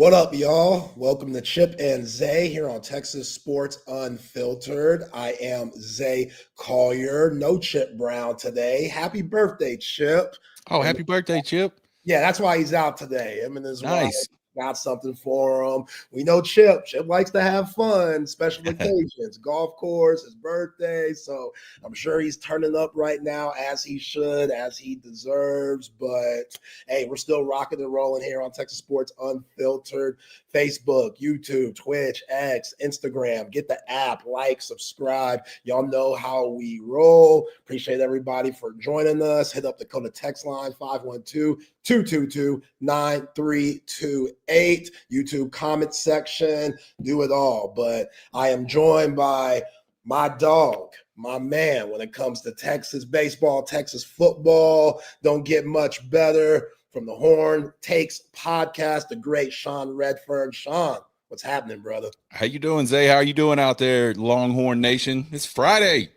What up, y'all? Welcome to Chip and Zay here on Texas Sports Unfiltered. I am Zay Collier. No Chip Brown today. Happy birthday, Chip. Oh, happy birthday, Chip. Yeah, that's why he's out today. Him and his wife Nice. got something for him. We know Chip. Chip likes to have fun, special occasions, golf course, his birthday. So I'm sure he's turning up right now as he should, as he deserves. But hey, we're still rocking and rolling here on Texas Sports Unfiltered. Facebook, YouTube, Twitch, X, Instagram. Get the app, like, subscribe. Y'all know how we roll. Appreciate everybody for joining us. Hit up the Dakota text line 512-222-9328. YouTube comment section. Do it all. But I am joined by my dog, my man, when it comes to Texas baseball, Texas football. Don't get much better. From the Horn Takes podcast, the great Sean Redfern. Sean, what's happening, brother? How you doing, Zay? How you doing out there, Longhorn Nation? It's Friday.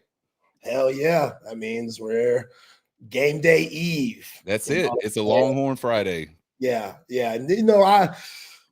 Hell yeah. That means we're game day eve. That's it. It's a Longhorn Friday. Yeah. And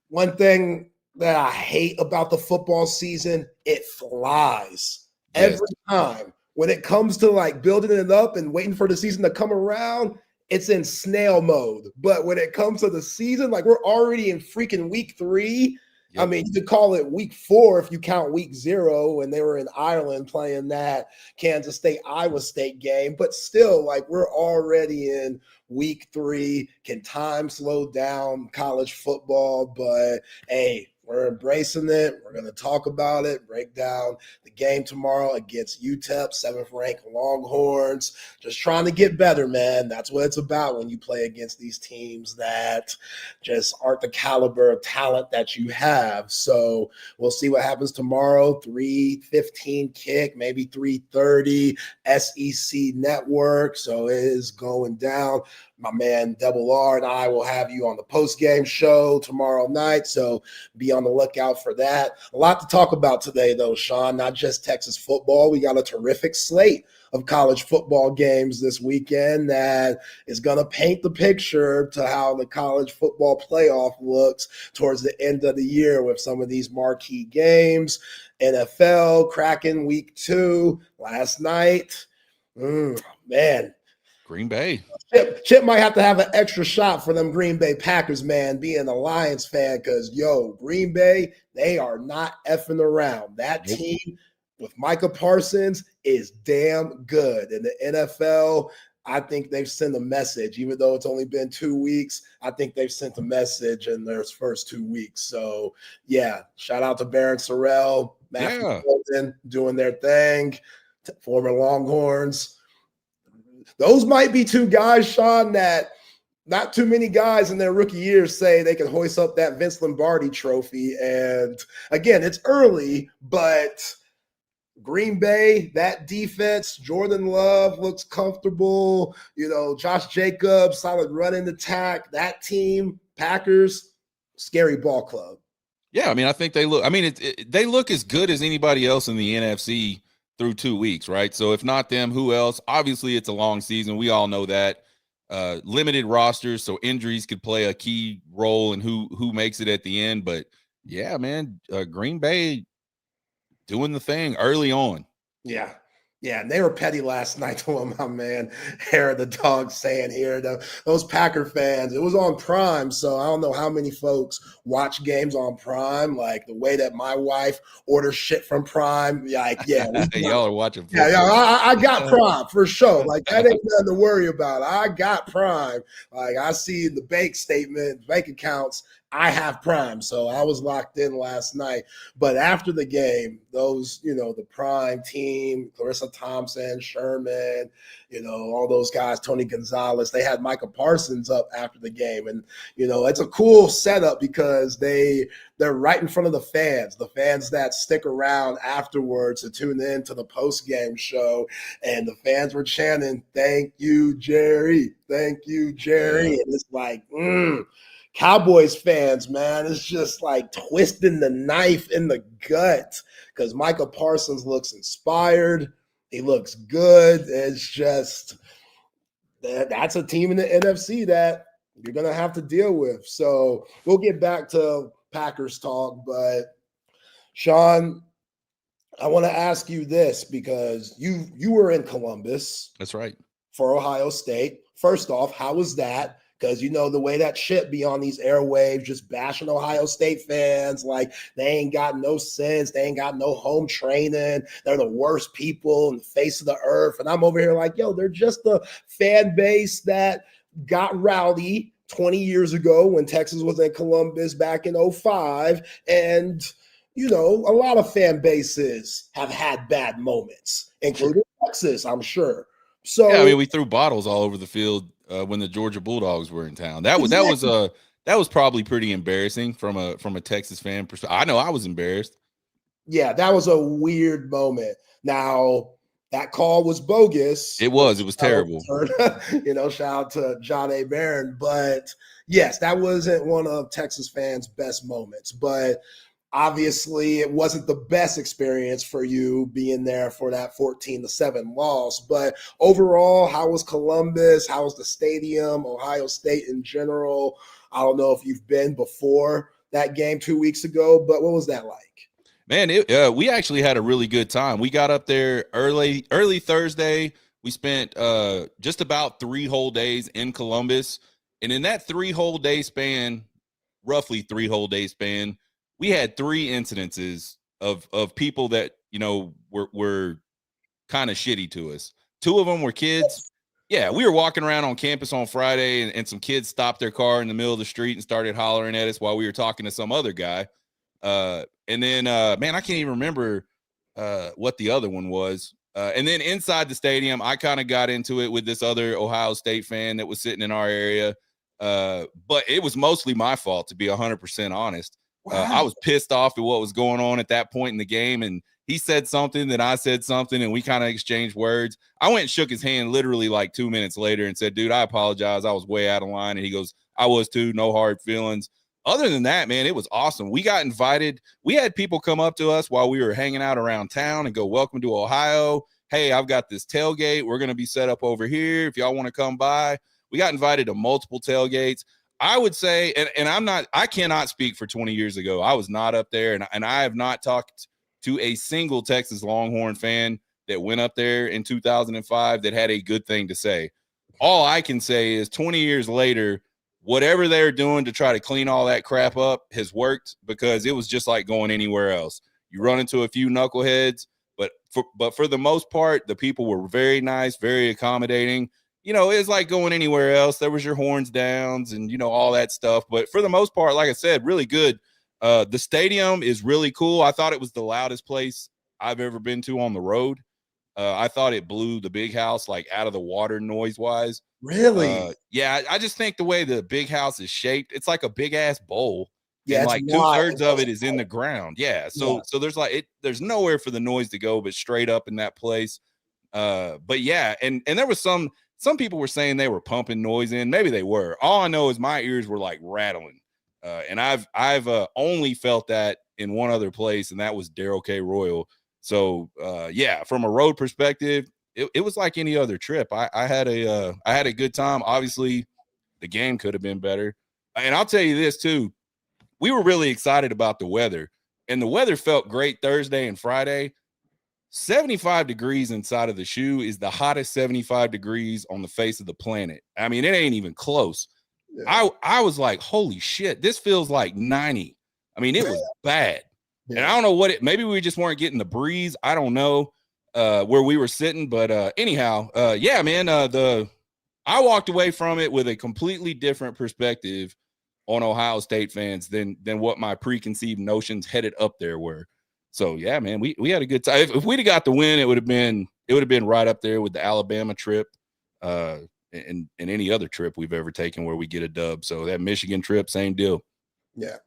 one thing that I hate about the football season, it flies. Every time. When it comes to like building it up and waiting for the season to come around, it's in snail mode. But when it comes to the season, like we're already in freaking week 3. Yep. I mean, you could call it week 4 if you count week 0 when they were in Ireland playing that Kansas State-Iowa State game. But still, like we're already in week 3. Can time slow down college football? But hey, we're embracing it. We're going to talk about it, break down the game tomorrow against UTEP, 7th-ranked Longhorns. Just trying to get better, man. That's what it's about when you play against these teams that just aren't the caliber of talent that you have. So we'll see what happens tomorrow. 3:15 kick, maybe 3:30 SEC network. So it is going down. My man Double R and I will have you on the post-game show tomorrow night, so be on the lookout for that. A lot to talk about today, though, Sean, not just Texas football. We got a terrific slate of college football games this weekend that is going to paint the picture to how the college football playoff looks towards the end of the year with some of these marquee games. NFL cracking week 2 last night. Man. Green Bay. Chip might have to have an extra shot for them Green Bay Packers, man, being a Lions fan, because, Green Bay, they are not effing around. That team with Micah Parsons is damn good. In the NFL, I think they've sent a message. Even though it's only been 2 weeks, I think they've sent a message in their first 2 weeks. So, yeah, shout out to Barron Sorrell, Matthew Bolton doing their thing, former Longhorns. Those might be 2 guys, Sean, that not too many guys in their rookie years say they can hoist up that Vince Lombardi trophy. And again, it's early, but Green Bay, that defense, Jordan Love looks comfortable. Josh Jacobs, solid running attack. That team, Packers, scary ball club. Yeah, I mean, I think they look. I mean, they look as good as anybody else in the NFC through 2 weeks, right? So if not them, who else? Obviously, it's a long season. We all know that. Limited rosters, so injuries could play a key role in who makes it at the end. But yeah, man, Green Bay doing the thing early on. Yeah, and they were petty last night to my man Hair of the Dog saying here, those Packer fans, it was on Prime, so I don't know how many folks watch games on Prime, like the way that my wife orders shit from Prime. Like, yeah. Y'all are watching. Yeah, I got Prime for sure. Like, that ain't nothing to worry about. I got Prime. Like, I see the bank statement, bank accounts, I have Prime, so I was locked in last night. But after the game, those, the Prime team, Clarissa Thompson, Sherman, all those guys, Tony Gonzalez, they had Micah Parsons up after the game. And, it's a cool setup because they're right in front of the fans that stick around afterwards to tune in to the post-game show. And the fans were chanting, "Thank you, Jerry. Thank you, Jerry." And it's like, Cowboys fans, man, it's just like twisting the knife in the gut because Micah Parsons looks inspired. He looks good. It's just that's a team in the NFC that you're going to have to deal with. So we'll get back to Packers talk. But Sean, I want to ask you this because you were in Columbus. That's right. For Ohio State. First off, how was that? Because you know the way that shit be on these airwaves, just bashing Ohio State fans like they ain't got no sense, they ain't got no home training, they're the worst people in the face of the earth. And I'm over here like, yo, they're just the fan base that got rowdy 20 years ago when Texas was in Columbus back in 05. And you know, a lot of fan bases have had bad moments, including Texas, I'm sure. So yeah, I mean, we threw bottles all over the field when the Georgia Bulldogs were in town. That was probably pretty embarrassing from a Texas fan perspective. I know I was embarrassed. Yeah, that was a weird moment. Now that call was bogus. It was terrible. You know, shout out to John A. Barron. But yes, that wasn't one of Texas fans' best moments. But obviously, it wasn't the best experience for you being there for that 14-7 loss. But overall, how was Columbus? How was the stadium? Ohio State in general? I don't know if you've been before that game 2 weeks ago, but what was that like? Man, we actually had a really good time. We got up there early Thursday. We spent just about 3 whole days in Columbus. And in that 3 whole day span, roughly 3 whole day span, we had 3 incidences of people that, you know, were kind of shitty to us. 2 of them were kids. Yeah, we were walking around on campus on Friday, and some kids stopped their car in the middle of the street and started hollering at us while we were talking to some other guy. And then, man, I can't even remember what the other one was. And then inside the stadium, I kind of got into it with this other Ohio State fan that was sitting in our area. But it was mostly my fault, to be 100% honest. I was pissed off at what was going on at that point in the game, and he said something, then I said something, and we kind of exchanged words. I went and shook his hand literally like 2 minutes later and said, dude, I apologize. I was way out of line. And he goes, I was too. No hard feelings. Other than that, man, it was awesome. We got invited. We had people come up to us while we were hanging out around town and go, welcome to Ohio. Hey, I've got this tailgate. We're going to be set up over here if y'all want to come by. We got invited to multiple tailgates. I would say, and I cannot speak for 20 years ago. I was not up there, and I have not talked to a single Texas Longhorn fan that went up there in 2005 that had a good thing to say. All I can say is 20 years later, whatever they're doing to try to clean all that crap up has worked, because it was just like going anywhere else. You run into a few knuckleheads, but for the most part, the people were very nice, very accommodating. You know, it's like going anywhere else. There was your horns downs and, you know, all that stuff. But for the most part, like I said, really good. The stadium is really cool. I thought it was the loudest place I've ever been to on the road. I thought it blew the Big House like out of the water noise-wise. Really? Yeah, I just think the way the Big House is shaped, it's like a big-ass bowl. Yeah, and like 2/3 of it is in the ground. Yeah, so there's nowhere for the noise to go but straight up in that place. But yeah, and there was some people were saying they were pumping noise in. Maybe they were. All I know is my ears were like rattling. And I've only felt that in one other place, and that was Darrell K. Royal. So yeah, from a road perspective, it was like any other trip. I had a good time. Obviously, the game could have been better. And I'll tell you this too. We were really excited about the weather, and the weather felt great Thursday and Friday. 75 degrees inside of the shoe is the hottest 75 degrees on the face of the planet. I mean, it ain't even close. Yeah. I was like, holy shit, this feels like 90. I mean, it was bad. Yeah. And I don't know maybe we just weren't getting the breeze. I don't know where we were sitting, but anyhow, yeah, man, I walked away from it with a completely different perspective on Ohio State fans than what my preconceived notions headed up there were. So yeah, man, we had a good time. If we'd have got the win, it would have been right up there with the Alabama trip, and any other trip we've ever taken where we get a dub. So that Michigan trip, same deal. Yeah.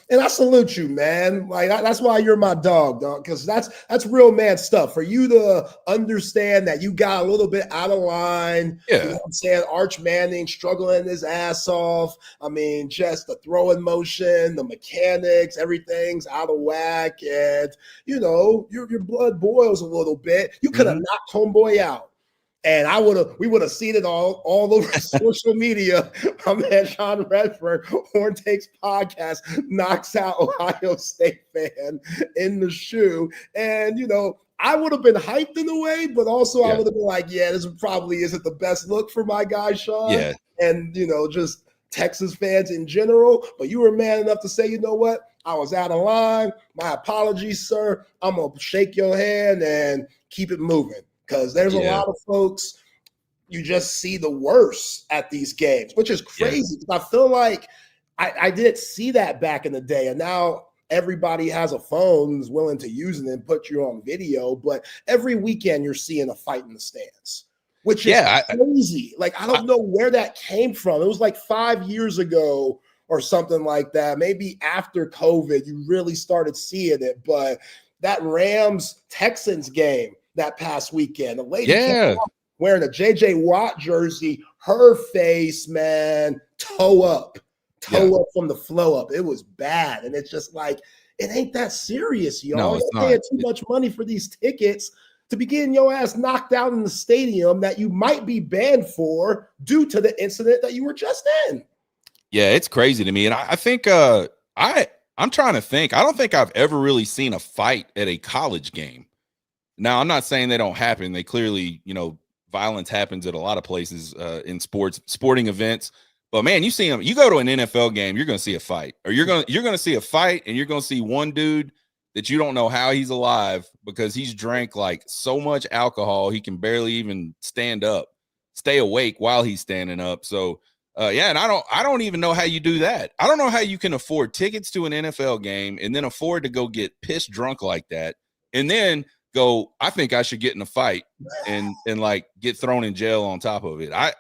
And I salute you, man. Like that's why you're my dog, because that's real man stuff. For you to understand that you got a little bit out of line, yeah. You know what I'm saying? Arch Manning struggling his ass off. I mean, just the throwing motion, the mechanics, everything's out of whack, and you know your blood boils a little bit. You could have knocked homeboy out. And we would have seen it all over social media. My man Sean Redford, Horn Takes Podcast, knocks out Ohio State fan in the shoe. And, I would have been hyped in a way, but also I would have been like, yeah, this probably isn't the best look for my guy, Sean. Yeah. And, just Texas fans in general. But you were man enough to say, you know what? I was out of line. My apologies, sir. I'm going to shake your hand and keep it moving. Because there's a lot of folks, you just see the worst at these games, which is crazy. I feel like I didn't see that back in the day. And now everybody has a phone, is willing to use it and put you on video. But every weekend you're seeing a fight in the stands, which is crazy. I don't know where that came from. It was like 5 years ago or something like that. Maybe after COVID, you really started seeing it. But that Rams-Texans game that past weekend, a lady came out wearing a J.J. Watt jersey, her face, man, toe up from the flow up. It was bad. And it's just like, it ain't that serious, y'all. No, it's You're paying too much money for these tickets to be getting your ass knocked out in the stadium that you might be banned for due to the incident that you were just in. Yeah, it's crazy to me. And I think I'm trying to think. I don't think I've ever really seen a fight at a college game. Now, I'm not saying they don't happen. They clearly, violence happens at a lot of places in sporting events. But man, you see them. You go to an NFL game, you're going to see a fight, or you're going to see a fight, and you're going to see one dude that you don't know how he's alive because he's drank like so much alcohol he can barely even stay awake while he's standing up. So and I don't even know how you do that. I don't know how you can afford tickets to an NFL game and then afford to go get pissed drunk like that, and then go, I think I should get in a fight and like get thrown in jail on top of it. I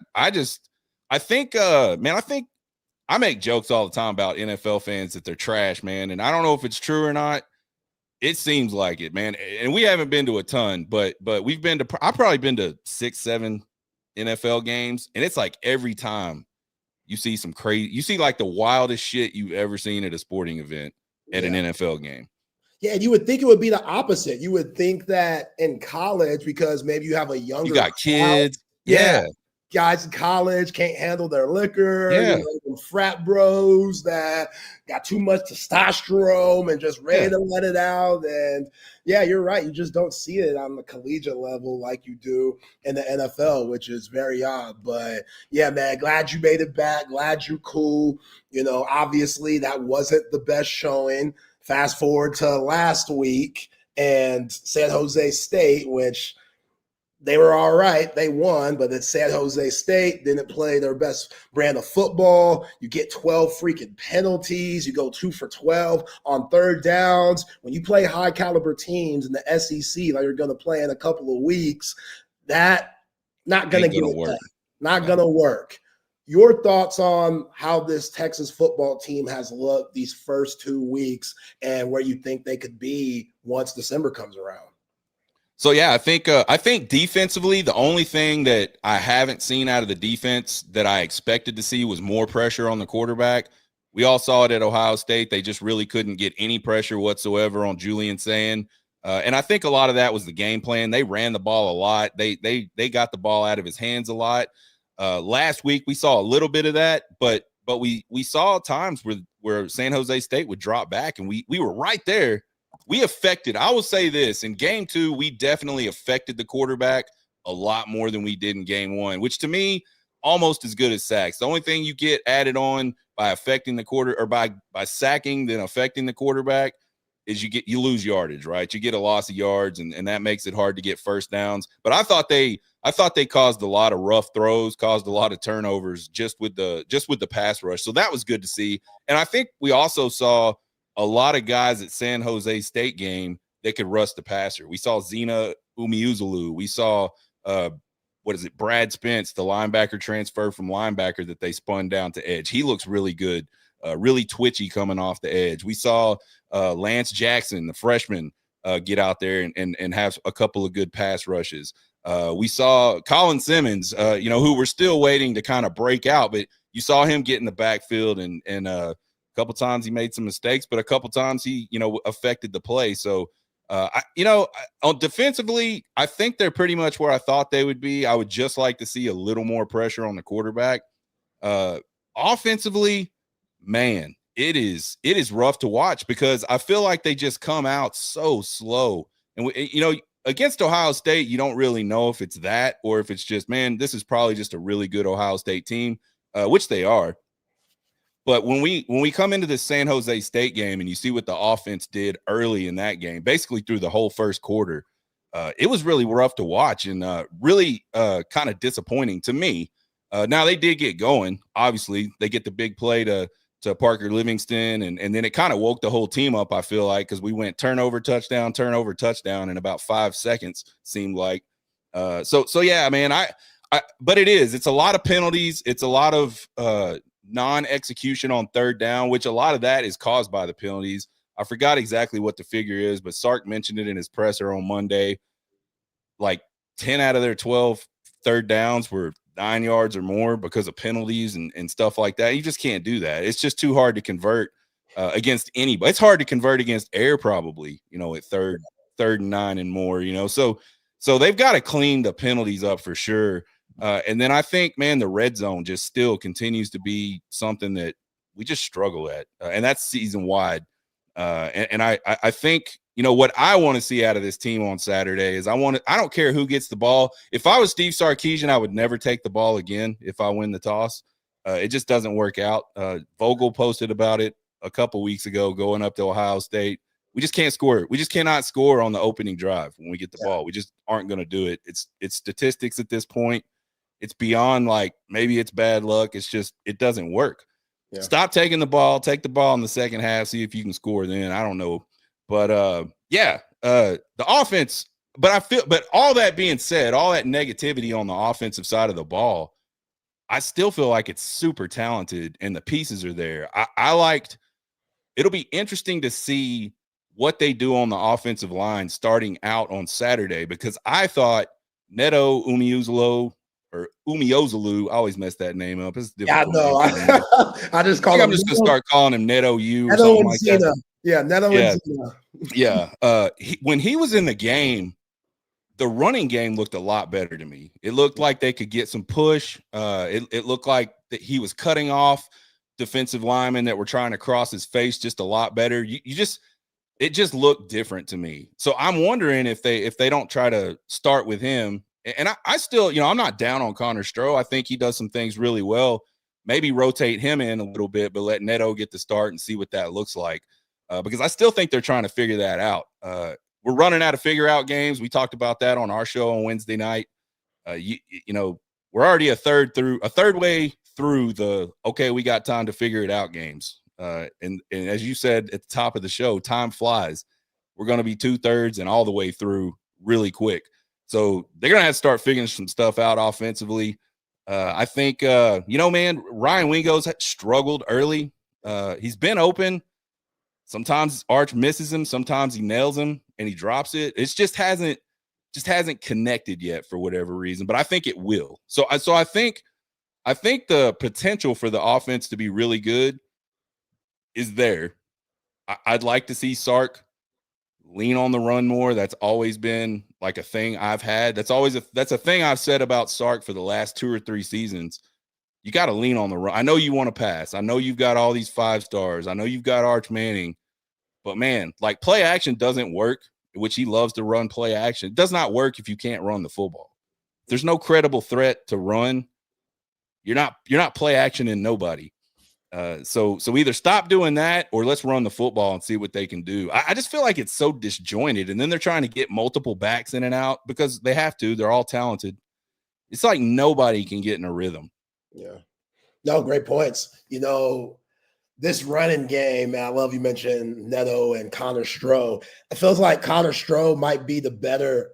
think I make jokes all the time about NFL fans that they're trash, man. And I don't know if it's true or not. It seems like it, man. And we haven't been to a ton, but I've probably been to 6-7 NFL games. And it's like every time you see you see like the wildest shit you've ever seen at a sporting event at an NFL game. Yeah, and you would think it would be the opposite. You would think that in college, because maybe you have a younger you got kids. Yeah. Guys in college can't handle their liquor. Frat bros that got too much testosterone and just ready to let it out. And you're right. You just don't see it on the collegiate level like you do in the NFL, which is very odd. But yeah, man, glad you made it back. Glad you're cool. Obviously that wasn't the best showing. Fast forward to last week and San Jose State, which they were all right. They won, but it's San Jose State. Didn't play their best brand of football. You get 12 freaking penalties. You go 2 for 12 on third downs. When you play high caliber teams in the SEC, like you're going to play in a couple of weeks, that not going to get it done. Not going to work. Your thoughts on how this Texas football team has looked these first 2 weeks and where you think they could be once December comes around? So, I think defensively, the only thing that I haven't seen out of the defense that I expected to see was more pressure on the quarterback. We all saw it at Ohio State. They just really couldn't get any pressure whatsoever on Julian Sand. And I think a lot of that was the game plan. They ran the ball a lot. They got the ball out of his hands a lot. Last week we saw a little bit of that, but we saw times where San Jose State would drop back, and we were right there. We affected, I will say this, in game 2, we definitely affected the quarterback a lot more than we did in game 1, which to me, almost as good as sacks. The only thing you get added on by affecting the quarter or by sacking than affecting the quarterback is you lose yardage, right? You get a loss of yards, and that makes it hard to get first downs. But I thought they caused a lot of rough throws, caused a lot of turnovers just with the pass rush. So that was good to see. And I think we also saw a lot of guys at San Jose State game that could rush the passer. We saw Zena Umeozulu. We saw Brad Spence, the linebacker transfer from linebacker that they spun down to edge. He looks really good, really twitchy coming off the edge. We saw Lance Jackson, the freshman, get out there and have a couple of good pass rushes. We saw Colin Simmons, who we're still waiting to kind of break out, but you saw him get in the backfield and a couple times he made some mistakes, but a couple times he, affected the play. So On defensively, I think they're pretty much where I thought they would be. I would just like to see a little more pressure on the quarterback. Offensively, man, it is rough to watch because I feel like they just come out so slow. And against Ohio State, you don't really know if it's that or if it's just, man, this is probably just a really good Ohio State team, which they are. But when we come into this San Jose State game and you see what the offense did early in that game, basically through the whole first quarter, it was really rough to watch and really kind of disappointing to me. Now they did get going. Obviously, they get the big play to Parker Livingston, and then it kind of woke the whole team up, I feel like, because we went turnover, touchdown in about 5 seconds, seemed like. So yeah, man, but it's a lot of penalties. It's a lot of non-execution on third down, which a lot of that is caused by the penalties. I forgot exactly what the figure is, but Sark mentioned it in his presser on Monday. Like 10 out of their 12 third downs were 9 yards or more because of penalties and stuff like that. You just can't do that. It's just too hard to convert against anybody. It's hard to convert against air probably, at third and 9 and more, So they've got to clean the penalties up for sure. And then I think, man, the red zone just still continues to be something that we just struggle at. And that's season wide. And I think, what I want to see out of this team on Saturday is I don't care who gets the ball. If I was Steve Sarkisian, I would never take the ball again if I win the toss. It just doesn't work out. Vogel posted about it a couple weeks ago going up to Ohio State. We just can't score. We just cannot score on the opening drive when we get the ball. We just aren't going to do it. It's statistics at this point. It's beyond like maybe it's bad luck. It's just it doesn't work. Yeah. Stop taking the ball. Take the ball in the second half. See if you can score then. I don't know. But the offense, but all that being said, all that negativity on the offensive side of the ball, I still feel like it's super talented and the pieces are there. It'll be interesting to see what they do on the offensive line starting out on Saturday, because I thought Neto Umeozulu, I always mess that name up. It's difficult. Yeah, I just call him. I'm just gonna start calling him Neto U or something like that. Yeah, Neto and Zena. Yeah. When he was in the game, the running game looked a lot better to me. It looked like they could get some push. It looked like that he was cutting off defensive linemen that were trying to cross his face just a lot better. It just looked different to me. So I'm wondering if they don't try to start with him. And I still, I'm not down on Connor Stroh. I think he does some things really well. Maybe rotate him in a little bit, but let Neto get the start and see what that looks like. Because I still think they're trying to figure that out. We're running out of figure out games. We talked about that on our show on Wednesday night. We're already a third way through the, okay, we got time to figure it out games. And as you said at the top of the show, time flies. We're going to be 2/3 and all the way through really quick. So they're going to have to start figuring some stuff out offensively. I think, man, Ryan Wingo's struggled early. He's been open. Sometimes Arch misses him. Sometimes he nails him and he drops it. It just hasn't connected yet for whatever reason, but I think it will. So I think the potential for the offense to be really good is there. I'd like to see Sark lean on the run more. That's always been like a thing I've had. That's a thing I've said about Sark for the last 2 or 3 seasons. You got to lean on the run. I know you want to pass. I know you've got all these 5 stars. I know you've got Arch Manning, but man, like play action doesn't work, which he loves to run play action. It does not work if you can't run the football. If there's no credible threat to run, you're not play action in nobody. So either stop doing that or let's run the football and see what they can do. I just feel like it's so disjointed, and then they're trying to get multiple backs in and out because they have to. They're all talented. It's like nobody can get in a rhythm. Yeah. No, great points. This running game, and I love you mentioned Neto and Connor Stroh. It feels like Connor Stroh might be the better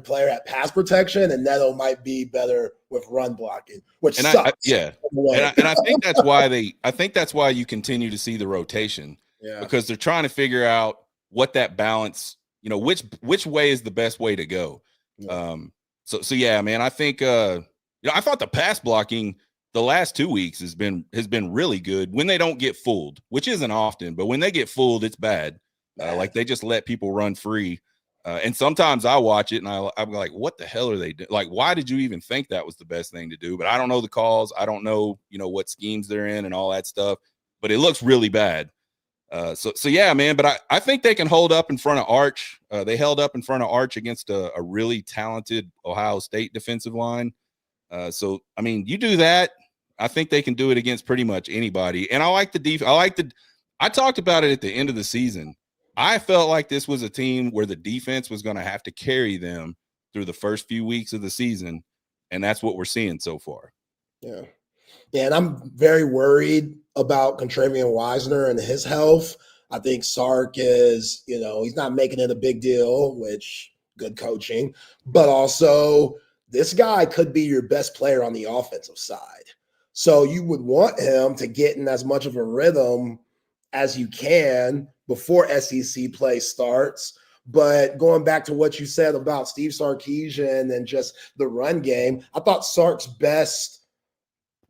player at pass protection, and Neto might be better with run blocking, which sucks. And I think that's why I think that's why you continue to see the rotation. Yeah. Because they're trying to figure out what that balance, which way is the best way to go. Yeah. So yeah, man, I think I thought the pass blocking the last 2 weeks has been really good when they don't get fooled, which isn't often, but when they get fooled, it's bad. Like they just let people run free. And sometimes I watch it and I'm like, what the hell are they doing? Like, why did you even think that was the best thing to do? But I don't know the calls. I don't know, what schemes they're in and all that stuff, but it looks really bad. So yeah, man, but I think they can hold up in front of Arch. They held up in front of Arch against a really talented Ohio State defensive line. So, I mean, you do that, I think they can do it against pretty much anybody. And I like the defense. I talked about it at the end of the season. I felt like this was a team where the defense was going to have to carry them through the first few weeks of the season, and that's what we're seeing so far. Yeah. Yeah, and I'm very worried about Contravian Wisner and his health. I think Sark is, he's not making it a big deal, which good coaching, but also this guy could be your best player on the offensive side. So you would want him to get in as much of a rhythm as you can before SEC play starts. But going back to what you said about Steve Sarkisian and just the run game, I thought Sark's best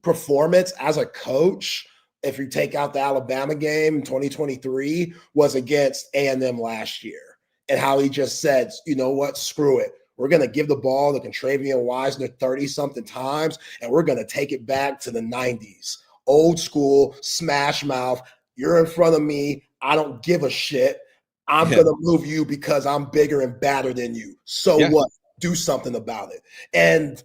performance as a coach, if you take out the Alabama game in 2023, was against A&M last year, and how he just said, you know what, screw it. We're going to give the ball to Contravian Wisner 30-something times, and we're going to take it back to the 90s. Old school, smash mouth. You're in front of me. I don't give a shit. I'm going to move you because I'm bigger and badder than you. So what? Do something about it. And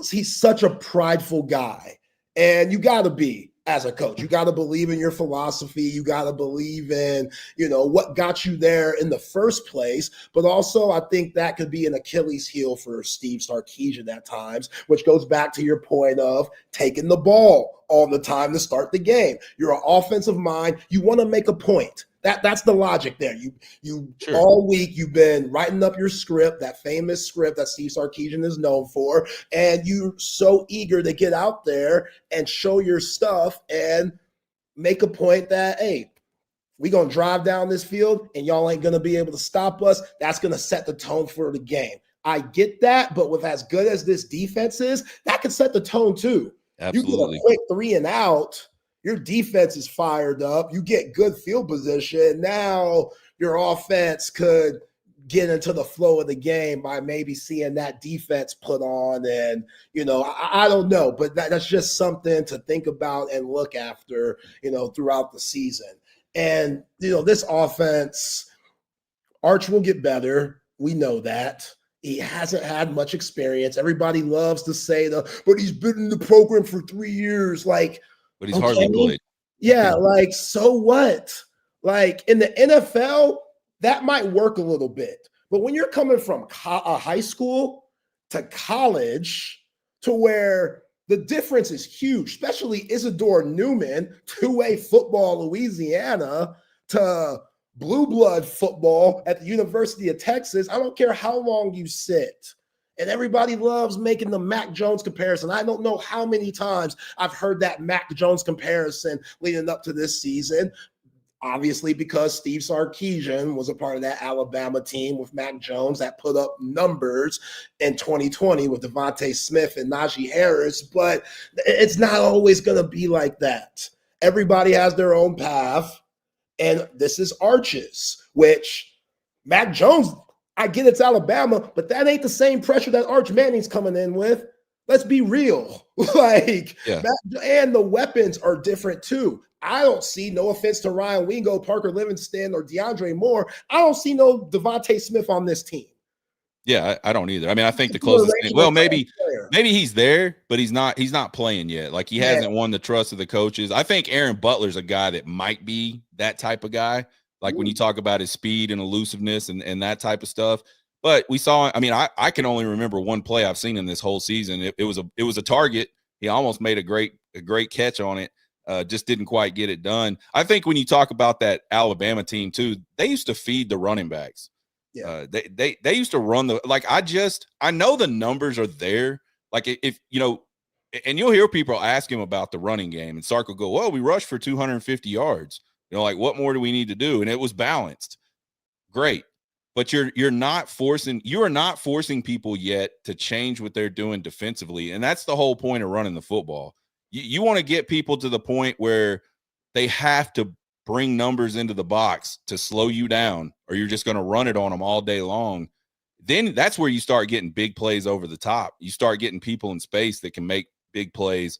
he's such a prideful guy. And you got to be, as a coach, you got to believe in your philosophy. You got to believe in, what got you there in the first place. But also, I think that could be an Achilles heel for Steve Sarkisian at times, which goes back to your point of taking the ball all the time to start the game. You're an offensive mind. You want to make a point. That's the logic there. You sure. All week you've been writing up your script, that famous script that Steve Sarkisian is known for, and you're so eager to get out there and show your stuff and make a point that, hey, we're going to drive down this field and y'all ain't going to be able to stop us. That's going to set the tone for the game. I get that, but with as good as this defense is, that can set the tone too. Absolutely. You get a quick 3 and out. Your defense is fired up. You get good field position. Now your offense could get into the flow of the game by maybe seeing that defense put on. And, I don't know, but that's just something to think about and look after, throughout the season. And, this offense, Arch will get better. We know that. He hasn't had much experience. Everybody loves to say but he's been in the program for 3 years. But he's hardly played. Yeah, so what? In the NFL, that might work a little bit. But when you're coming from high school to college, to where the difference is huge, especially Isidore Newman, two-way football, Louisiana, to blue blood football at the University of Texas. I don't care how long you sit. And everybody loves making the Mac Jones comparison. I don't know how many times I've heard that Mac Jones comparison leading up to this season. Obviously, because Steve Sarkisian was a part of that Alabama team with Mac Jones that put up numbers in 2020 with Devontae Smith and Najee Harris. But it's not always going to be like that. Everybody has their own path. And this is Arch's, which Mac Jones, I get it's Alabama, but that ain't the same pressure that Arch Manning's coming in with. Let's be real. And the weapons are different too. I don't see, no offense to Ryan Wingo, Parker Livingston, or DeAndre Moore, I don't see no Devontae Smith on this team. Yeah, I don't either. I mean, I think the closest thing, well, maybe he's there, but he's not playing yet. He hasn't won the trust of the coaches. I think Aaron Butler's a guy that might be that type of guy. When you talk about his speed and elusiveness and that type of stuff. But we saw, I can only remember one play I've seen in this whole season. It was a target. He almost made a great catch on it. Just didn't quite get it done. I think when you talk about that Alabama team too, they used to feed the running backs. Yeah. They used to run I know the numbers are there. If and you'll hear people ask him about the running game, and Sark will go, well, we rushed for 250 yards. What more do we need to do? And it was balanced. Great. But you are not forcing people yet to change what they're doing defensively. And that's the whole point of running the football. You want to get people to the point where they have to bring numbers into the box to slow you down, or you're just going to run it on them all day long, then that's where you start getting big plays over the top. You start getting people in space that can make big plays.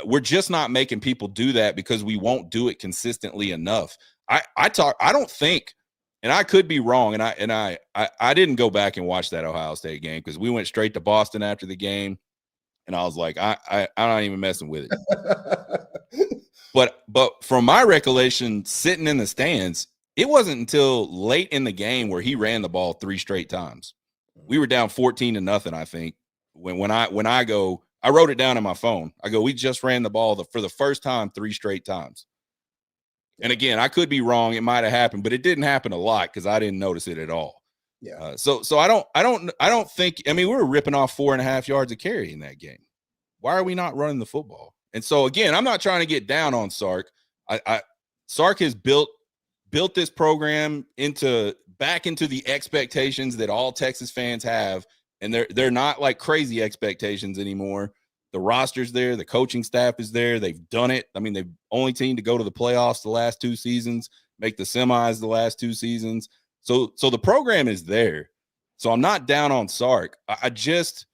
We're just not making people do that because we won't do it consistently enough. I don't think, and I could be wrong, and I didn't go back and watch that Ohio State game because we went straight to Boston after the game, and I was like, I'm not even messing with it. But from my recollection, sitting in the stands, it wasn't until late in the game where he ran the ball 3 straight times. We were down 14-0, I think. When I go, I wrote it down on my phone. I go, we just ran the ball for the first time 3 straight times. And again, I could be wrong. It might have happened, but it didn't happen a lot because I didn't notice it at all. Yeah. So I don't think. I mean, we were ripping off 4.5 yards a carry in that game. Why are we not running the football? And so again, I'm not trying to get down on Sark. Sark has built this program back into the expectations that all Texas fans have, and they're not like crazy expectations anymore. The roster's there, the coaching staff is there. They've done it. I mean, they've only team to go to the playoffs the last 2 seasons, make the semis the last 2 seasons. So the program is there. So I'm not down on Sark. I just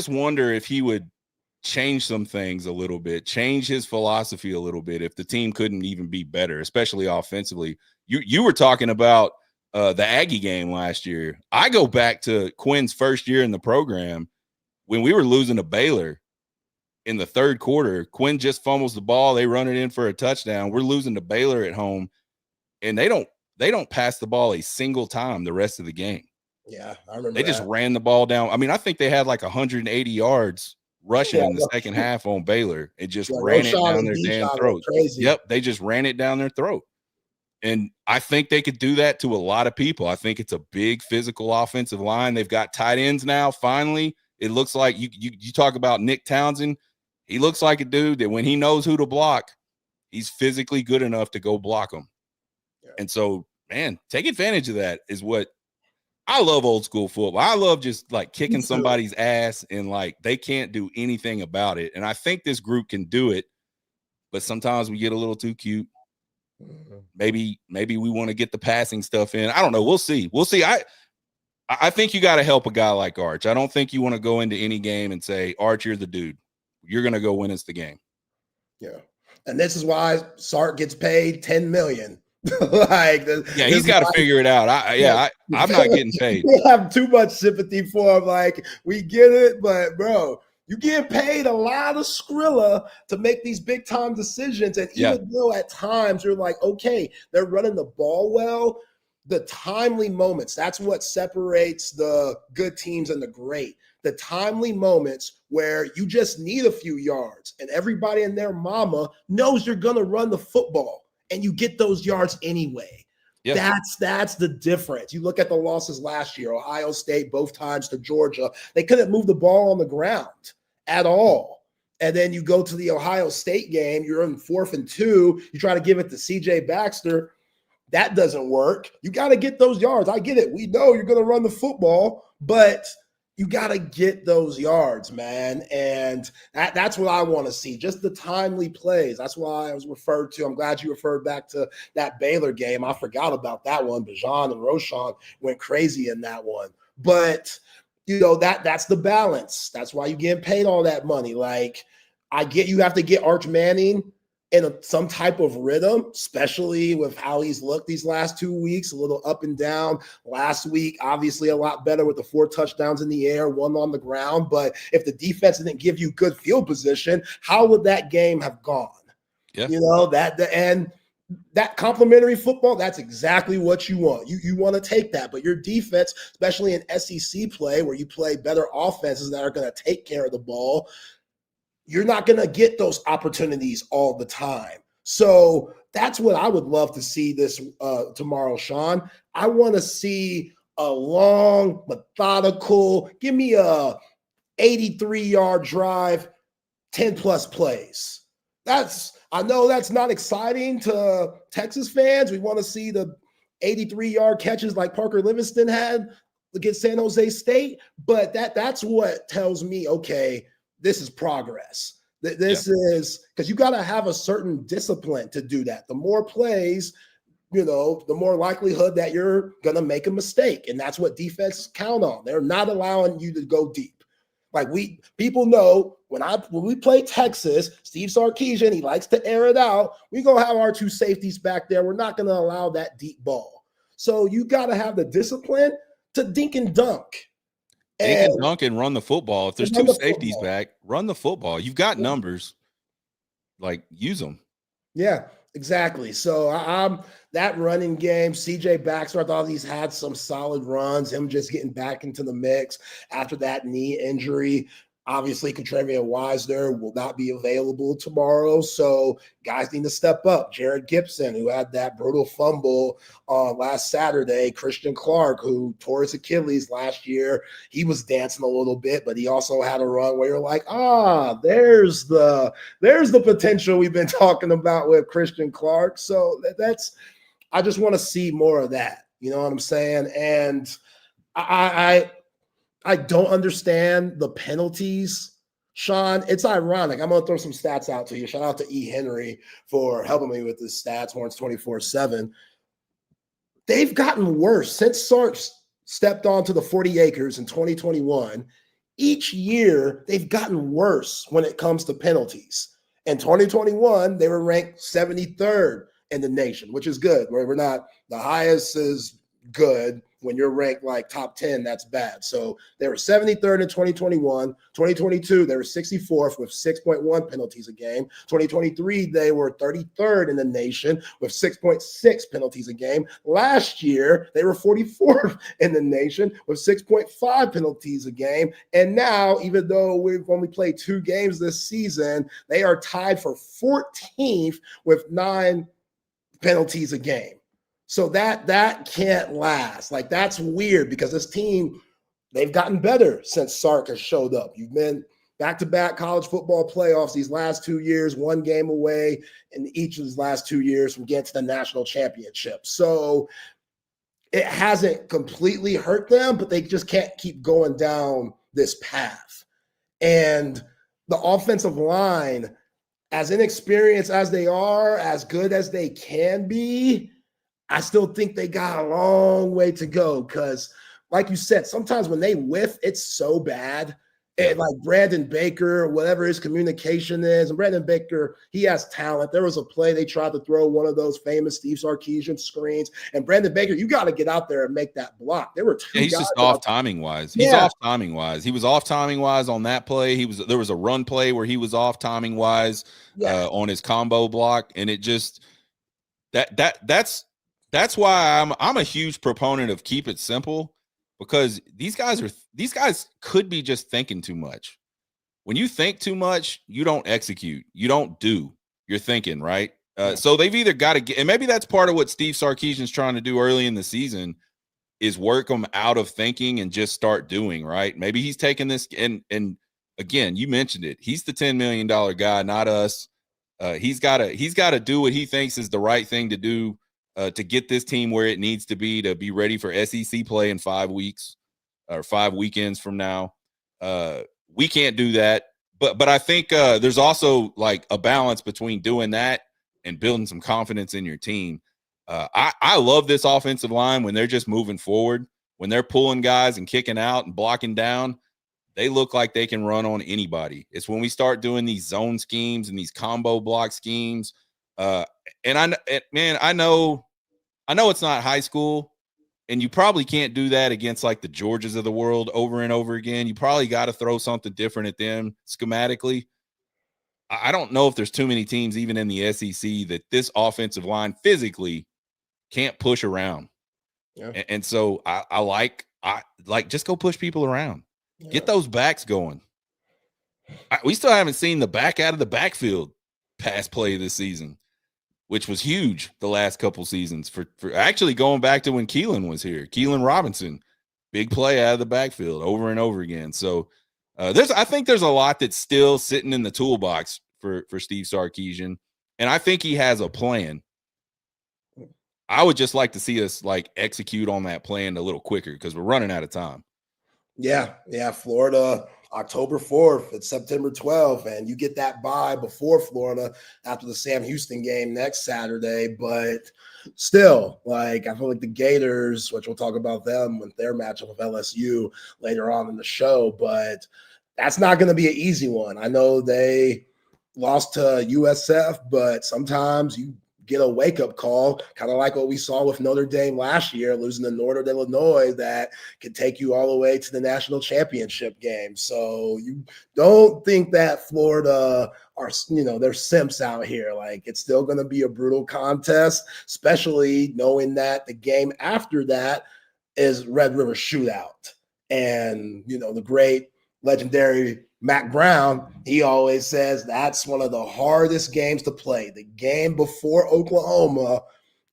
wonder if he would change some things a little bit, change his philosophy a little bit if the team couldn't even be better, especially offensively. You were talking about the Aggie game last year. I go back to Quinn's first year in the program when we were losing to Baylor in the 3rd quarter. Quinn just fumbles the ball. They run it in for a touchdown. We're losing to Baylor at home, and they don't pass the ball a single time the rest of the game. Yeah, I remember They just ran the ball down. I mean, I think they had like 180 yards rushing in the second half on Baylor. It just ran it down their damn throat. Yep, they just ran it down their throat. And I think they could do that to a lot of people. I think it's a big physical offensive line. They've got tight ends now. Finally, it looks like you talk about Nick Townsend. He looks like a dude that when he knows who to block, he's physically good enough to go block them. Yeah. And so, man, take advantage of that is what I love. Old school football. I love just like kicking somebody's ass and like they can't do anything about it. And I think this group can do it, but sometimes we get a little too cute. Maybe we want to get the passing stuff in. I don't know. We'll see. I think you got to help a guy like Arch. I don't think you want to go into any game and say, Arch, you're the dude. You're going to go win us the game. Yeah. And this is why Sark gets paid $10 million. He's got to figure it out. I'm not getting paid. We have too much sympathy for him. Like, we get it, but bro, you get paid a lot of Skrilla to make these big time decisions. And even though at times you're like, okay, they're running the ball well, the timely moments, that's what separates the good teams and the great. The timely moments where you just need a few yards and everybody and their mama knows you're going to run the football and you get those yards anyway. Yep. That's the difference. You look at the losses last year, Ohio State, both times to Georgia, they couldn't move the ball on the ground at all. And then you go to the Ohio State game, you're in 4th and 2, you try to give it to CJ Baxter. That doesn't work. You got to get those yards. I get it. We know you're going to run the football, but you got to get those yards, man. And that's what I want to see, just the timely plays. That's why I was referred to. I'm glad you referred back to that Baylor game. I forgot about that one. Bijan and Roshan went crazy in that one. But, you know, that's the balance. That's why you getting paid all that money. Like, I get you have to get Arch Manning in some type of rhythm, especially with how he's looked these last 2 weeks, a little up and down. Last week, obviously a lot better with the 4 touchdowns in the air, 1 on the ground. But if the defense didn't give you good field position, how would that game have gone? Yeah. You know, that complimentary football, that's exactly what you want. You want to take that, but your defense, especially in SEC play where you play better offenses that are going to take care of the ball, you're not going to get those opportunities all the time. So that's what I would love to see this tomorrow, Sean. I want to see a long, methodical, give me a 83-yard drive, 10-plus plays. I know that's not exciting to Texas fans. We want to see the 83-yard catches like Parker Livingston had against San Jose State, but that's what tells me, okay, this is progress. This is because you got to have a certain discipline to do that. The more plays, the more likelihood that you're going to make a mistake. And that's what defenses count on. They're not allowing you to go deep. Like people know when we play Texas, Steve Sarkisian, he likes to air it out. We're going to have our two safeties back there. We're not going to allow that deep ball. So you got to have the discipline to dink and dunk. And dunk and run the football. If there's two safeties back, run the football. You've got numbers. Like, use them. Yeah, exactly. So that running game, CJ Baxter, I thought he's had some solid runs. Him just getting back into the mix after that knee injury. Obviously, Contrarian Wisner will not be available tomorrow, so guys need to step up. Jared Gibson, who had that brutal fumble last Saturday. Christian Clark, who tore his Achilles last year, he was dancing a little bit, but he also had a run where you're like, there's the potential we've been talking about with Christian Clark. So I just want to see more of that. You know what I'm saying? And I don't understand the penalties, Sean. It's ironic. I'm going to throw some stats out to you. Shout out to E. Henry for helping me with this stats, Horns 24/7. They've gotten worse since Sark stepped onto the 40 acres in 2021. Each year, they've gotten worse when it comes to penalties. In 2021, they were ranked 73rd in the nation, which is good. We're not – the highest is good. When you're ranked like top 10, that's bad. So they were 73rd in 2021. 2022, they were 64th with 6.1 penalties a game. 2023, they were 33rd in the nation with 6.6 penalties a game. Last year, they were 44th in the nation with 6.5 penalties a game. And now, even though we've only played 2 games this season, they are tied for 14th with 9 penalties a game. So that can't last. Like, that's weird because this team, they've gotten better since Sark has showed up. You've been back-to-back college football playoffs these last 2 years, 1 game away in each of these last 2 years from getting to the national championship. So it hasn't completely hurt them, but they just can't keep going down this path. And the offensive line, as inexperienced as they are, as good as they can be, I still think they got a long way to go because, like you said, sometimes when they whiff, it's so bad. And like Brandon Baker, whatever his communication is, and Brandon Baker, he has talent. There was a play they tried to throw one of those famous Steve Sarkisian screens, and Brandon Baker, you got to get out there and make that block. There were 2 he's guys just off timing wise. He's off timing wise. He was off timing wise on that play. There was a run play where he was off timing wise on his combo block, and it just that's why I'm a huge proponent of keep it simple, because these guys could be just thinking too much. When you think too much, you don't execute. You don't do. You're thinking, right? So they've either got to get, and maybe that's part of what Steve Sarkisian's trying to do early in the season, is work them out of thinking and just start doing, right? Maybe he's taking this, and again, you mentioned it. He's the $10 million guy, not us. He's got to do what he thinks is the right thing to do. To get this team where it needs to be ready for SEC play in 5 weeks or 5 weekends from now. We can't do that. But I think there's also like a balance between doing that and building some confidence in your team. I love this offensive line when they're just moving forward, when they're pulling guys and kicking out and blocking down. They look like they can run on anybody. It's when we start doing these zone schemes and these combo block schemes. And I know it's not high school, and you probably can't do that against like the Georgias of the world over and over again. You probably got to throw something different at them schematically. I don't know if there's too many teams, even in the SEC, that this offensive line physically can't push around. Yeah. And so I like just go push people around. Yeah. Get those backs going. We still haven't seen the back out of the backfield pass play this season, which was huge the last couple seasons for actually going back to when Keelan was here. Keelan Robinson, big play out of the backfield over and over again. So I think there's a lot that's still sitting in the toolbox for Steve Sarkisian, and I think he has a plan. I would just like to see us like execute on that plan a little quicker because we're running out of time. Yeah. Florida October 4th. It's September 12th, and you get that bye before Florida after the Sam Houston game next Saturday. But still, like, I feel like the Gators, which we'll talk about them with their matchup with LSU later on in the show, but that's not going to be an easy one. I know they lost to USF, but sometimes you get a wake-up call, kind of like what we saw with Notre Dame last year, losing to Notre Dame, Illinois, that could take you all the way to the national championship game. So you don't think that Florida are, they're simps out here. Like, it's still going to be a brutal contest, especially knowing that the game after that is Red River Shootout. And, the great legendary Mac Brown, he always says that's one of the hardest games to play. The game before Oklahoma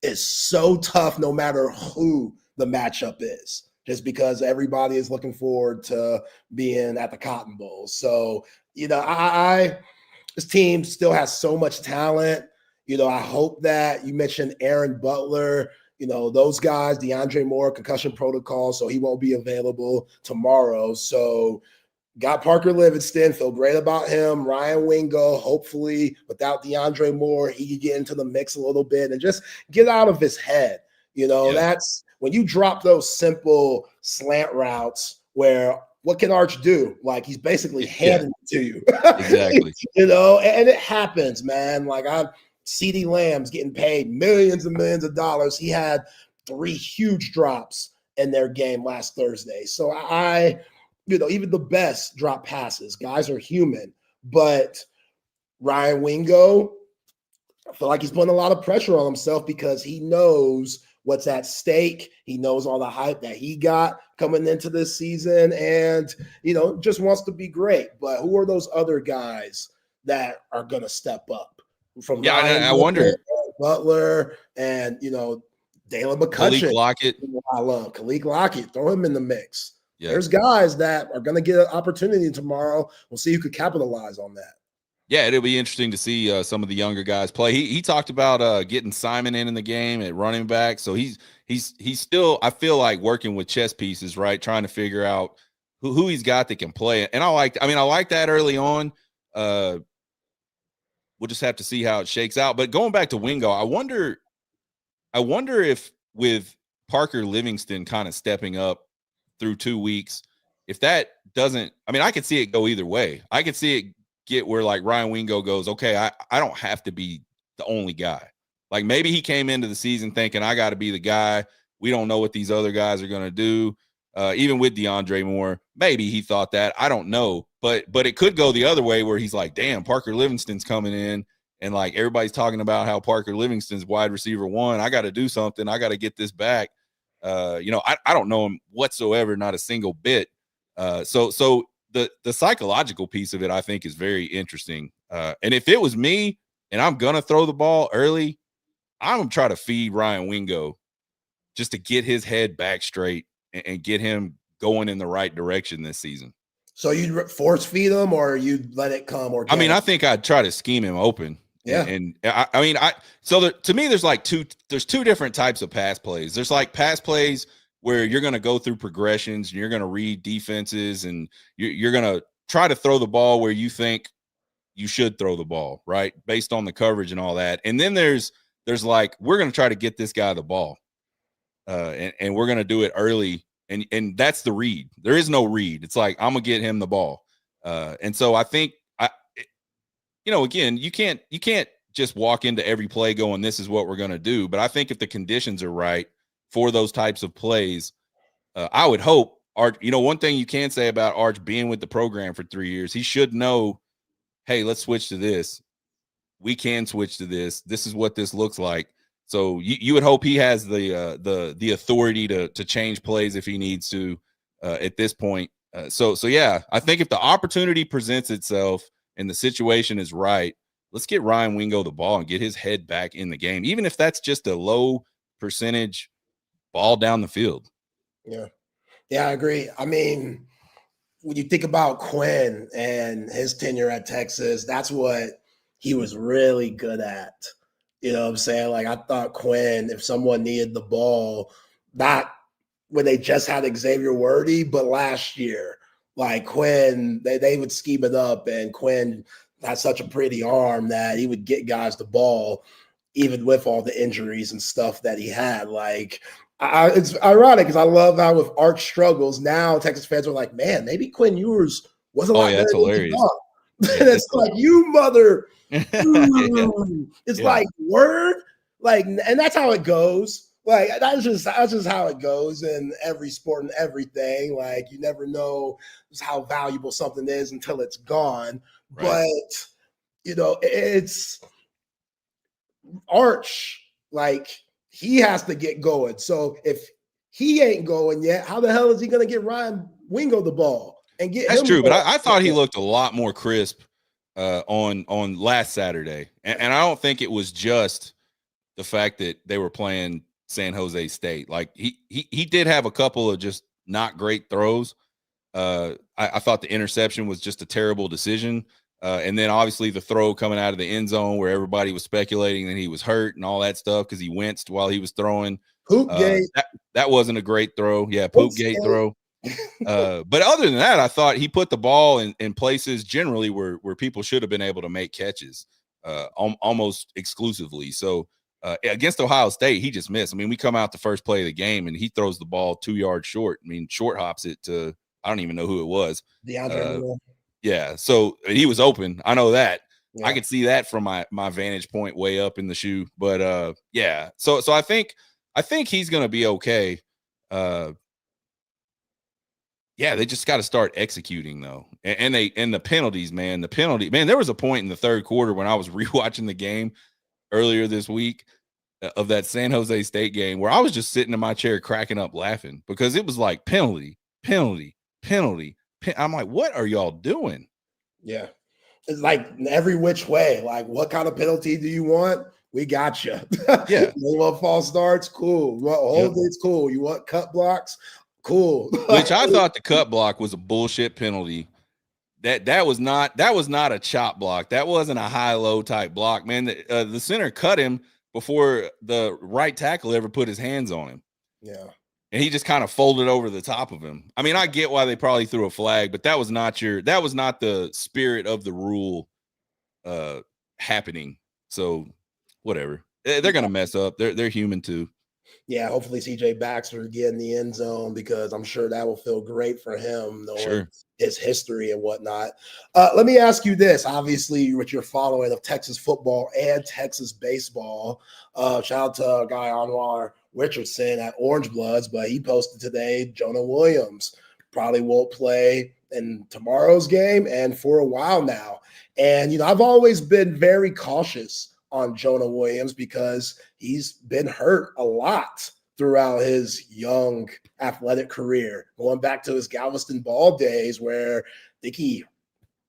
is so tough no matter who the matchup is, just because everybody is looking forward to being at the Cotton Bowl. So, this team still has so much talent. I hope that you mentioned Aaron Butler, those guys, DeAndre Moore, concussion protocol, so he won't be available tomorrow. So, got Parker Livingston, feel great about him. Ryan Wingo, hopefully without DeAndre Moore, he could get into the mix a little bit and just get out of his head. That's when you drop those simple slant routes where what can Arch do? Like, he's basically handing it to you. Exactly. And it happens, man. Like, CeeDee Lamb's getting paid millions and millions of dollars. He had 3 huge drops in their game last Thursday. So even the best drop passes. Guys are human. But Ryan Wingo, I feel like he's putting a lot of pressure on himself because he knows what's at stake. He knows all the hype that he got coming into this season and, just wants to be great. But who are those other guys that are going to step up? From Ryan I wonder. Butler and, Dalen McCutcheon. Kalik Lockett. I love Kalik Lockett. Throw him in the mix. Yeah. There's guys that are going to get an opportunity tomorrow. We'll see who could capitalize on that. Yeah, it'll be interesting to see some of the younger guys play. He talked about getting Simon in the game at running back. So he's still, I feel like, working with chess pieces, right? Trying to figure out who he's got that can play. And I like that early on. We'll just have to see how it shakes out. But going back to Wingo, I wonder if with Parker Livingston kind of stepping up through 2 weeks, if that doesn't, I could see it go either way. I could see it get where, like, Ryan Wingo goes, okay, I don't have to be the only guy. Like, maybe he came into the season thinking I got to be the guy. We don't know what these other guys are going to do. Even with DeAndre Moore, maybe he thought that. I don't know. But it could go the other way where he's like, damn, Parker Livingston's coming in. And, like, everybody's talking about how Parker Livingston's wide receiver 1. I got to do something. I got to get this back. I don't know him whatsoever, not a single bit. So the psychological piece of it, I think, is very interesting. And if it was me and I'm going to throw the ball early, I'm going to try to feed Ryan Wingo just to get his head back straight and get him going in the right direction this season. So you'd force feed him or you'd let it come organically? I think I'd try to scheme him open. Yeah. To me, there's 2 different types of pass plays. There's like pass plays where you're going to go through progressions and you're going to read defenses and you're going to try to throw the ball where you think you should throw the ball, right? Based on the coverage and all that. And then there's like, we're going to try to get this guy the ball. And we're going to do it early. And that's the read. There is no read. It's like, I'm going to get him the ball. And so I think, again, you can't just walk into every play going, this is what we're going to do. But I think if the conditions are right for those types of plays, I would hope Arch, one thing you can say about Arch being with the program for 3 years, he should know, hey, let's switch to this. We can switch to this. This is what this looks like. So you would hope he has the authority to change plays if he needs to at this point. So yeah, I think if the opportunity presents itself and the situation is right, let's get Ryan Wingo the ball and get his head back in the game, even if that's just a low percentage ball down the field. Yeah, I agree. When you think about Quinn and his tenure at Texas, that's what he was really good at. You know what I'm saying? Like, I thought Quinn, if someone needed the ball, not when they just had Xavier Worthy, but last year, like Quinn, they would scheme it up, and Quinn had such a pretty arm that he would get guys the ball, even with all the injuries and stuff that he had. Like, it's ironic because I love how with Arch struggles, now Texas fans are like, man, maybe Quinn Ewers was a lot better that's than we hilarious. thought. Yeah, it's like, you mother. yeah. It's like, word. Like, and that's how it goes. Like, that's just how it goes in every sport and everything. Like, you never know how valuable something is until it's gone. Right. But, you know, it's Arch, like, he has to get going. So if he ain't going yet, how the hell is he going to get Ryan Wingo the ball and get That's him? true, but I thought he looked a lot more crisp on last Saturday, and I don't think it was just the fact that they were playing San Jose State. Like, he did have a couple of just not great throws. I thought the interception was just a terrible decision. And then obviously the throw coming out of the end zone where everybody was speculating that he was hurt and all that stuff because he winced while he was throwing. That wasn't a great throw. Yeah, poop gate throw. But other than that, I thought he put the ball in places generally where people should have been able to make catches almost exclusively. So against Ohio State, he just missed. I mean, we come out the first play of the game and he throws the ball 2 yards short. I mean, short hops it to, I don't even know who it was. Yeah, so he was open. I know that. Yeah. I could see that from my vantage point way up in the shoe. But yeah, so I think he's gonna be okay. Yeah, they just got to start executing though, and the penalties, man. There was a point in the third quarter when I was rewatching the game earlier this week of that San Jose State game where I was just sitting in my chair cracking up laughing because it was like penalty. I'm like, what are y'all doing? Yeah, it's like every which way. Like, what kind of penalty do you want? We got you. Yeah. You want false starts? Cool. You want holdings? Cool. You want cut blocks? Cool. Which I thought the cut block was a bullshit penalty. That was not a chop block. That wasn't a high-low type block, man. The center cut him before the right tackle ever put his hands on him. Yeah. And he just kind of folded over the top of him. I mean, I get why they probably threw a flag, but that was not the spirit of the rule happening. So whatever. They're gonna mess up. They're human too. Yeah, hopefully CJ Baxter get in the end zone because I'm sure that will feel great for him, knowing his history and whatnot. Let me ask you this. Obviously, with your following of Texas football and Texas baseball, shout out to a guy Anwar Richardson at Orange Bloods, but he posted today Jonah Williams probably won't play in tomorrow's game and for a while now. And, you know, I've always been very cautious on Jonah Williams because he's been hurt a lot throughout his young athletic career, going back to his Galveston ball days where I think he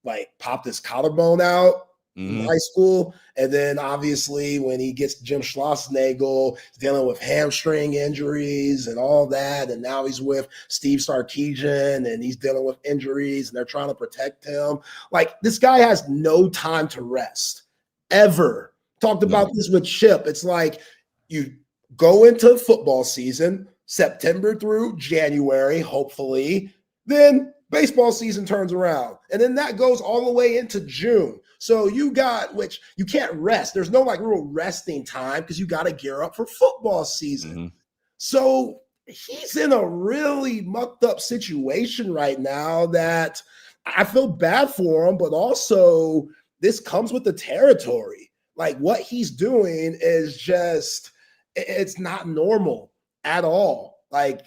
like popped his collarbone out in high school. And then obviously when he gets Jim Schlossnagle, dealing with hamstring injuries and all that. And now he's with Steve Sarkisian and he's dealing with injuries and they're trying to protect him. Like, this guy has no time to rest ever. Talked about this with Chip. It's like you go into football season, September through January, hopefully, then baseball season turns around. And then that goes all the way into June. So you got, which you can't rest. There's no like real resting time because you got to gear up for football season. So he's in a really mucked up situation right now that I feel bad for him, but also this comes with the territory. Like, what he's doing is just, it's not normal at all. Like,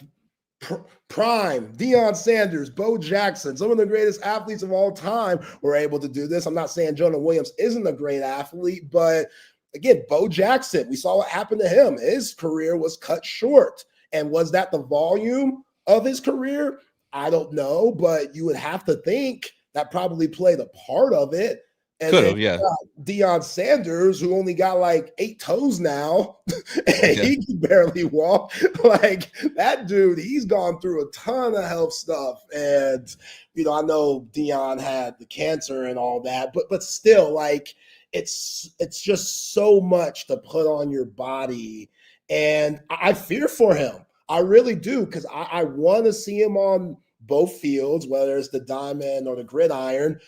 prime, Deion Sanders, Bo Jackson, some of the greatest athletes of all time were able to do this. I'm not saying Jonah Williams isn't a great athlete, but again, Bo Jackson, we saw what happened to him. His career was cut short. And was that the volume of his career? I don't know, but you would have to think that probably played a part of it. And could have, yeah. Deion Sanders, who only got like 8 toes now, and he can barely walk. Like, that dude, he's gone through a ton of health stuff. And, you know, I know Deion had the cancer and all that, but still, like, it's just so much to put on your body. And I fear for him. I really do, because I want to see him on both fields, whether it's the diamond or the gridiron.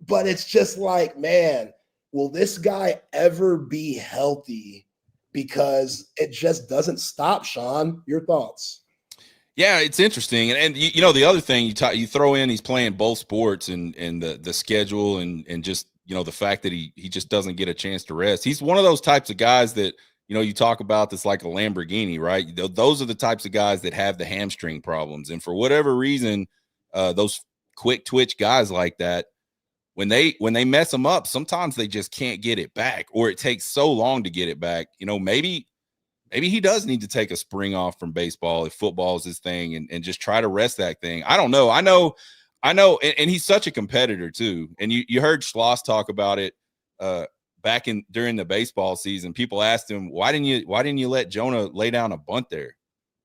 But it's just like, man, will this guy ever be healthy? Because it just doesn't stop, Sean. Your thoughts? Yeah, it's interesting. And you know, the other thing you throw in, he's playing both sports and the schedule and just, you know, the fact that he just doesn't get a chance to rest. He's one of those types of guys that, you know, you talk about that's like a Lamborghini, right? Those are the types of guys that have the hamstring problems. And for whatever reason, those quick twitch guys like that, when they mess them up, sometimes they just can't get it back, or it takes so long to get it back. You know, maybe he does need to take a spring off from baseball if football is his thing and just try to rest that thing. I don't know. I know. And he's such a competitor too. And you heard Schloss talk about it back during the baseball season. People asked him, why didn't you let Jonah lay down a bunt there?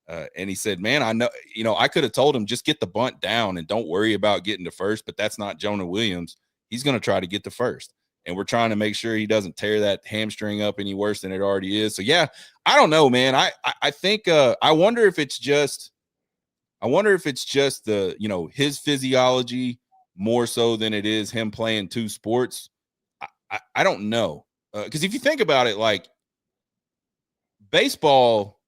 And he said, man, I know, you know, I could have told him just get the bunt down and don't worry about getting to first, but that's not Jonah Williams. He's going to try to get to first. And we're trying to make sure he doesn't tear that hamstring up any worse than it already is. So, yeah, I don't know, man. I think I wonder if it's just the, you know, his physiology more so than it is him playing two sports. I don't know. Because if you think about it, like baseball,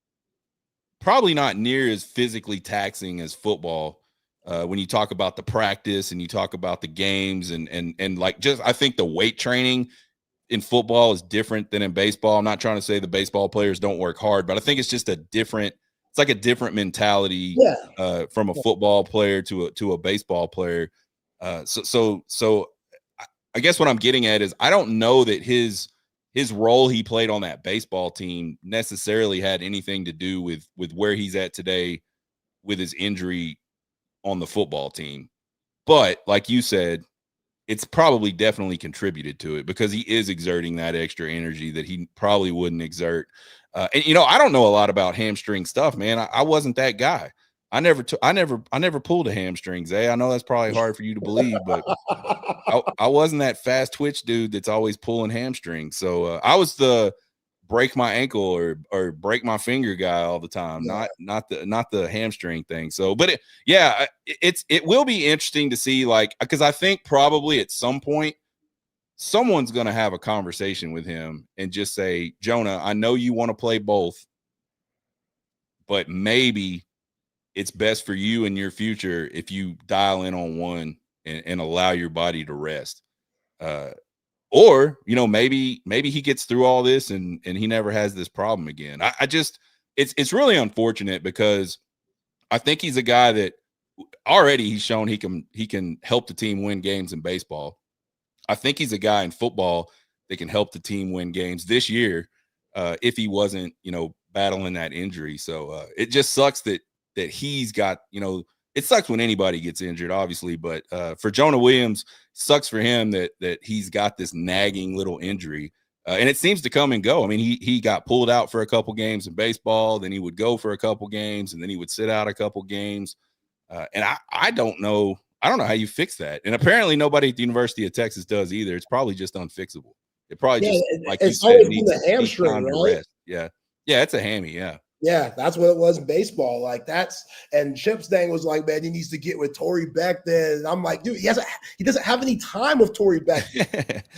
probably not near as physically taxing as football. When you talk about the practice and you talk about the games and like just, I think the weight training in football is different than in baseball. I'm not trying to say the baseball players don't work hard, but I think it's just it's like a different mentality from a football player to a baseball player. So I guess what I'm getting at is I don't know that his role he played on that baseball team necessarily had anything to do with where he's at today with his injury on the football team. But like you said, it's probably definitely contributed to it because he is exerting that extra energy that he probably wouldn't exert. And you know, I don't know a lot about hamstring stuff, man. I wasn't that guy. I never pulled a hamstring, Zay. I know that's probably hard for you to believe, but I wasn't that fast twitch dude that's always pulling hamstrings. So I was the break my ankle or break my finger guy all the time, not the hamstring thing. So, but it will be interesting to see, like, because I think probably at some point someone's going to have a conversation with him and just say, Jonah, I know you want to play both, but maybe it's best for you and your future if you dial in on one and allow your body to rest. Or, you know, maybe he gets through all this and he never has this problem again. I just, it's really unfortunate because I think he's a guy that already he's shown he can help the team win games in baseball. I think he's a guy in football that can help the team win games this year if he wasn't, you know, battling that injury. So it just sucks that he's got, you know, it sucks when anybody gets injured, obviously, but for Jonah Williams, sucks for him that he's got this nagging little injury. And it seems to come and go. I mean, he got pulled out for a couple games in baseball, then he would go for a couple games, and then he would sit out a couple games. And I don't know how you fix that. And apparently nobody at the University of Texas does either. It's probably just unfixable. It probably just, like you said, needs time to rest. Yeah. Yeah, it's a hammy, yeah. Yeah, that's what it was in baseball. Like and Chip's thing was like, man, he needs to get with Torrey Beck then. And I'm like, dude, he doesn't have any time with Torrey Beck.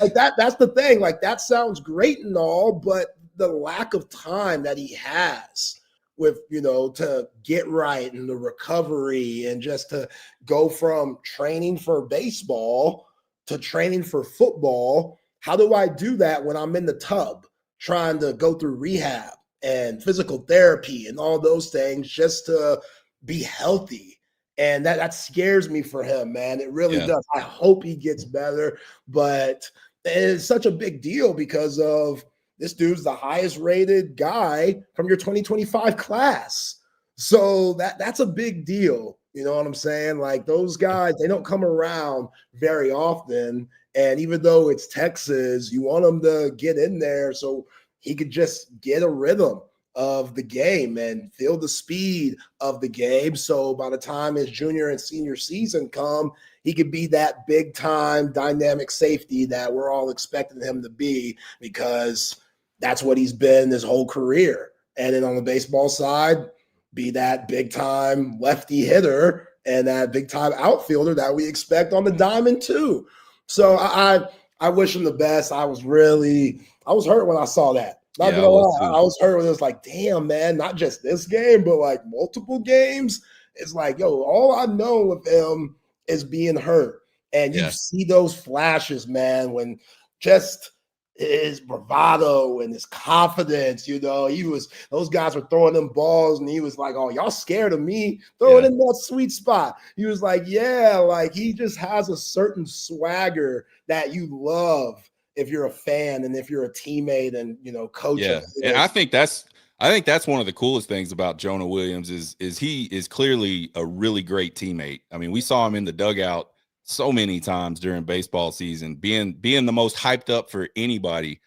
Like that's the thing. Like that sounds great and all, but the lack of time that he has with, you know, to get right and the recovery and just to go from training for baseball to training for football. How do I do that when I'm in the tub trying to go through rehab and physical therapy and all those things just to be healthy? And that scares me for him, man. It really does. I hope he gets better, but it's such a big deal because of this dude's the highest rated guy from your 2025 class. So that's a big deal. You know what I'm saying? Like those guys, they don't come around very often. And even though it's Texas, you want them to get in there so he could just get a rhythm of the game and feel the speed of the game. So by the time his junior and senior season come, he could be that big time dynamic safety that we're all expecting him to be, because that's what he's been his whole career. And then on the baseball side, be that big time lefty hitter and that big time outfielder that we expect on the diamond too. So I wish him the best. I was hurt when I saw that. Not gonna lie, I was hurt when it was like, damn, man, not just this game, but like multiple games. It's like, yo, all I know of him is being hurt. And you see those flashes, man, when just his bravado and his confidence, those guys were throwing them balls and he was like, oh, y'all scared of me? Throw it in that sweet spot. He was like, yeah, like he just has a certain swagger that you love if you're a fan and if you're a teammate and, coach. Yeah. And I think that's one of the coolest things about Jonah Williams is he is clearly a really great teammate. I mean, we saw him in the dugout so many times during baseball season, being the most hyped up for anybody,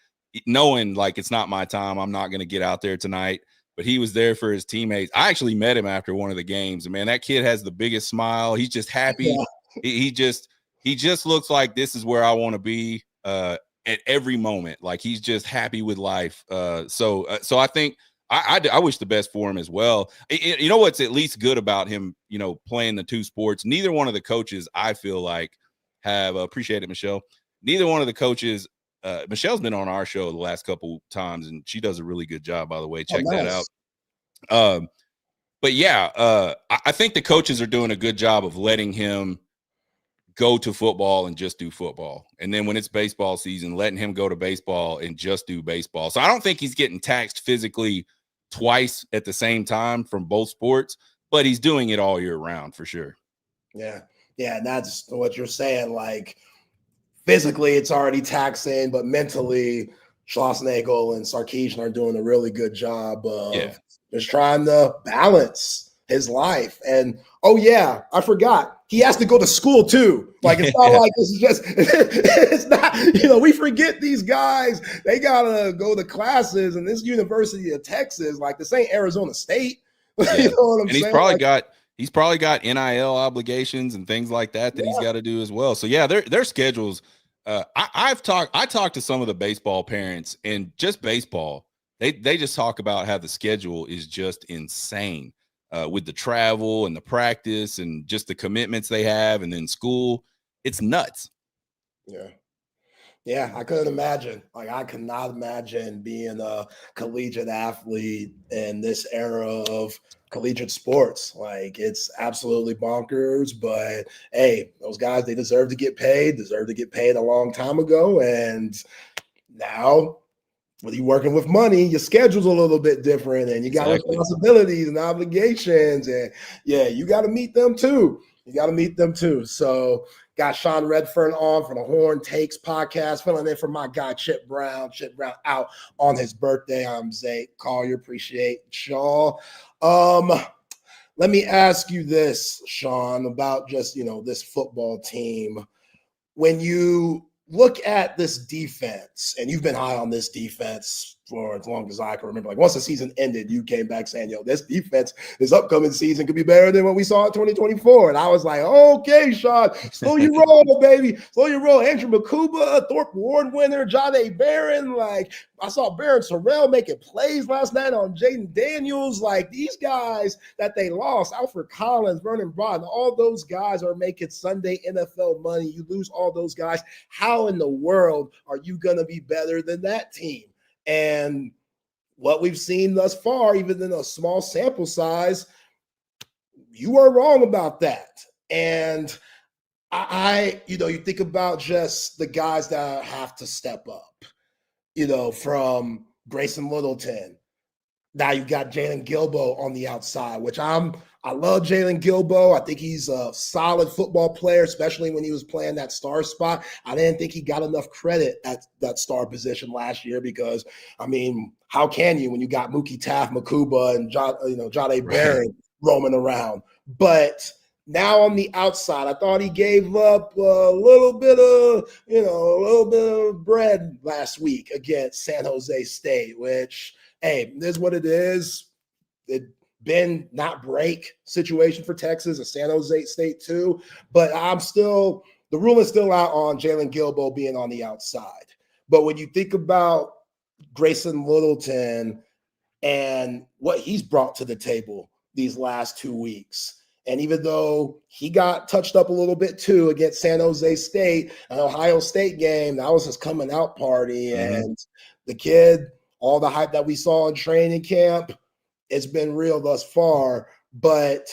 knowing like it's not my time. I'm not going to get out there tonight, but he was there for his teammates. I actually met him after one of the games, and man, that kid has the biggest smile. He's just happy. Yeah. He just looks like this is where I want to be at every moment. Like he's just happy with life. So I think I wish the best for him as well. You know what's at least good about him, playing the two sports? Neither one of the coaches, I feel like, have appreciated Michelle. Neither one of the coaches, Michelle's been on our show the last couple times, and she does a really good job, by the way. Check that out. But yeah, I think the coaches are doing a good job of letting him go to football and just do football. And then when it's baseball season, letting him go to baseball and just do baseball. So I don't think he's getting taxed physically twice at the same time from both sports, but he's doing it all year round for sure. Yeah. Yeah. And that's what you're saying. Like physically it's already taxing, but mentally Schlossnagel and Sarkisian are doing a really good job of just trying to balance his life. And I forgot. He has to go to school too. Like it's not like this is just it's not, we forget these guys, they gotta go to classes, and this University of Texas, like this ain't Arizona State. You know what I'm saying? He's probably got NIL obligations and things like that he's got to do as well. So yeah, their schedules. I talked to some of the baseball parents, and just baseball, they just talk about how the schedule is just insane. With the travel and the practice and just the commitments they have, and then school, it's nuts. Yeah, I couldn't imagine. Like, I could not imagine being a collegiate athlete in this era of collegiate sports. Like, it's absolutely bonkers. But hey, those guys, they deserve to get paid a long time ago. And now, when you're working with money, your schedule's a little bit different, and you got responsibilities and obligations, and you got to meet them too. So got Sean Redfern on for the Horn Takes podcast, filling in for my guy Chip Brown. Chip Brown out on his birthday. I'm Zay Collier. Appreciate y'all. Let me ask you this, Sean, about just this football team. When you look at this defense, and you've been high on this defense for as long as I can remember. Like once the season ended, you came back saying, this defense, this upcoming season could be better than what we saw in 2024. And I was like, okay, Sean, slow your roll, baby. Slow your roll. Andrew Makuba, Thorpe Award winner, John A. Barron. Like I saw Barron Sorrell making plays last night on Jaden Daniels. Like these guys that they lost, Alfred Collins, Vernon Broughton, all those guys are making Sunday NFL money. You lose all those guys. How in the world are you going to be better than that team? And what we've seen thus far, even in a small sample size, you are wrong about that. And you think about just the guys that have to step up, from Grayson Littleton. Now you got Jalen Gilbo on the outside, which I love Jalen Gilbo. I think he's a solid football player, especially when he was playing that star spot. I didn't think he got enough credit at that star position last year because, how can you when you got Mookie Taft, Makuba, and John A. Barron roaming around? But now on the outside, I thought he gave up a little bit of bread last week against San Jose State, which, hey, this is what it is. It been not break situation for Texas, a San Jose State too. But the rule is still out on Jalen Gilbo being on the outside. But when you think about Grayson Littleton and what he's brought to the table these last 2 weeks, And even though he got touched up a little bit too against San Jose State, an Ohio State game, that was his coming out party. And the kid, all the hype that we saw in training camp, it's been real thus far. But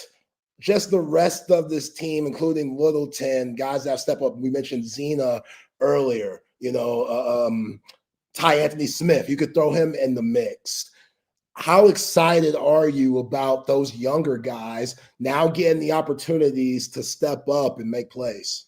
just the rest of this team, including Littleton, guys that step up. We mentioned Zena earlier, Ty Anthony Smith. You could throw him in the mix. How excited are you about those younger guys now getting the opportunities to step up and make plays?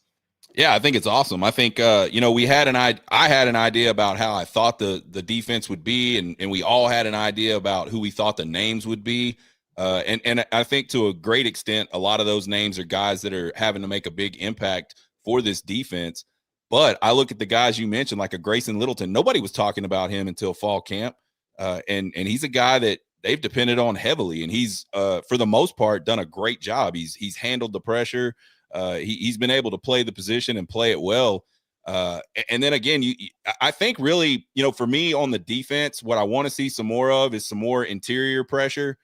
Yeah, I think it's awesome. I think I had an idea about how I thought the defense would be, and we all had an idea about who we thought the names would be. And I think to a great extent, a lot of those names are guys that are having to make a big impact for this defense. But I look at the guys you mentioned, like a Grayson Littleton. Nobody was talking about him until fall camp. And he's a guy that they've depended on heavily, and he's for the most part done a great job. He's handled the pressure. He's been able to play the position and play it well. And then again, I think really, for me on the defense, what I want to see some more of is some more interior pressure.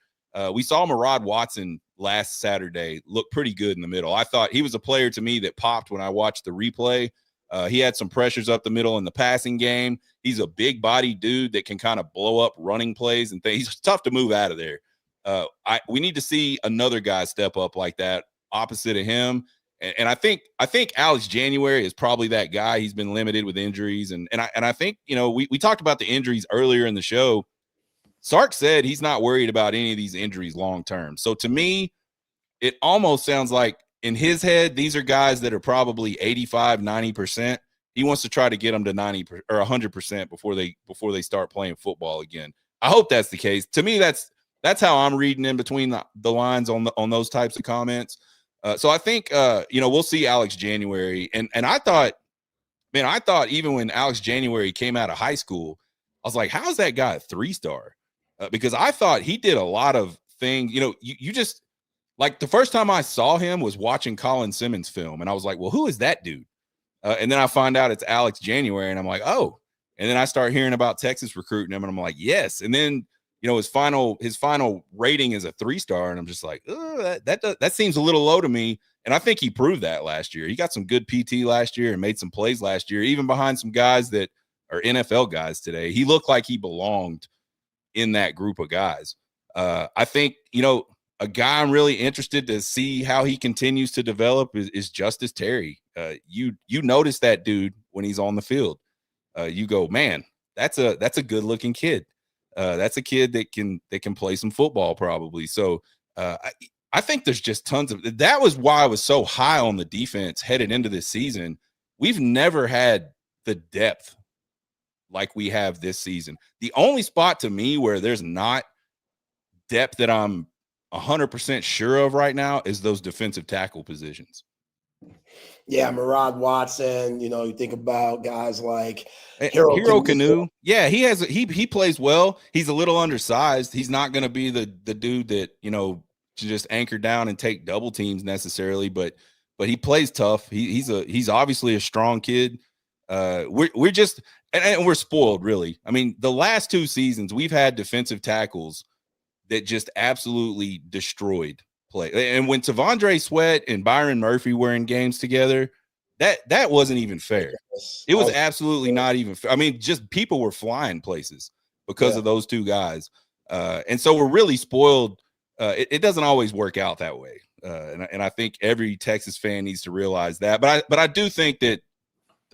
We saw Murad Watson last Saturday look pretty good in the middle. I thought he was a player to me that popped when I watched the replay. He had some pressures up the middle in the passing game. He's a big body dude that can kind of blow up running plays and things. He's tough to move out of there. We need to see another guy step up like that opposite of him. And I think Alex January is probably that guy. He's been limited with injuries. And I think, we talked about the injuries earlier in the show. Sark said he's not worried about any of these injuries long-term. So to me, it almost sounds like in his head, these are guys that are probably 85, 90%. He wants to try to get them to 90 or 100% before they start playing football again. I hope that's the case. To me, that's how I'm reading in between the lines on those types of comments. So I think, we'll see Alex January. And I thought even when Alex January came out of high school, I was like, how's that guy a 3-star? Because I thought he did a lot of things. You just like the first time I saw him was watching Colin Simmons film. And I was like, well, who is that dude? And then I find out it's Alex January, and I'm like, oh. And then I start hearing about Texas recruiting him, and I'm like, yes. And then his final rating is a 3-star, and I'm just like, oh, that seems a little low to me. And I think he proved that last year. He got some good PT last year and made some plays last year, even behind some guys that are NFL guys today. He looked like he belonged in that group of guys. I think a guy I'm really interested to see how he continues to develop is Justice Terry. You notice that dude when he's on the field. You go, man, that's a good looking kid. That's a kid that can play some football probably. So I think there's just tons of that. Was why I was so high on the defense headed into this season. We've never had the depth like we have this season. The only spot to me where there's not depth that I'm 100% sure of right now is those defensive tackle positions. Yeah, Murad Watson. You think about guys like Hero Canoe. Yeah, he plays well. He's a little undersized. He's not going to be the dude that to just anchor down and take double teams necessarily, but he plays tough. He's obviously a strong kid. We're just and we're spoiled, really. I mean, the last 2 seasons we've had defensive tackles that just absolutely destroyed play. And when Tavondre Sweat and Byron Murphy were in games together, that wasn't even fair. It was absolutely not even fair. I mean, just people were flying places because of those 2 guys. And so we're really spoiled. It doesn't always work out that way. And I think every Texas fan needs to realize that. But I do think that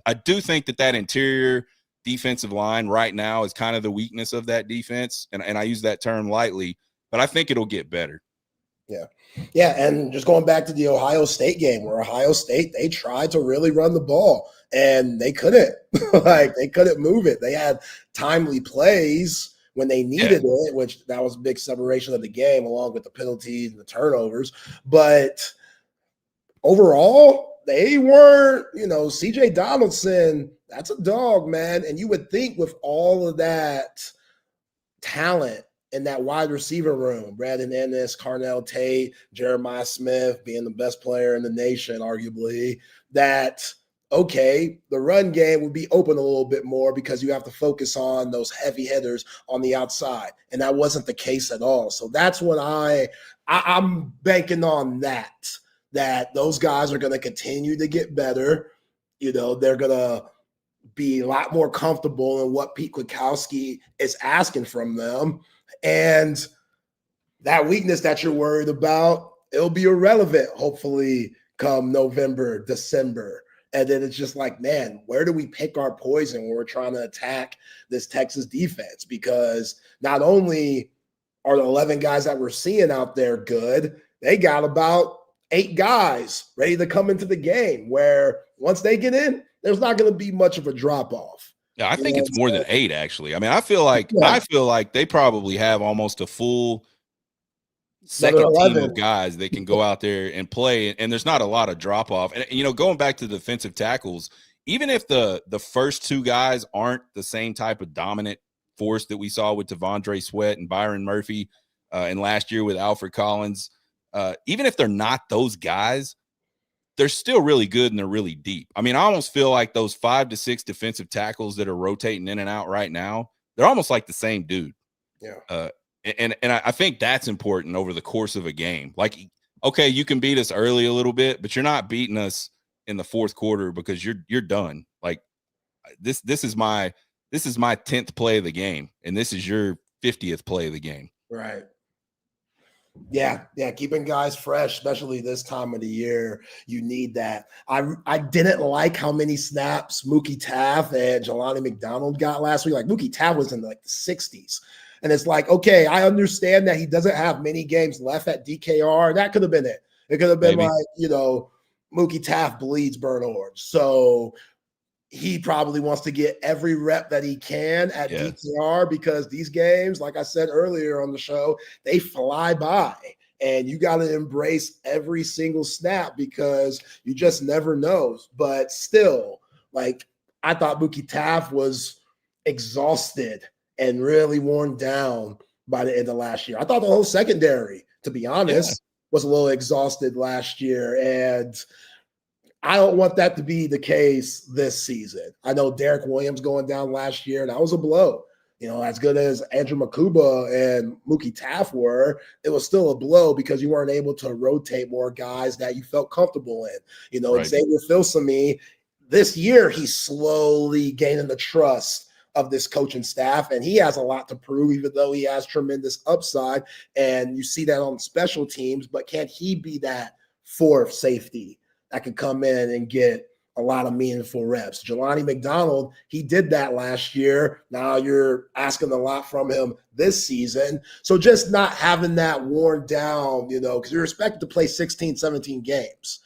that interior defensive line right now is kind of the weakness of that defense. And I use that term lightly, but I think it'll get better. Yeah. Yeah. And just going back to the Ohio State game, where Ohio State, they tried to really run the ball and they couldn't. They couldn't move it. They had timely plays when they needed it, which that was a big separation of the game, along with the penalties and the turnovers. But overall, they weren't, CJ Donaldson, that's a dog, man. And you would think with all of that talent in that wide receiver room, Brandon Ennis, Carnell Tate, Jeremiah Smith being the best player in the nation, arguably, that okay, the run game would be open a little bit more because you have to focus on those heavy hitters on the outside. And that wasn't the case at all. So that's when I'm banking on that those guys are going to continue to get better. They're going to be a lot more comfortable in what Pete Kwiatkowski is asking from them. And that weakness that you're worried about, it'll be irrelevant, hopefully, come November, December. And then it's just like, man, where do we pick our poison when we're trying to attack this Texas defense? Because not only are the 11 guys that we're seeing out there good, they got about 8 guys ready to come into the game where once they get in, there's not going to be much of a drop-off. Yeah, I think it's more than 8, actually. I mean, I feel like they probably have almost a full second team of guys that can go out there and play, and there's not a lot of drop off. And going back to defensive tackles, even if the first 2 guys aren't the same type of dominant force that we saw with Devondre Sweat and Byron Murphy and last year with Alfred Collins, even if they're not those guys, they're still really good and they're really deep. I mean, I almost feel like those 5 to 6 defensive tackles that are rotating in and out right now, they're almost like the same dude. Yeah. And I think that's important over the course of a game. Like, okay, you can beat us early a little bit, but you're not beating us in the fourth quarter because you're done. Like this is my 10th play of the game, and this is your 50th play of the game. Right. Yeah, keeping guys fresh, especially this time of the year, you need that. I didn't like how many snaps Mookie Taft and Jelani McDonald got last week. Like Mookie Taft was in like the 60s. And it's like, okay, I understand that he doesn't have many games left at DKR. That could have been it. It could have been Mookie Taft bleeds burnt orange. So he probably wants to get every rep that he can at DKR because these games, like I said earlier on the show, they fly by. And you got to embrace every single snap because you just never know. But still, like, I thought Mookie Taft was exhausted and really worn down by the end of last year. I thought the whole secondary, to be honest, was a little exhausted last year. And I don't want that to be the case this season. I know Derek Williams going down last year, that was a blow. As good as Andrew Makuba and Mookie Taft were, it was still a blow because you weren't able to rotate more guys that you felt comfortable in. Right. Xavier Filsaime, this year he's slowly gaining the trust of this coaching staff, and he has a lot to prove, even though he has tremendous upside, and you see that on special teams. But can he be that fourth safety that could come in and get a lot of meaningful reps? Jelani McDonald, he did that last year. Now you're asking a lot from him this season. So just not having that worn down, because you're expected to play 16, 17 games.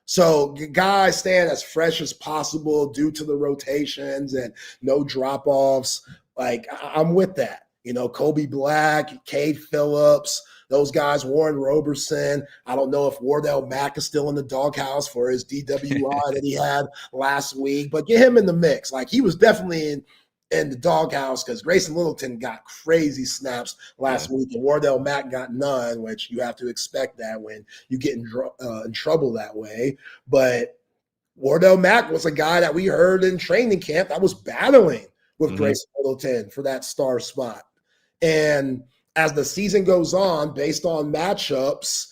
So guys staying as fresh as possible due to the rotations and no drop-offs. Like, I'm with that. Kobe Black, Cade Phillips, those guys, Warren Roberson. I don't know if Wardell Mack is still in the doghouse for his DWI that he had last week, but get him in the mix. Like, he was definitely in the doghouse because Grayson Littleton got crazy snaps last week and Wardell Mack got none, which you have to expect that when you get in trouble that way. But Wardell Mack was a guy that we heard in training camp that was battling with Grayson Littleton for that star spot. And as the season goes on, based on matchups,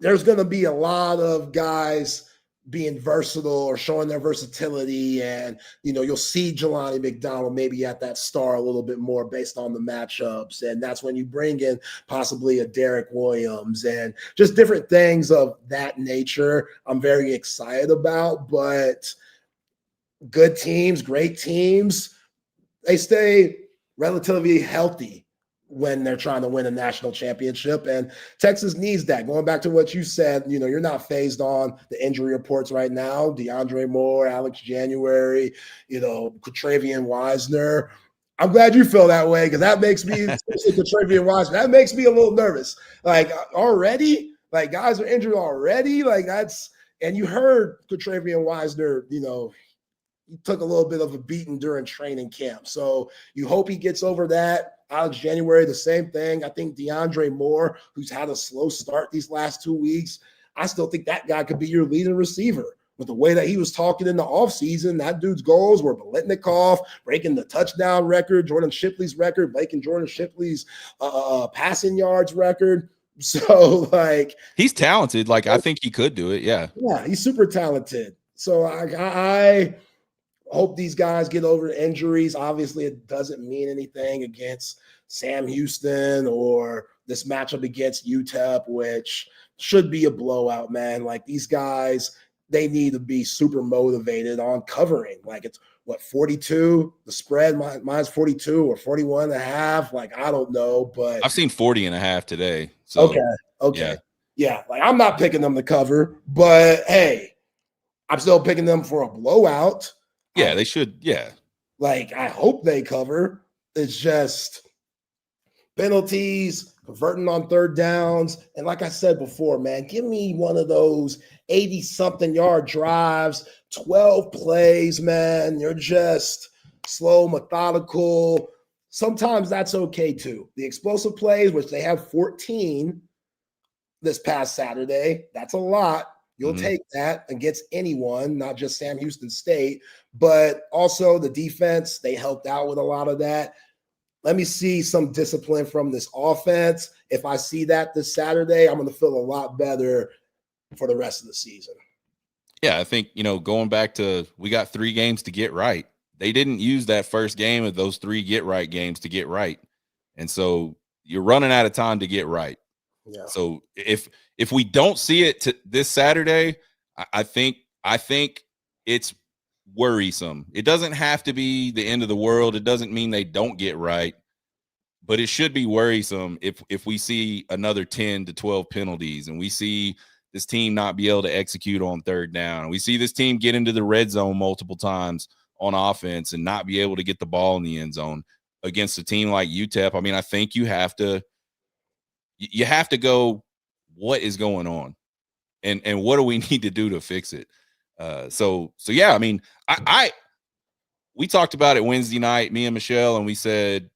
there's going to be a lot of guys being versatile or showing their versatility. And, you'll see Jelani McDonald maybe at that star a little bit more based on the matchups. And that's when you bring in possibly a Derek Williams and just different things of that nature I'm very excited about. But good teams, great teams, they stay relatively healthy when they're trying to win a national championship. And Texas needs that. Going back to what you said, you're not phased on the injury reports right now. DeAndre Moore, Alex January, Travian Wisner. I'm glad you feel that way because that makes me, especially Travian Wisner, that makes me a little nervous. Like, already? Like, guys are injured already? Like, that's – and you heard Travian Wisner, he took a little bit of a beating during training camp. So you hope he gets over that. Alex January, the same thing. I think DeAndre Moore, who's had a slow start these last 2 weeks, I still think that guy could be your leading receiver with the way that he was talking in the offseason, that dude's goals were Biletnikoff, breaking the touchdown record, Jordan Shipley's record, breaking Jordan Shipley's passing yards record. So, like, he's talented. Like, I think he could do it. Yeah. Yeah, he's super talented. So I hope these guys get over injuries. Obviously, it doesn't mean anything against Sam Houston or this matchup against UTEP, which should be a blowout, man. Like, these guys, they need to be super motivated on covering. Like, it's what, 42? The spread, mine's 42 or 41 and a half. Like, I don't know, but I've seen 40 and a half today. So okay. Yeah, like, I'm not picking them to cover, but hey, I'm still picking them for a blowout. Yeah, they should. Yeah. Like, I hope they cover. It's just penalties, converting on third downs. And like I said before, man, give me one of those 80-something yard drives, 12 plays, man. You're just slow, methodical. Sometimes that's okay too. The explosive plays, which they have 14 this past Saturday, that's a lot. You'll take that against anyone, not just Sam Houston State, but also the defense. They helped out with a lot of that. Let me see some discipline from this offense. If I see that this Saturday, I'm going to feel a lot better for the rest of the season. Yeah, I think, going back to, we got 3 games to get right. They didn't use that first game of those 3 get right games to get right. And so you're running out of time to get right. Yeah. So if we don't see it this Saturday, I think it's worrisome. It doesn't have to be the end of the world. It doesn't mean they don't get right, but it should be worrisome if we see another 10 to 12 penalties and we see this team not be able to execute on third down. We see this team get into the red zone multiple times on offense and not be able to get the ball in the end zone against a team like UTEP. I mean, I think you have to go, what is going on and what do we need to do to fix it? So yeah, I mean, we talked about it Wednesday night, me and Michelle, and we said,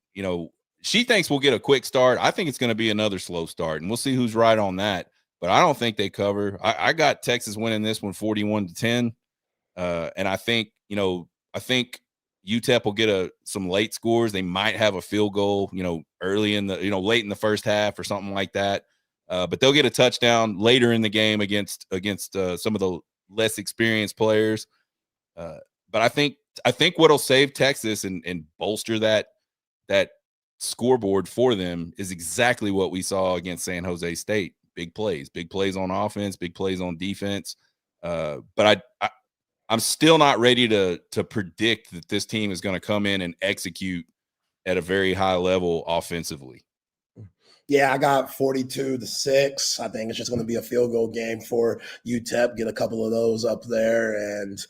she thinks we'll get a quick start. I think it's going to be another slow start, and we'll see who's right on that. But I don't think they cover. I got Texas winning this one 41-10. And I think UTEP will get some late scores. They might have a field goal, early in the, late in the first half or something like that. But they'll get a touchdown later in the game against some of the less experienced players. But I think what'll save Texas and bolster that scoreboard for them is exactly what we saw against San Jose State. Big plays on offense, big plays on defense. But I'm still not ready to predict that this team is going to come in and execute at a very high level offensively. Yeah, I got 42-6. I think it's just going to be a field goal game for UTEP, get a couple of those up there. And,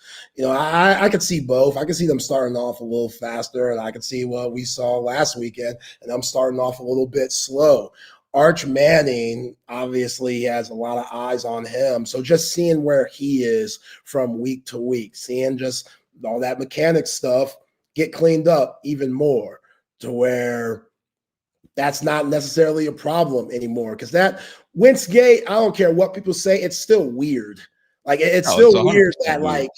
I could see both. I could see them starting off a little faster, and I could see what we saw last weekend, and I'm starting off a little bit slow. Arch Manning, obviously, has a lot of eyes on him. So just seeing where he is from week to week, seeing just all that mechanic stuff get cleaned up even more to where that's not necessarily a problem anymore. Because that Wintzgate, I don't care what people say, it's still weird. Like, it's still weird that, like,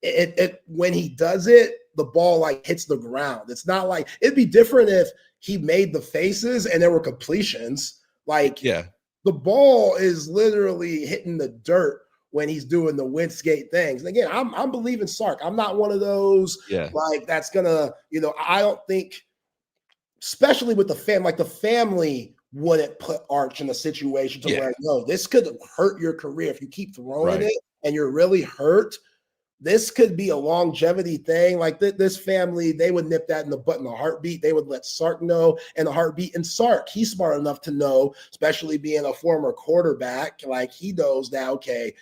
it when he does it, the ball, like, hits the ground. It's not like – it'd be different if he made the faces and there were completions. Like, yeah, the ball is literally hitting the dirt when he's doing the Wintzgate things. And again, I'm believing Sark. I'm not one of those, like, that's gonna, I don't think, especially with the family wouldn't put Arch in a situation to where, no, this could hurt your career if you keep throwing it and you're really hurt. This could be a longevity thing. Like, this family, they would nip that in the butt in a heartbeat. They would let Sark know in a heartbeat. And Sark, he's smart enough to know, especially being a former quarterback, like, he knows that, okay,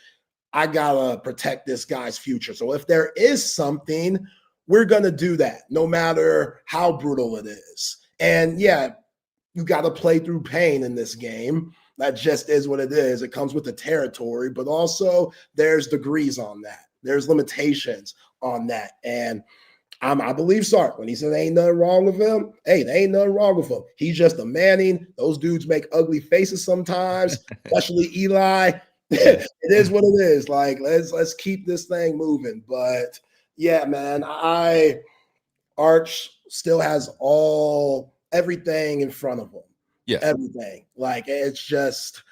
I got to protect this guy's future. So if there is something, we're going to do that no matter how brutal it is. And yeah, you got to play through pain in this game. That just is what it is. It comes with the territory, but also there's degrees on that. There's limitations on that. And I believe Sark when he said there ain't nothing wrong with him. Hey, there ain't nothing wrong with him. He's just a Manning. Those dudes make ugly faces sometimes, especially Eli. Yeah. It is what it is. Like, let's keep this thing moving. But yeah, man, Arch still has everything in front of him. Yeah. Everything. Like, it's just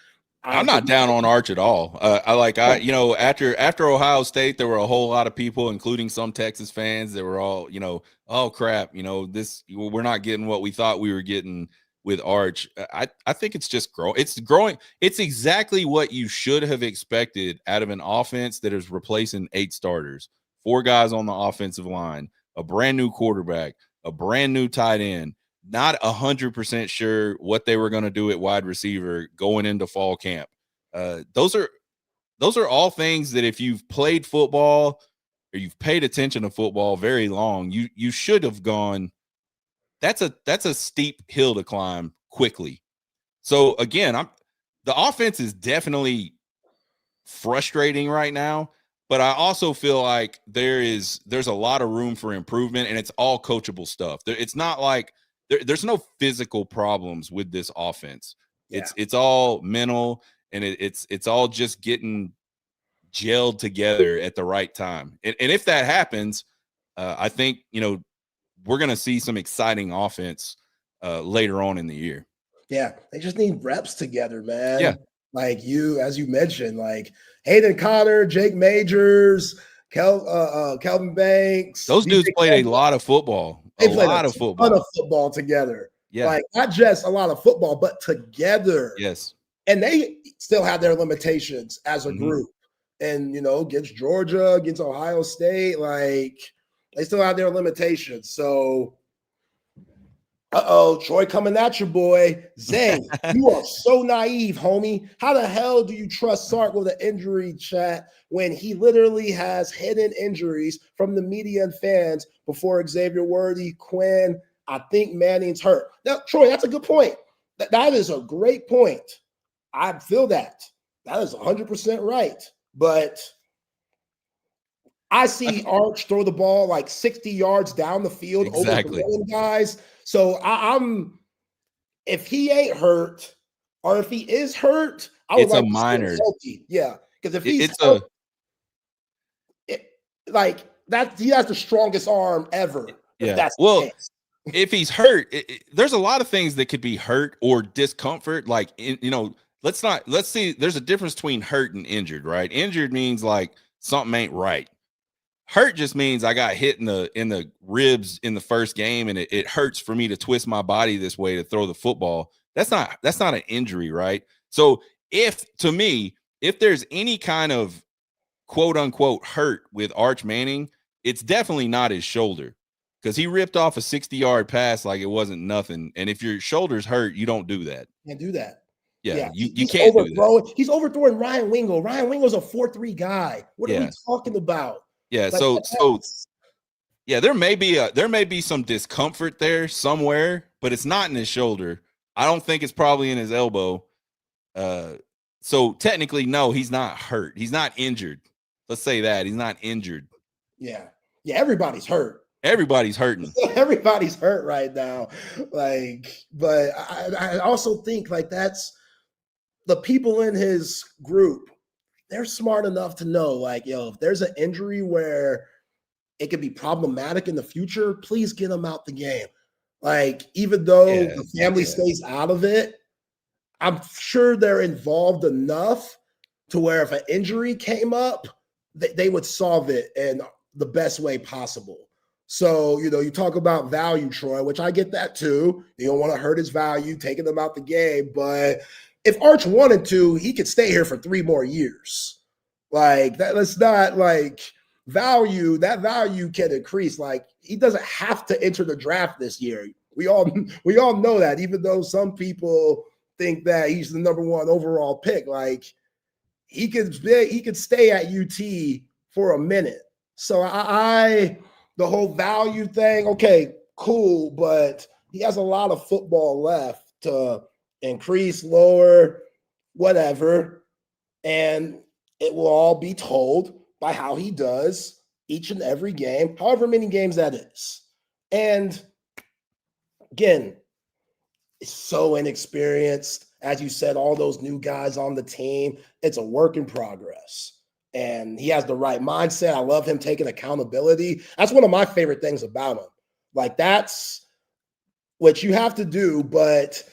I'm not down on Arch at all. After Ohio State, there were a whole lot of people, including some Texas fans, that were all, oh crap, we're not getting what we thought we were getting with Arch. I think it's just growing. It's growing. It's exactly what you should have expected out of an offense that is replacing 8 starters, 4 guys on the offensive line, a brand new quarterback, a brand new tight end. Not 100% sure what they were going to do at wide receiver going into fall camp. Those are all things that if you've played football or you've paid attention to football very long, you should have gone. That's a steep hill to climb quickly. So again, the offense is definitely frustrating right now, but I also feel like there's a lot of room for improvement, and it's all coachable stuff. It's not like there's no physical problems with this offense. Yeah. It's all mental, and it's all just getting gelled together at the right time. And if that happens, I think we're going to see some exciting offense later on in the year. Yeah, they just need reps together, man. Yeah. Like as you mentioned, like Hayden Connor, Jake Majors, Kelvin Banks. Those dudes played a lot of football. They played a ton of football together. Yeah. Like not just a lot of football, but together. Yes. And they still have their limitations as a group. And against Georgia, against Ohio State, like they still have their limitations. So Troy coming at you, boy. Zay, you are so naive, homie. How the hell do you trust Sark with an injury chat when he literally has hidden injuries from the media and fans before Xavier Worthy, Quinn? I think Manning's hurt. Now, Troy, that's a good point. That is a great point. I feel that. That is 100% right. But I see Arch throw the ball like 60 yards down the field over the guys. So I'm if he ain't hurt, or if he is hurt, I would like a minor. Yeah, because if he's hurt, he has the strongest arm ever. Yeah. If he's hurt, there's a lot of things that could be hurt or discomfort. Like let's see. There's a difference between hurt and injured, right? Injured means like something ain't right. Hurt just means I got hit in the ribs in the first game, and it hurts for me to twist my body this way to throw the football. That's not an injury, right? So if there's any kind of quote unquote hurt with Arch Manning, it's definitely not his shoulder, because he ripped off a 60-yard pass like it wasn't nothing. And if your shoulder's hurt, you don't do that. Can't do that. Yeah, you can't do that. He's overthrowing Ryan Wingo. Ryan Wingo's a 4-3 guy. What are we talking about? Yeah, yeah, there may be some discomfort there somewhere, but it's not in his shoulder. I don't think it's probably in his elbow. So technically, no, he's not hurt. He's not injured. Let's say that he's not injured. Yeah, everybody's hurt. Everybody's hurting. Everybody's hurt right now. But I also think that's the people in his group. They're smart enough to know, if there's an injury where it could be problematic in the future, please get him out the game. Even though the family stays out of it, I'm sure they're involved enough to where if an injury came up, they would solve it in the best way possible. So, you talk about value, Troy, which I get that too. You don't want to hurt his value, taking them out the game, but if Arch wanted to, he could stay here for 3 more years. That's not value. That value can increase. He doesn't have to enter the draft this year. We all know that, even though some people think that he's the number 1 overall pick. He could stay at UT for a minute. So the whole value thing, okay, cool, but he has a lot of football left to increase, lower, whatever, and it will all be told by how he does each and every game, however many games that is. And again, it's so inexperienced As you said, all those new guys on the team, it's a work in progress. And he has the right mindset. I love him taking accountability. That's one of my favorite things about him. Like, that's what you have to do, but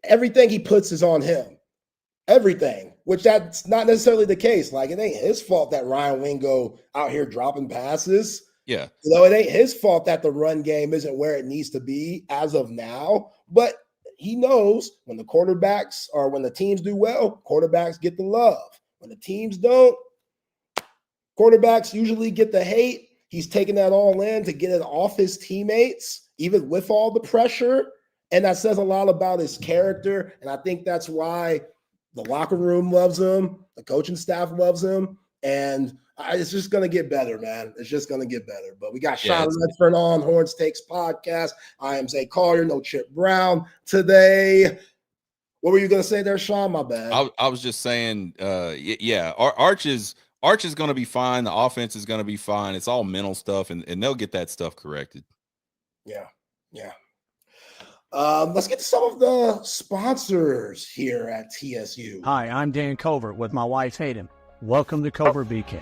everything he puts is on him. Everything, which that's not necessarily the case. Like, it ain't his fault that Ryan Wingo out here dropping passes. Yeah. It ain't his fault that the run game isn't where it needs to be as of now. But he knows when the quarterbacks or when the teams do well, quarterbacks get the love. When the teams don't, quarterbacks usually get the hate. He's taking that all in to get it off his teammates, even with all the pressure. And that says a lot about his character. And I think that's why the locker room loves him. The coaching staff loves him. And it's just going to get better, man. It's just going to get better. But we got Sean Redfern on Horns Takes Podcast. I am Zay Collier, no Chip Brown today. What were you going to say there, Sean? My bad. I was just saying, Arch is going to be fine. The offense is going to be fine. It's all mental stuff, and they'll get that stuff corrected. Yeah. Let's get to some of the sponsors here at TSU. Hi, I'm Dan Covert with my wife Hayden. Welcome to Covert BK.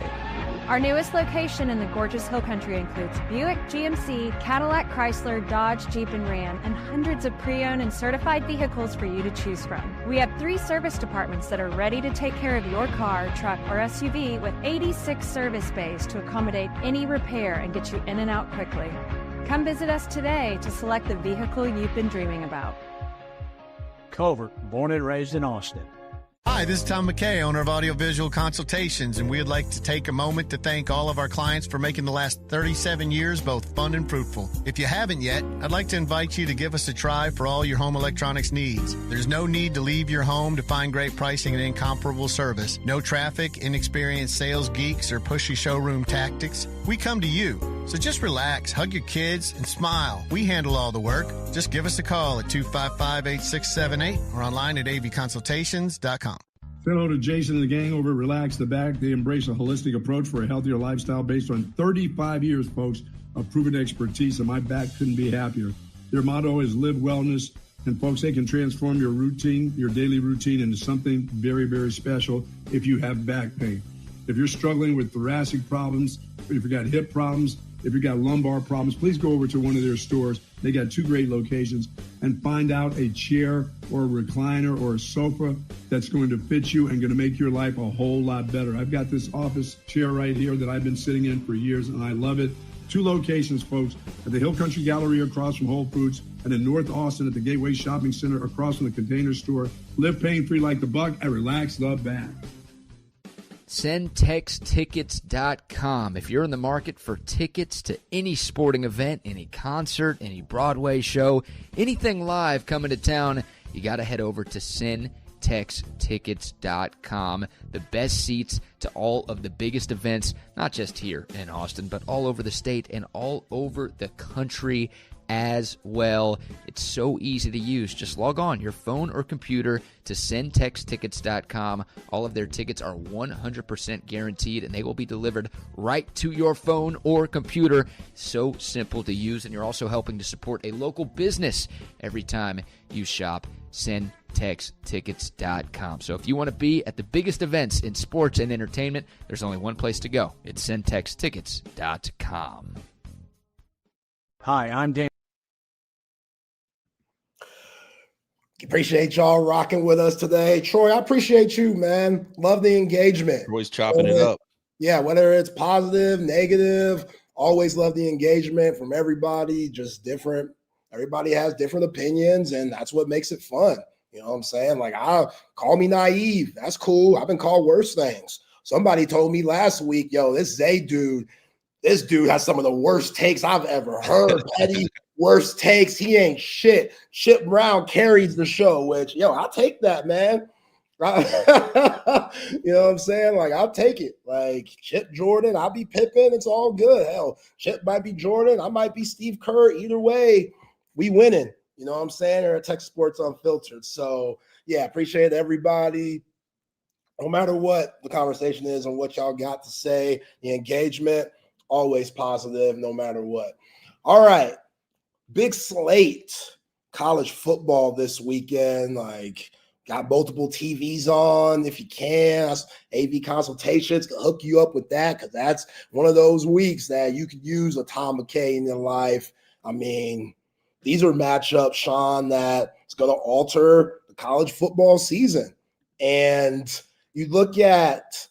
Our newest location in the gorgeous Hill Country includes Buick, GMC, Cadillac, Chrysler, Dodge, Jeep, and Ram, and hundreds of pre-owned and certified vehicles for you to choose from. We have 3 service departments that are ready to take care of your car, truck, or SUV with 86 service bays to accommodate any repair and get you in and out quickly. Come visit us today to select the vehicle you've been dreaming about. Covert, born and raised in Austin. Hi, this is Tom McKay, owner of Audiovisual Consultations, and we'd like to take a moment to thank all of our clients for making the last 37 years both fun and fruitful. If you haven't yet, I'd like to invite you to give us a try for all your home electronics needs. There's no need to leave your home to find great pricing and incomparable service. No traffic, inexperienced sales geeks, or pushy showroom tactics. We come to you. So just relax, hug your kids, and smile. We handle all the work. Just give us a call at 255-8678 or online at avconsultations.com. Say hello to Jason and the gang over at Relax the Back. They embrace a holistic approach for a healthier lifestyle based on 35 years, folks, of proven expertise, and my back couldn't be happier. Their motto is live wellness, and folks, they can transform your routine, your daily routine, into something very, very special if you have back pain. If you're struggling with thoracic problems, if you got hip problems, if you got lumbar problems, please go over to one of their stores. They got 2 great locations, and find out a chair or a recliner or a sofa that's going to fit you and going to make your life a whole lot better. I've got this office chair right here that I've been sitting in for years, and I love it. 2 locations, folks, at the Hill Country Gallery across from Whole Foods, and in North Austin at the Gateway Shopping Center across from the Container Store. Live pain-free like the buck and relax the back. SendTexTickets.com. If you're in the market for tickets to any sporting event, any concert, any Broadway show, anything live coming to town, you got to head over to SendTexTickets.com. The best seats to all of the biggest events, not just here in Austin, but all over the state and all over the country as well. It's so easy to use. Just log on your phone or computer to SendTexTickets.com. All of their tickets are 100% guaranteed, and they will be delivered right to your phone or computer. So simple to use, and you're also helping to support a local business every time you shop. SendTexTickets.com. So if you want to be at the biggest events in sports and entertainment, there's only one place to go. It's SendTexTickets.com. Hi, I'm Dan. Appreciate y'all rocking with us today. Troy, I appreciate you, man. Love the engagement. Troy's chopping it up. Yeah, whether it's positive, negative, always love the engagement from everybody, just different. Everybody has different opinions, and that's what makes it fun. You know what I'm saying? Like, call me naive. That's cool. I've been called worse things. Somebody told me last week, yo, this dude has some of the worst takes I've ever heard. Petty, worst takes. He ain't shit. Chip Brown carries the show, which, yo, I'll take that, man. You know what I'm saying? Like, I'll take it. Like, Chip Jordan, I'll be Pippen. It's all good. Hell, Chip might be Jordan. I might be Steve Kerr. Either way, we winning. You know what I'm saying? Or at Texas Sports Unfiltered. So, yeah, appreciate everybody. No matter what the conversation is and what y'all got to say, the engagement, always positive no matter what. All right. Big slate college football this weekend. Like, got multiple TVs on if you can. AV consultations can hook you up with that, because that's one of those weeks that you could use a Tom McKay in your life. I mean, these are matchups, Sean, that it's going to alter the college football season. And you look at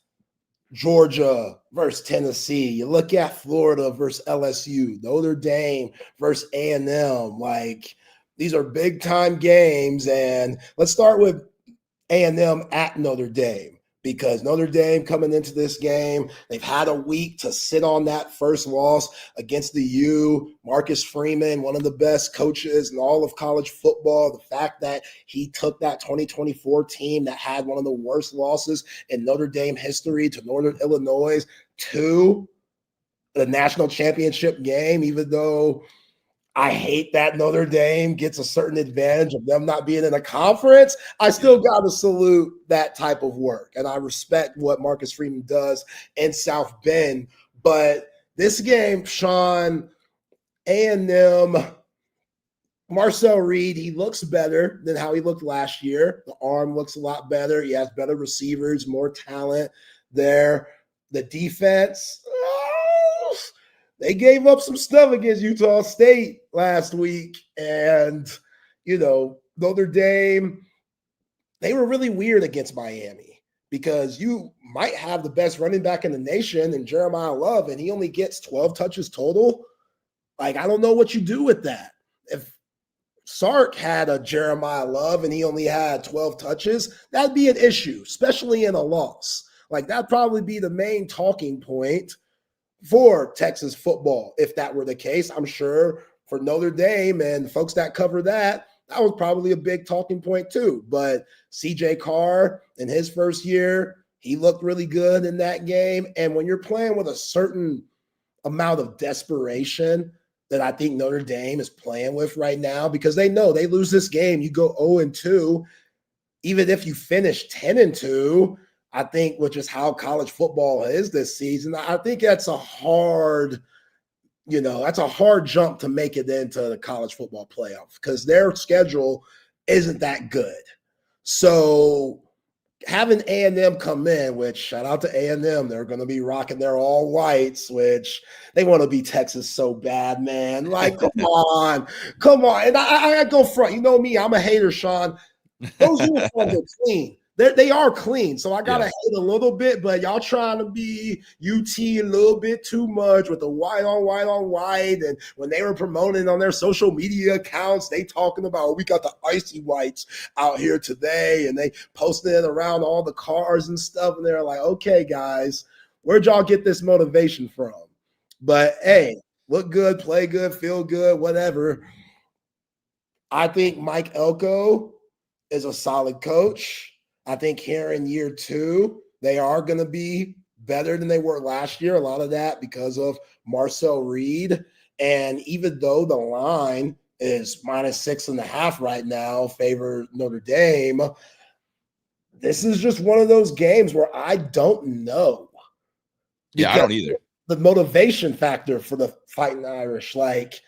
Georgia versus Tennessee. You look at Florida versus LSU, Notre Dame versus A&M. Like, these are big time games. And let's start with A&M at Notre Dame, because Notre Dame coming into this game, they've had a week to sit on that first loss against the U. Marcus Freeman, one of the best coaches in all of college football. The fact that he took that 2024 team that had one of the worst losses in Notre Dame history to Northern Illinois to the national championship game, even though I hate that Notre Dame gets a certain advantage of them not being in a conference. I still got to salute that type of work, and I respect what Marcus Freeman does in South Bend. But this game, Sean, A&M, Marcel Reed, he looks better than how he looked last year. The arm looks a lot better. He has better receivers, more talent there. The defense, they gave up some stuff against Utah State last week. And, Notre Dame, they were really weird against Miami, because you might have the best running back in the nation in Jeremiah Love, and he only gets 12 touches total. Like, I don't know what you do with that. If Sark had a Jeremiah Love and he only had 12 touches, that'd be an issue, especially in a loss. Like, that'd probably be the main talking point for Texas football if that were the case. I'm sure for Notre Dame and folks that cover that, that was probably a big talking point too. But CJ Carr in his first year, he looked really good in that game. And when you're playing with a certain amount of desperation that I think Notre Dame is playing with right now, because they know they lose this game, you go 0-2, even if you finish 10-2, I think, which is how college football is this season, I think that's a hard jump to make it into the college football playoff, because their schedule isn't that good. So having A&M come in, which shout out to A&M, they're going to be rocking their all whites, which they want to be Texas so bad, man. Like, come on. And I go front. You know me, I'm a hater, Sean. Those uniforms are clean. They are clean, so I gotta hate a little bit, but y'all trying to be UT a little bit too much with the white on white. And when they were promoting on their social media accounts, they talking about, we got the icy whites out here today, and they posted it around all the cars and stuff, and they're like, okay, guys, where'd y'all get this motivation from? But hey, look good, play good, feel good, whatever. I think Mike Elko is a solid coach. I think here in year 2, they are going to be better than they were last year. A lot of that because of Marcel Reed. And even though the line is -6.5 right now, favor Notre Dame, this is just one of those games where I don't know. Yeah, I don't either. The motivation factor for the Fighting Irish, like,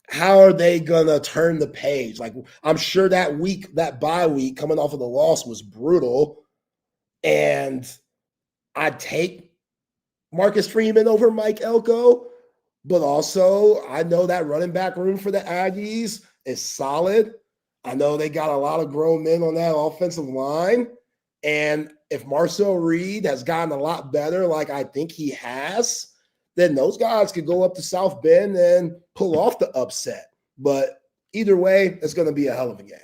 how are they going to turn the page? Like, I'm sure that week, that bye week coming off of the loss was brutal. And I'd take Marcus Freeman over Mike Elko, but also I know that running back room for the Aggies is solid. I know they got a lot of grown men on that offensive line. And if Marcel Reed has gotten a lot better, like I think he has, then those guys could go up to South Bend and pull off the upset. But either way, it's going to be a hell of a game.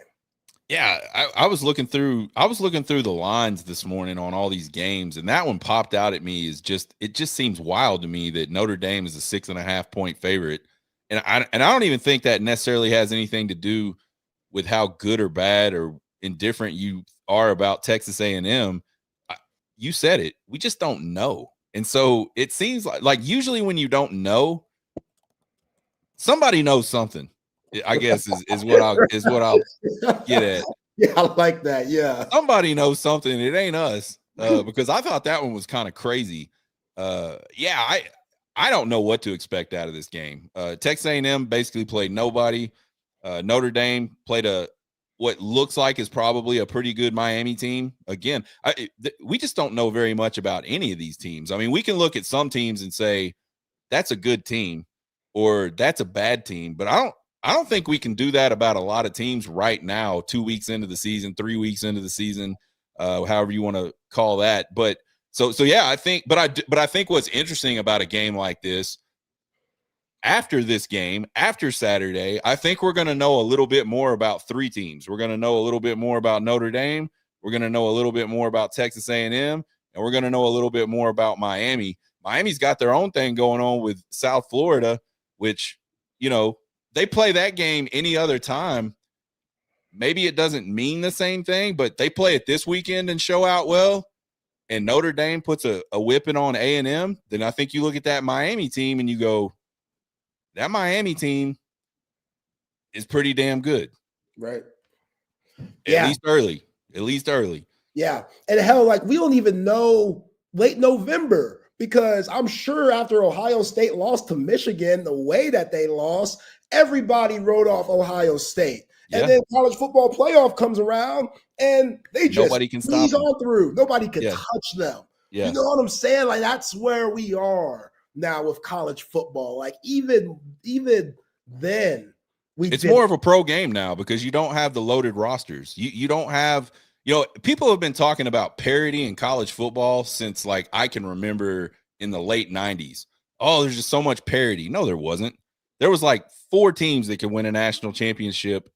Yeah, I was looking through the lines this morning on all these games, and that one popped out at me. It just seems wild to me that Notre Dame is a 6.5 point favorite, and I don't even think that necessarily has anything to do with how good or bad or indifferent you are about Texas A&M. You said it. We just don't know. And so it seems like usually when you don't know, somebody knows something, I guess is what I'll get at. Yeah, I like that. Yeah. Somebody knows something. It ain't us. Because I thought that one was kind of crazy. I don't know what to expect out of this game. Texas A&M basically played nobody. Notre Dame played what looks like is probably a pretty good Miami team. Again, we just don't know very much about any of these teams. I mean, we can look at some teams and say that's a good team or that's a bad team, but I don't think we can do that about a lot of teams right now, 2 weeks into the season, 3 weeks into the season, however you want to call that. But so yeah, I think what's interesting about a game like this, after this game, after Saturday, I think we're going to know a little bit more about 3 teams. We're going to know a little bit more about Notre Dame. We're going to know a little bit more about Texas A&M, and we're going to know a little bit more about Miami. Miami's got their own thing going on with South Florida, which, they play that game any other time. Maybe it doesn't mean the same thing, but they play it this weekend and show out well, and Notre Dame puts a whipping on A&M, then I think you look at that Miami team and you go, that Miami team is pretty damn good. Right. At least early. Yeah. And hell, we don't even know late November, because I'm sure after Ohio State lost to Michigan, the way that they lost, everybody wrote off Ohio State. Yeah. And then college football playoff comes around and they just nobody can stop them. On through. Nobody can touch them. Yeah. You know what I'm saying? That's where we are now with college football. Even then, it's more of a pro game now because you don't have the loaded rosters. You don't have, people have been talking about parity in college football since I can remember in the late 90s. Oh, there's just so much parity. No, there wasn't. There was 4 teams that could win a national championship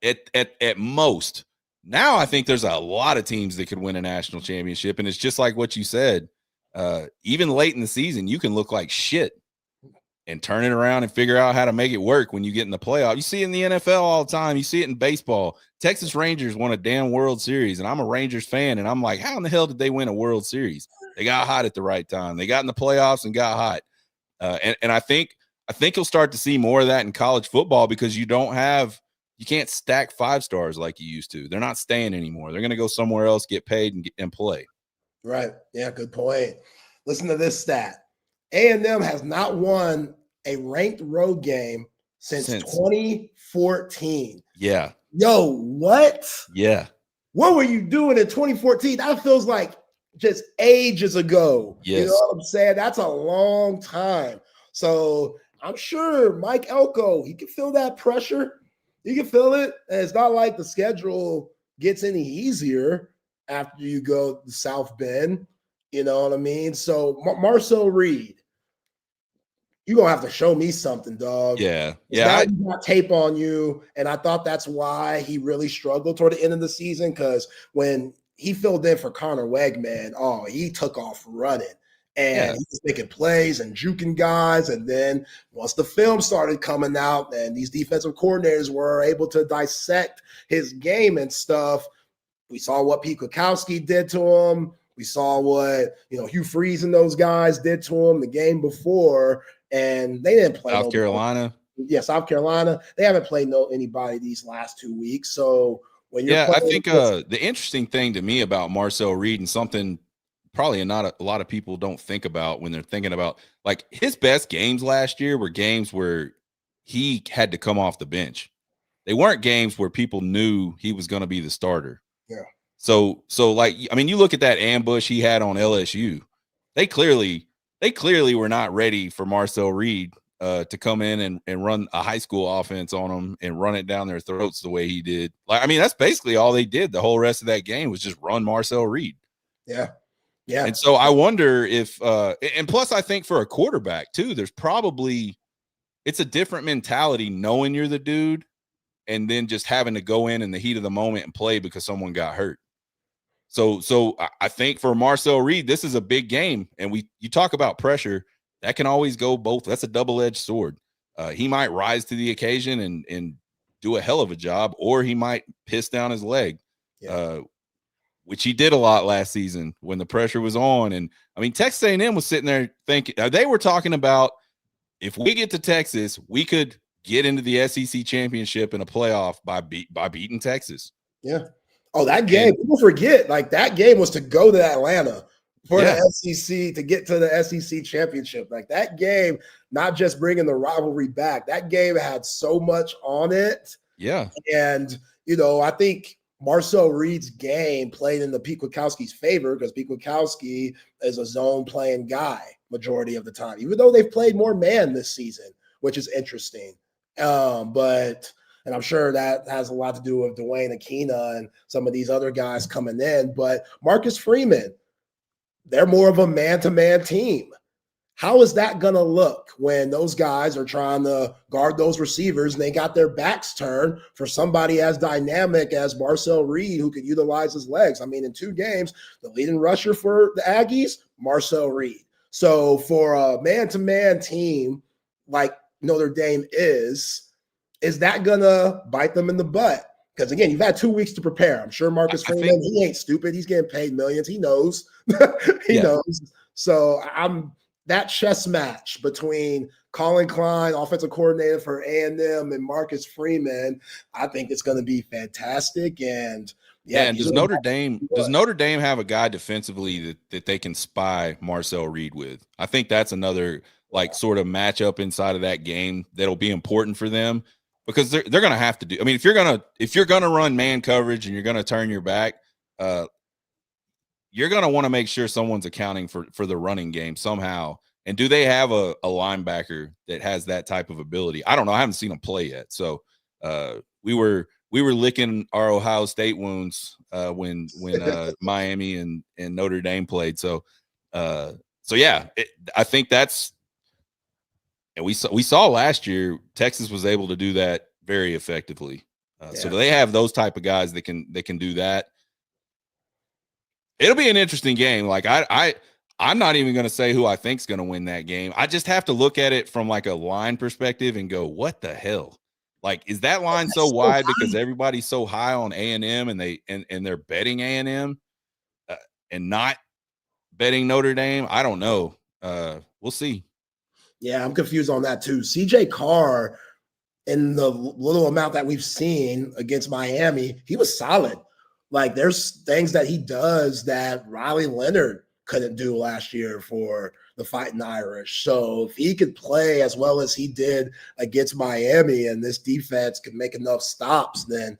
at most. Now I think there's a lot of teams that could win a national championship, and it's just like what you said. Even late in the season, you can look like shit and turn it around and figure out how to make it work when you get in the playoff. You see it in the NFL all the time. You see it in baseball. Texas Rangers won a damn World Series, and I'm a Rangers fan, and I'm like, how in the hell did they win a World Series? They got hot at the right time. They got in the playoffs and got hot. And I think you'll start to see more of that in college football because you can't stack 5 stars like you used to. They're not staying anymore. They're going to go somewhere else, get paid, and play. Right. Yeah, good point. Listen to this stat. A&M has not won a ranked road game since 2014. Yeah. Yo, what? Yeah. What were you doing in 2014? That feels like just ages ago. Yes. You know what I'm saying? That's a long time. So I'm sure Mike Elko, he can feel that pressure. He can feel it. And it's not like the schedule gets any easier after you go to South Bend. You know what I mean? So Marcel Reed, you're going to have to show me something, dog. Yeah. Yeah. He got tape on you. And I thought that's why he really struggled toward the end of the season, because when he filled in for Connor Wegman, he took off running. And he was making plays and juking guys. And then once the film started coming out and these defensive coordinators were able to dissect his game and stuff, we saw what Pete Kwiatkowski did to him. We saw what, Hugh Freeze and those guys did to him the game before, and they didn't play South Carolina. Yeah, South Carolina. They haven't played anybody these last 2 weeks. So when you're I think the interesting thing to me about Marcel Reed, and something probably not a lot of people don't think about when they're thinking about, his best games last year were games where he had to come off the bench. They weren't games where people knew he was going to be the starter. Yeah. So you look at that ambush he had on LSU. They clearly were not ready for Marcel Reed to come in and run a high school offense on them and run it down their throats the way he did. That's basically all they did the whole rest of that game was just run Marcel Reed. Yeah. Yeah. And so I wonder if and plus I think for a quarterback too, it's a different mentality knowing you're the dude and then just having to go in the heat of the moment and play because someone got hurt. So I think for Marcel Reed, this is a big game. And you talk about pressure, that can always go both. That's a double-edged sword. He might rise to the occasion and do a hell of a job, or he might piss down his leg, which he did a lot last season when the pressure was on. And Texas A&M was sitting there thinking, they were talking about, if we get to Texas, we could get into the SEC championship in a playoff by beating Texas. Yeah. Oh, that game, people forget, that game was to go to Atlanta for the SEC, to get to the SEC championship. That game, not just bringing the rivalry back, that game had so much on it Yeah. And, I think Marcel Reed's game played in the Pete Kwiatkowski's favor because Pete Kwiatkowski is a zone playing guy majority of the time, even though they've played more man this season, which is interesting. And I'm sure that has a lot to do with Dwayne Aquina and some of these other guys coming in. But Marcus Freeman, they're more of a man-to-man team. How is that going to look when those guys are trying to guard those receivers and they got their backs turned for somebody as dynamic as Marcel Reed who could utilize his legs? I mean, in 2 games, the leading rusher for the Aggies, Marcel Reed. So for a man-to-man team like Notre Dame is that going to bite them in the butt? Because, again, you've had 2 weeks to prepare. I'm sure Marcus Freeman, he ain't stupid. He's getting paid millions. He knows. He knows. So that chess match between Colin Klein, offensive coordinator for A&M, and Marcus Freeman, I think it's going to be fantastic. And, and does Notre Dame have a guy defensively that they can spy Marcel Reed with? I think that's another sort of matchup inside of that game that'll be important for them. Because they're going to have to do. I mean, if you're going to run man coverage and you're going to turn your back, you're going to want to make sure someone's accounting for the running game somehow. And do they have a linebacker that has that type of ability? I don't know. I haven't seen them play yet. So we were licking our Ohio State wounds when Miami and Notre Dame played. So yeah, I think that's. And we saw last year Texas was able to do that very effectively. So they have those type of guys that can do that. It'll be an interesting game. I'm not even going to say who I think's going to win that game. I just have to look at it from a line perspective and go, what the hell? Is that line so wide because everybody's so high on A&M and they're betting A&M and not betting Notre Dame? I don't know. We'll see. Yeah, I'm confused on that too. CJ Carr, in the little amount that we've seen against Miami, he was solid. There's things that he does that Riley Leonard couldn't do last year for the Fighting Irish. So if he could play as well as he did against Miami and this defense could make enough stops, then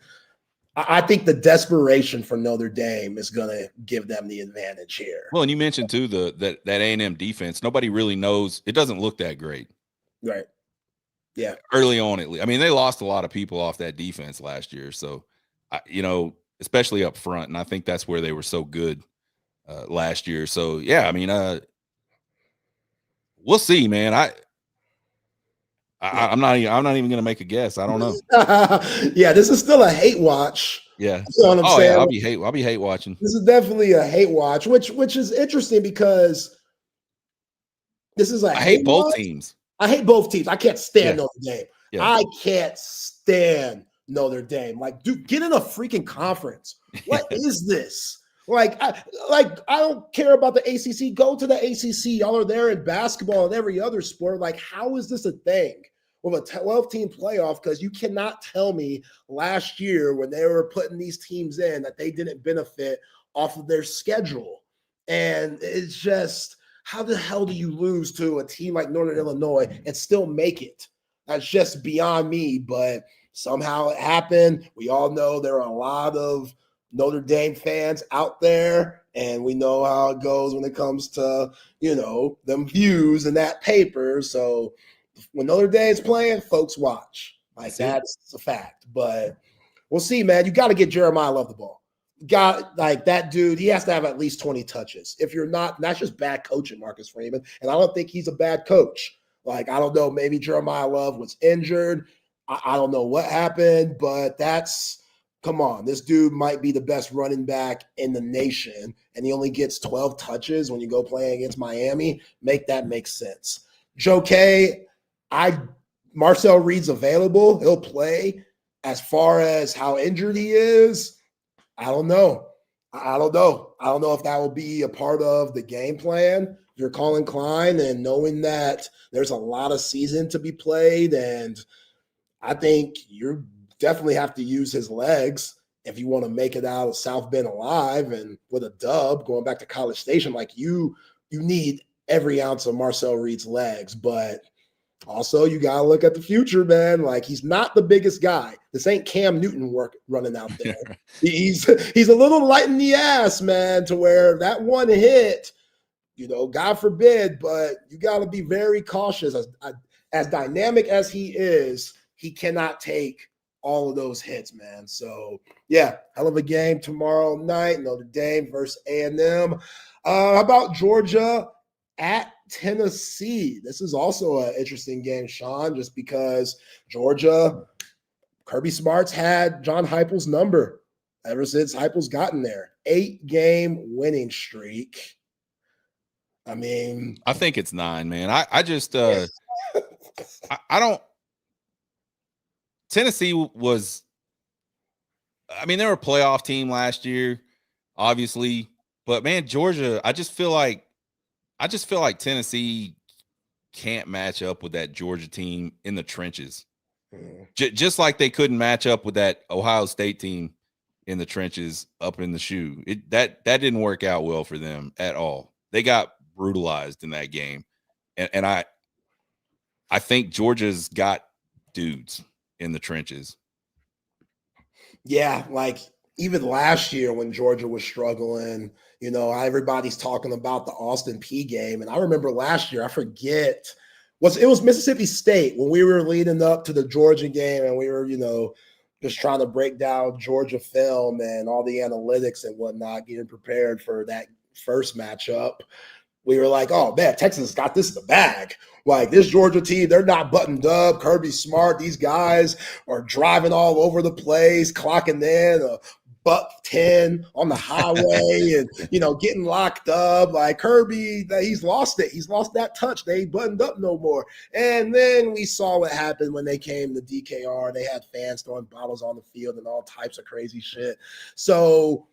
I think the desperation for Notre Dame is going to give them the advantage here. Well, and you mentioned too that A&M defense. Nobody really knows. It doesn't look that great, right? Yeah, early on at least. I mean, they lost a lot of people off that defense last year, so especially up front. And I think that's where they were so good last year. So yeah, I mean, we'll see, man. I'm not even going to make a guess. I don't know. Yeah, this is still a hate watch. Yeah. You know what I'm saying? Yeah, I'll be hate watching. This is definitely a hate watch, which is interesting because this is I hate both teams. I hate both teams. I can't stand Notre Dame. Yeah. I can't stand Notre Dame. Dude, get in a freaking conference. What is this? I don't care about the ACC. Go to the ACC. Y'all are there in basketball and every other sport. How is this a thing with a 12-team playoff? Because you cannot tell me last year when they were putting these teams in that they didn't benefit off of their schedule. And it's just, how the hell do you lose to a team like Northern Illinois and still make it? That's just beyond me, but somehow it happened. We all know there are a lot of Notre Dame fans out there, and we know how it goes when it comes to, them views and that paper. So when Notre Dame's playing, folks watch. That's a fact. But we'll see, man. You got to get Jeremiah Love the ball. That dude, he has to have at least 20 touches. If you're not, that's just bad coaching, Marcus Freeman. And I don't think he's a bad coach. I don't know, maybe Jeremiah Love was injured. I don't know what happened, but come on, this dude might be the best running back in the nation, and he only gets 12 touches when you go playing against Miami. Make that make sense. Joe K, Marcel Reed's available. He'll play. As far as how injured he is, I don't know. I don't know if that will be a part of the game plan. You're Colin Klein and knowing that there's a lot of season to be played, and I think you definitely have to use his legs if you want to make it out of South Bend alive and with a dub going back to College Station. You need every ounce of Marcel Reed's legs, but Also, you got to look at the future, man. Like, he's not the biggest guy. This ain't Cam Newton running out there. He's a little light in the ass, man, to where that one hit, God forbid, but you got to be very cautious. As dynamic as he is, he cannot take all of those hits, man. So, yeah, hell of a game tomorrow night, Notre Dame versus A&M. How about Georgia at Tennessee? This is also an interesting game, Sean, just because Georgia, Kirby Smart's had John Heupel's number ever since Heupel's gotten there. 8-game winning streak. I mean, I think it's 9, man. I just I don't. Tennessee was, I mean, they were a playoff team last year, obviously, but man, Georgia, I just feel like Tennessee can't match up with that Georgia team in the trenches. Just like they couldn't match up with that Ohio State team in the trenches up in the shoe. That didn't work out well for them at all. They got brutalized in that game. And I think Georgia's got dudes in the trenches. Yeah, like even last year when Georgia was struggling, everybody's talking about the Austin P game. And I remember last year, I forget, it was Mississippi State when we were leading up to the Georgia game and we were, just trying to break down Georgia film and all the analytics and whatnot, getting prepared for that first matchup. We were like, oh, man, Texas got this in the bag. Like, this Georgia team, they're not buttoned up. Kirby Smart, these guys are driving all over the place, clocking in a $110 on the highway and, getting locked up. Like, Kirby, he's lost it. He's lost that touch. They ain't buttoned up no more. And then we saw what happened when they came to DKR. They had fans throwing bottles on the field and all types of crazy shit. So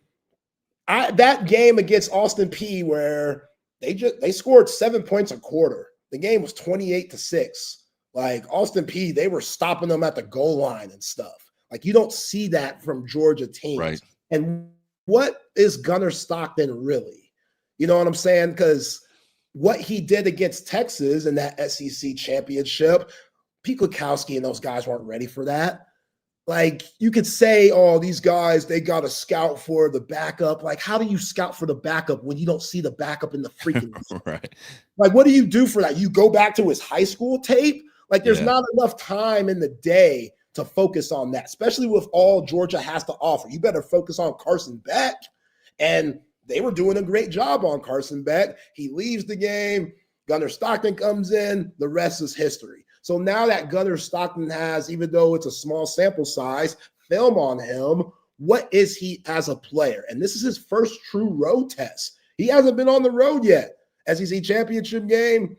that game against Austin P where they scored 7 points a quarter. The game was 28-6. Like Austin P, they were stopping them at the goal line and stuff. Like you don't see that from Georgia teams. Right. And what is Gunnar Stockton really? You know what I'm saying? Because what he did against Texas in that SEC championship, Pete Kwiatkowski and those guys weren't ready for that. Like you could say, oh, these guys, they got to scout for the backup. Like, how do you scout for the backup when you don't see the backup in the freaking right? Like, what do you do for that? You go back to his high school tape? Like, there's not enough time in the day to focus on that, especially with all Georgia has to offer. You better focus on Carson Beck. And they were doing a great job on Carson Beck. He leaves the game. Gunnar Stockton comes in. The rest is history. So now that Gunnar Stockton has, even though it's a small sample size, film on him, what is he as a player? And this is his first true road test. He hasn't been on the road yet. SEC championship game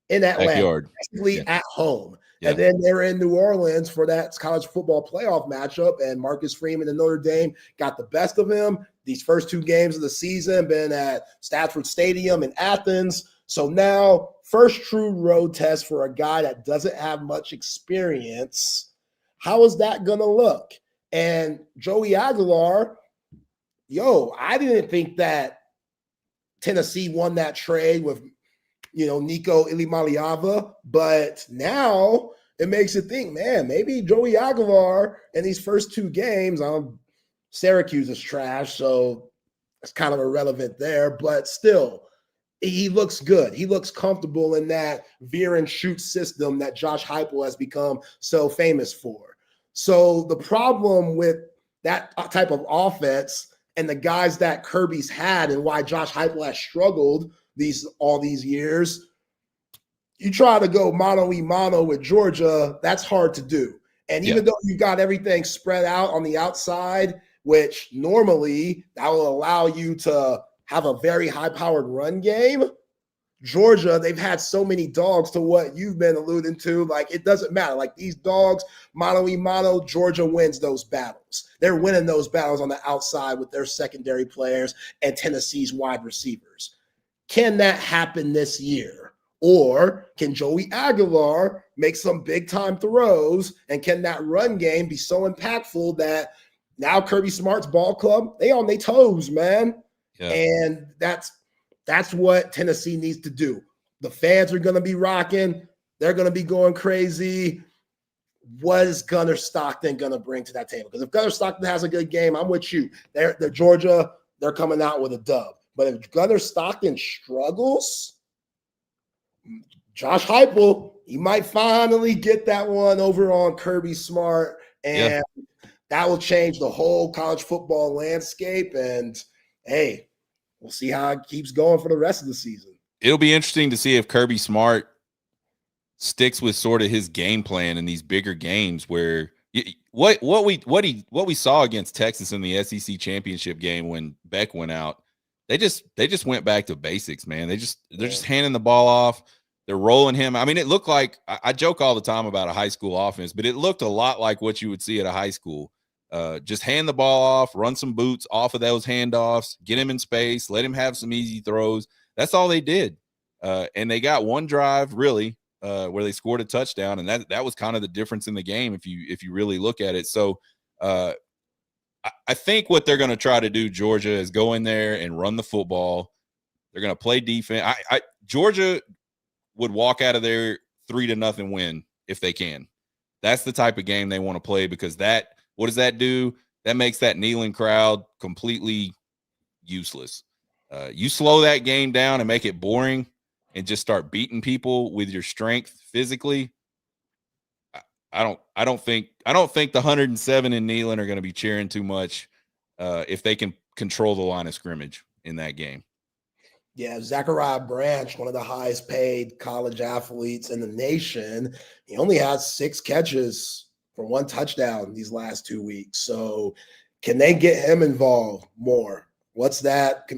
in Atlanta, Backyard. basically at home. Yeah. And then they're in New Orleans for that college football playoff matchup, and Marcus Freeman and Notre Dame got the best of him. These first 2 games of the season been at Stafford Stadium in Athens. So now, first true road test for a guy that doesn't have much experience. How is that going to look? And Joey Aguilar, I didn't think that Tennessee won that trade with, Nico Ilimaliava, but now it makes you think, man, maybe Joey Aguilar in these first 2 games, Syracuse is trash, so it's kind of irrelevant there, but still, he looks good. He looks comfortable in that veer and shoot system that Josh Heupel has become so famous for. So the problem with that type of offense and the guys that Kirby's had and why Josh Heupel has struggled all these years, you try to go mano-a-mano with Georgia, that's hard to do. And even though you got everything spread out on the outside, which normally that will allow you to have a very high-powered run game, Georgia, they've had so many dogs to what you've been alluding to. Like, it doesn't matter. Like, these dogs, mano-a-mano, Georgia wins those battles. They're winning those battles on the outside with their secondary players and Tennessee's wide receivers. Can that happen this year? Or can Joey Aguilar make some big-time throws, and can that run game be so impactful that now Kirby Smart's ball club, they on their toes, man. Yeah. And that's what Tennessee needs to do. The fans are going to be rocking. They're going to be going crazy. What is Gunnar Stockton going to bring to that table? Because if Gunnar Stockton has a good game, I'm with you. They're Georgia, they're coming out with a dub. But if Gunnar Stockton struggles, Josh Heupel, he might finally get that one over on Kirby Smart, and that will change the whole college football landscape. And, hey, we'll see how it keeps going for the rest of the season. It'll be interesting to see if Kirby Smart sticks with sort of his game plan in these bigger games where what we saw against Texas in the SEC championship game when Beck went out, they just went back to basics, man. They're just handing the ball off. They're rolling him. I mean, it looked like, I joke all the time about a high school offense, but it looked a lot like what you would see at a high school. Just hand the ball off, run some boots off of those handoffs, get him in space, let him have some easy throws. That's all they did. And they got one drive really where they scored a touchdown, and that was kind of the difference in the game if you really look at it. So I think what they're going to try to do, Georgia, is go in there and run the football. They're going to play defense. Georgia would walk out of there 3-0 win if they can. That's the type of game they want to play, because what does that do? That makes that kneeling crowd completely useless. You slow that game down and make it boring and just start beating people with your strength physically. I don't think the 107 in Neyland are going to be cheering too much if they can control the line of scrimmage in that game. Yeah, Zachariah Branch, one of the highest paid college athletes in the nation, he only has 6 catches for 1 touchdown these last 2 weeks. So can they get him involved more? What's that,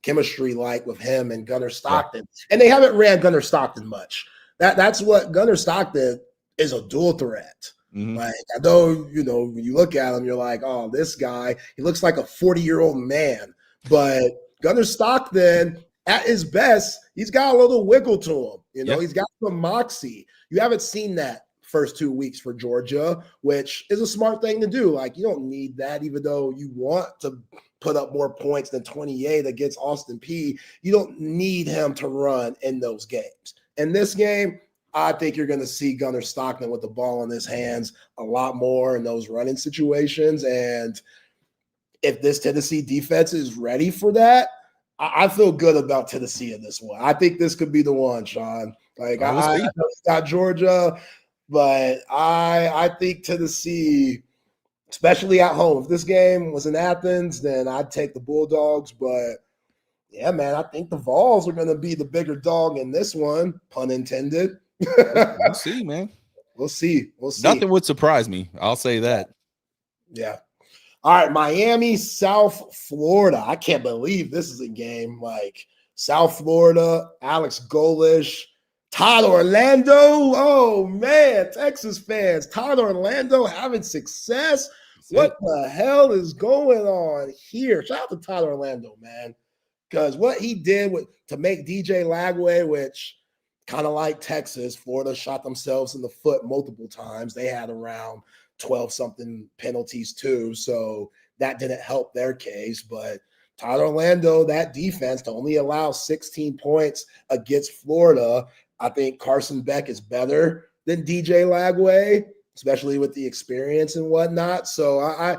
chemistry like with him and Gunnar Stockton? Yeah. And they haven't ran Gunnar Stockton much. That's what Gunnar Stockton is, a dual threat. Mm-hmm. Like, I know, when you look at him, you're like, oh, this guy, he looks like a 40-year-old man. But Gunnar Stockton, at his best, he's got a little wiggle to him. He's got some moxie. You haven't seen that first 2 weeks for Georgia, which is a smart thing to do. Like, you don't need that, even though you want to put up more points than 28 against Austin Peay. You don't need him to run in those games. In this game, I think you're going to see Gunnar Stockton with the ball in his hands a lot more in those running situations. And if this Tennessee defense is ready for that, I feel good about Tennessee in this one. I think this could be the one, Sean. Like, I got Georgia, but I think Tennessee, especially at home. If this game was in Athens, then I'd take the Bulldogs. But, yeah, man, I think the Vols are going to be the bigger dog in this one, pun intended. We'll see, man. We'll see. Nothing would surprise me. I'll say that. Yeah. All right, Miami, South Florida. I can't believe this is a game. Like, South Florida, Alex Golish, Todd Orlando. Oh, man, Texas fans. Todd Orlando having success. What the hell is going on here? Shout out to Todd Orlando, man, because what he did to make DJ Lagway, which kind of like Texas, Florida shot themselves in the foot multiple times. They had around 12-something penalties too, so that didn't help their case. But Todd Orlando, that defense, to only allow 16 points against Florida, I think Carson Beck is better than DJ Lagway, especially with the experience and whatnot. So I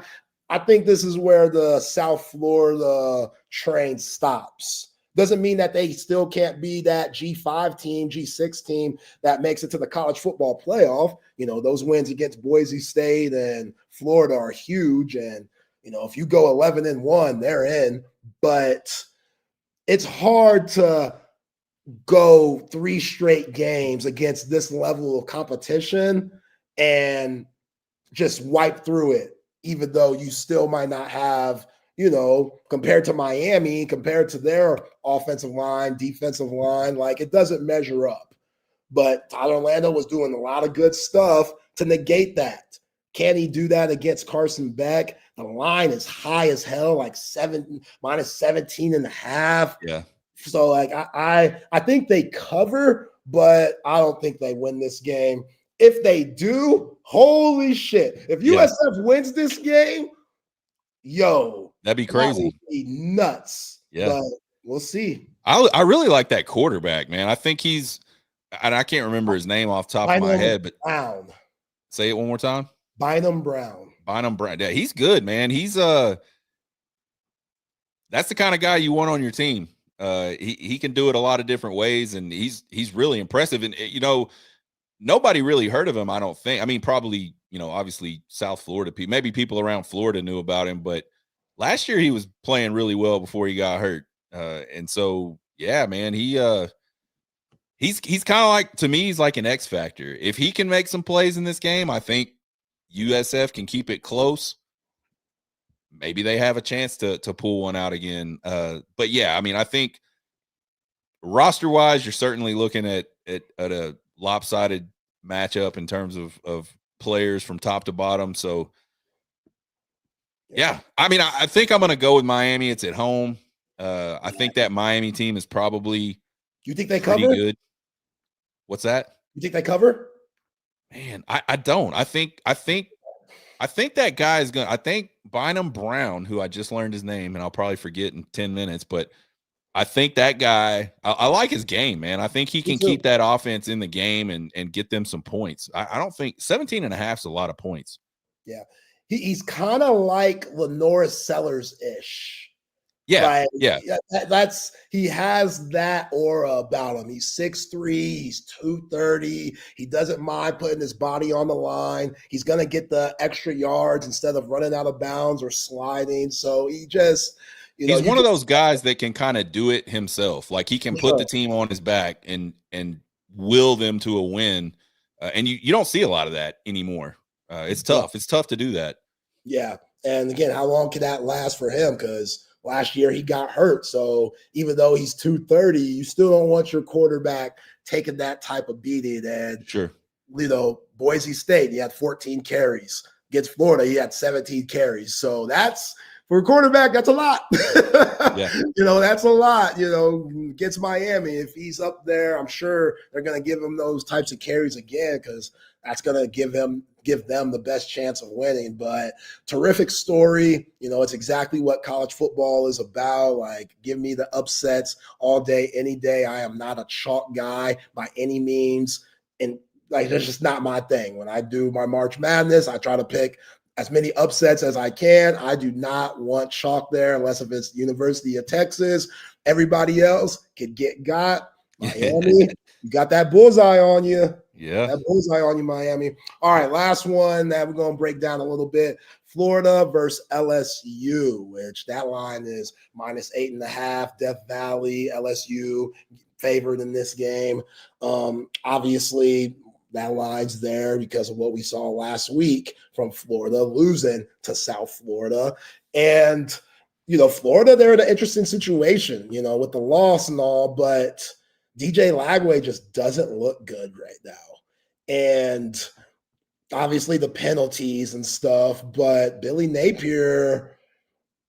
think this is where the South Florida train stops. Doesn't mean that they still can't be that G5 team, G6 team that makes it to the college football playoff. Those wins against Boise State and Florida are huge. And, if you go 11-1, they're in. But it's hard to go 3 straight games against this level of competition and just wipe through it, even though you still might not have, compared to Miami, compared to their offensive line, defensive line, like, it doesn't measure up. But Todd Orlando was doing a lot of good stuff to negate that. Can he do that against Carson Beck? The line is high as hell, like -17.5. Yeah. So, like, I think they cover, but I don't think they win this game. If they do, holy shit. If USF wins this game, that'd be crazy. That would be nuts. Yeah. But we'll see. I really like that quarterback, man. I think and I can't remember his name off the top Bynum of my head, but Brown. say it one more time. Bynum Brown. Yeah, he's good, man. He's that's the kind of guy you want on your team. He can do it a lot of different ways, and he's really impressive. And nobody really heard of him, I don't think. I mean, probably, obviously South Florida people, maybe people around Florida knew about him, but last year he was playing really well before he got hurt. And so, yeah, man, he's kind of like, to me, he's like an X factor. If he can make some plays in this game, I think USF can keep it close. Maybe they have a chance to pull one out again. But yeah, I mean, I think roster wise, you're certainly looking at a lopsided matchup in terms of players from top to bottom. So yeah, I mean, I think I'm going to go with Miami. It's at home. I think that Miami team is probably You think they pretty cover? good. What's that? You think they cover? Man, I don't. I think that guy is going to, I think Bynum Brown, who I just learned his name and I'll probably forget in 10 minutes, but I think that guy, I like his game, man. I think he can keep that offense in the game and get them some points. I don't think 17.5 is a lot of points. Yeah. He's kind of like Lenore Sellers-ish. Yeah, That's he has that aura about him. He's 6'3", he's 230. He doesn't mind putting his body on the line. He's gonna get the extra yards instead of running out of bounds or sliding. So he just, he's one of those guys that can kind of do it himself. Like he can put the team on his back and will them to a win. And you don't see a lot of that anymore. It's tough. It's tough to do that. Yeah, and again, how long can that last for him? Because last year he got hurt. So even though he's 230, you still don't want your quarterback taking that type of beating. And, sure, Boise State, he had 14 carries. Against Florida, he had 17 carries. So that's, for a quarterback, that's a lot. Yeah. That's a lot. Against Miami, if he's up there, I'm sure they're going to give him those types of carries again because that's going to give them the best chance of winning. But terrific story. It's exactly what college football is about. Like, give me the upsets all day, any day. I am not a chalk guy by any means. And that's just not my thing. When I do my March Madness, I try to pick as many upsets as I can. I do not want chalk there unless if it's University of Texas. Everybody else could get got. Miami, you got that bullseye on you. Yeah. That bullseye on you, Miami. All right, last one that we're going to break down a little bit. Florida versus LSU, which that line is -8.5. Death Valley, LSU favored in this game. Obviously, that line's there because of what we saw last week from Florida losing to South Florida. And, Florida, they're in an interesting situation, with the loss and all, but DJ Lagway just doesn't look good right now. And obviously the penalties and stuff, but Billy Napier,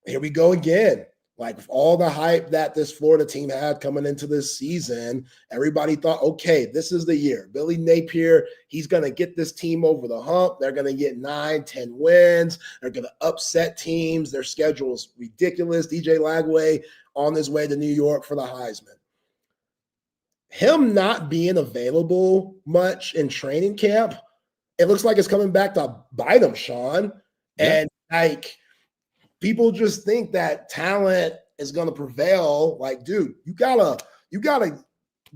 here we go again. Like, with all the hype that this Florida team had coming into this season, everybody thought, okay, this is the year. Billy Napier, he's going to get this team over the hump. They're going to get 9-10 wins. They're going to upset teams. Their schedule is ridiculous. DJ Lagway on his way to New York for the Heisman. Him not being available much in training camp, it looks like it's coming back to bite him, Sean. Yeah. And, people just think that talent is going to prevail. Like, dude, you gotta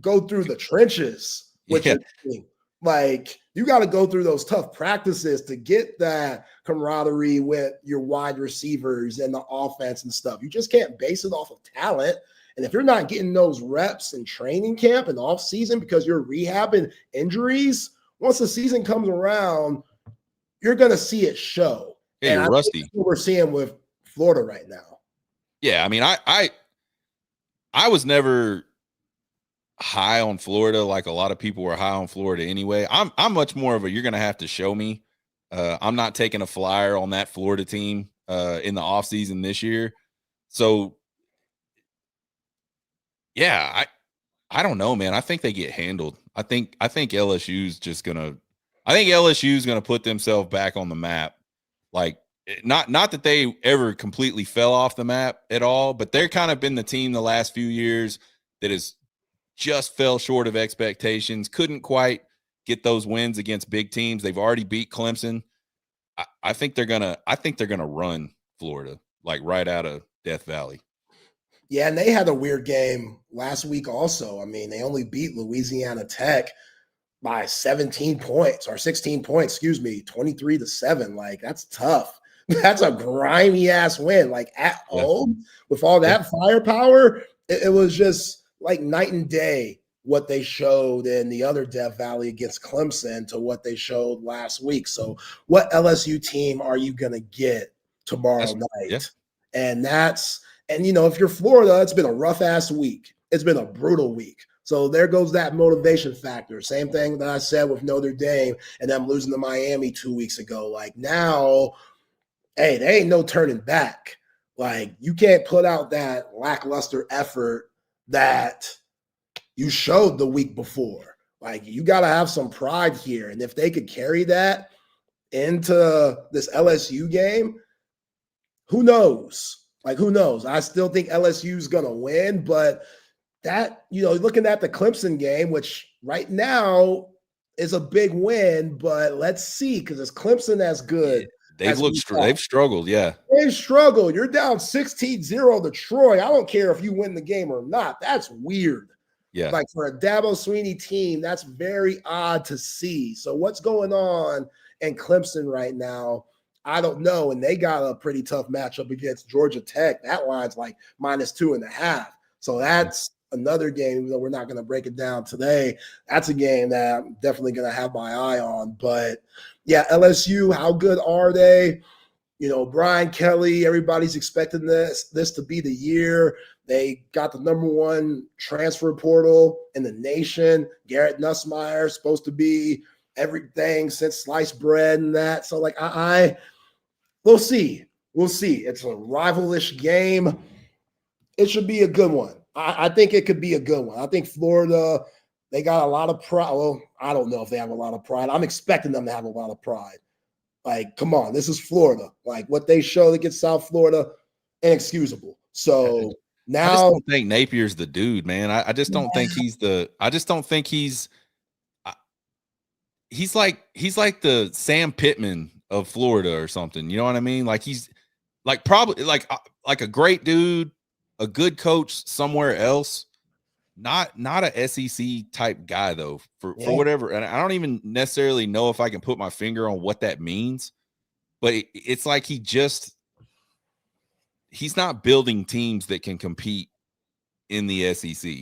go through the trenches with your team. Like, you got to go through those tough practices to get that camaraderie with your wide receivers and the offense and stuff. You just can't base it off of talent. And if you're not getting those reps in training camp and off season because you're rehabbing injuries, once the season comes around, you're going to see it show. Yeah, and you're rusty. That's what we're seeing with Florida right now. Yeah, I mean, I was never high on Florida like a lot of people were high on Florida anyway. I'm much more of a you're going to have to show me. I'm not taking a flyer on that Florida team in the offseason this year. So, yeah, I don't know, man. I think they get handled. I think LSU's just going to put themselves back on the map. Like, not that they ever completely fell off the map at all, but they're kind of been the team the last few years that has just fell short of expectations. Couldn't quite get those wins against big teams. They've already beat Clemson. I think they're gonna run Florida like right out of Death Valley. Yeah, and they had a weird game last week also. I mean, they only beat Louisiana Tech by 17 points or 16 points, 23-7. Like, that's tough. That's a grimy ass win. Like, at home with all that firepower, it was just like night and day what they showed in the other Death Valley against Clemson to what they showed last week. So what LSU team are you going to get tomorrow night? Yeah. And if you're Florida, it's been a rough ass week. It's been a brutal week. So there goes that motivation factor. Same thing that I said with Notre Dame and them losing to Miami 2 weeks ago. Like, now, hey, there ain't no turning back. Like, you can't put out that lackluster effort that you showed the week before. Like, you got to have some pride here. And if they could carry that into this LSU game, who knows? Like, who knows? I still think LSU is going to win, but that, looking at the Clemson game, which right now is a big win, but let's see, because is Clemson as good? They've struggled, yeah. They've struggled. You're down 16-0 to Troy. I don't care if you win the game or not. That's weird. Yeah. Like, for a Dabo Swinney team, that's very odd to see. So what's going on in Clemson right now? I don't know. And they got a pretty tough matchup against Georgia Tech. That line's like -2.5. So that's another game, even though we're not going to break it down today. That's a game that I'm definitely going to have my eye on. But yeah, LSU, how good are they? Brian Kelly, everybody's expecting this to be the year. They got the #1 transfer portal in the nation. Garrett Nussmeier supposed to be everything since sliced bread and that. So, like, we'll see. We'll see. It's a rivalish game. It should be a good one. I think it could be a good one. I think Florida, they got a lot of pride. Well, I don't know if they have a lot of pride. I'm expecting them to have a lot of pride. Like, come on, this is Florida. Like, what they showed against South Florida, inexcusable. So now, I just don't think Napier's the dude, man. I just don't think he's he's like the Sam Pittman of Florida or something. You know what I mean? Like, he's like probably like a great dude, a good coach somewhere else. Not a SEC type guy though, for whatever. And I don't even necessarily know if I can put my finger on what that means, but it's like he's not building teams that can compete in the SEC.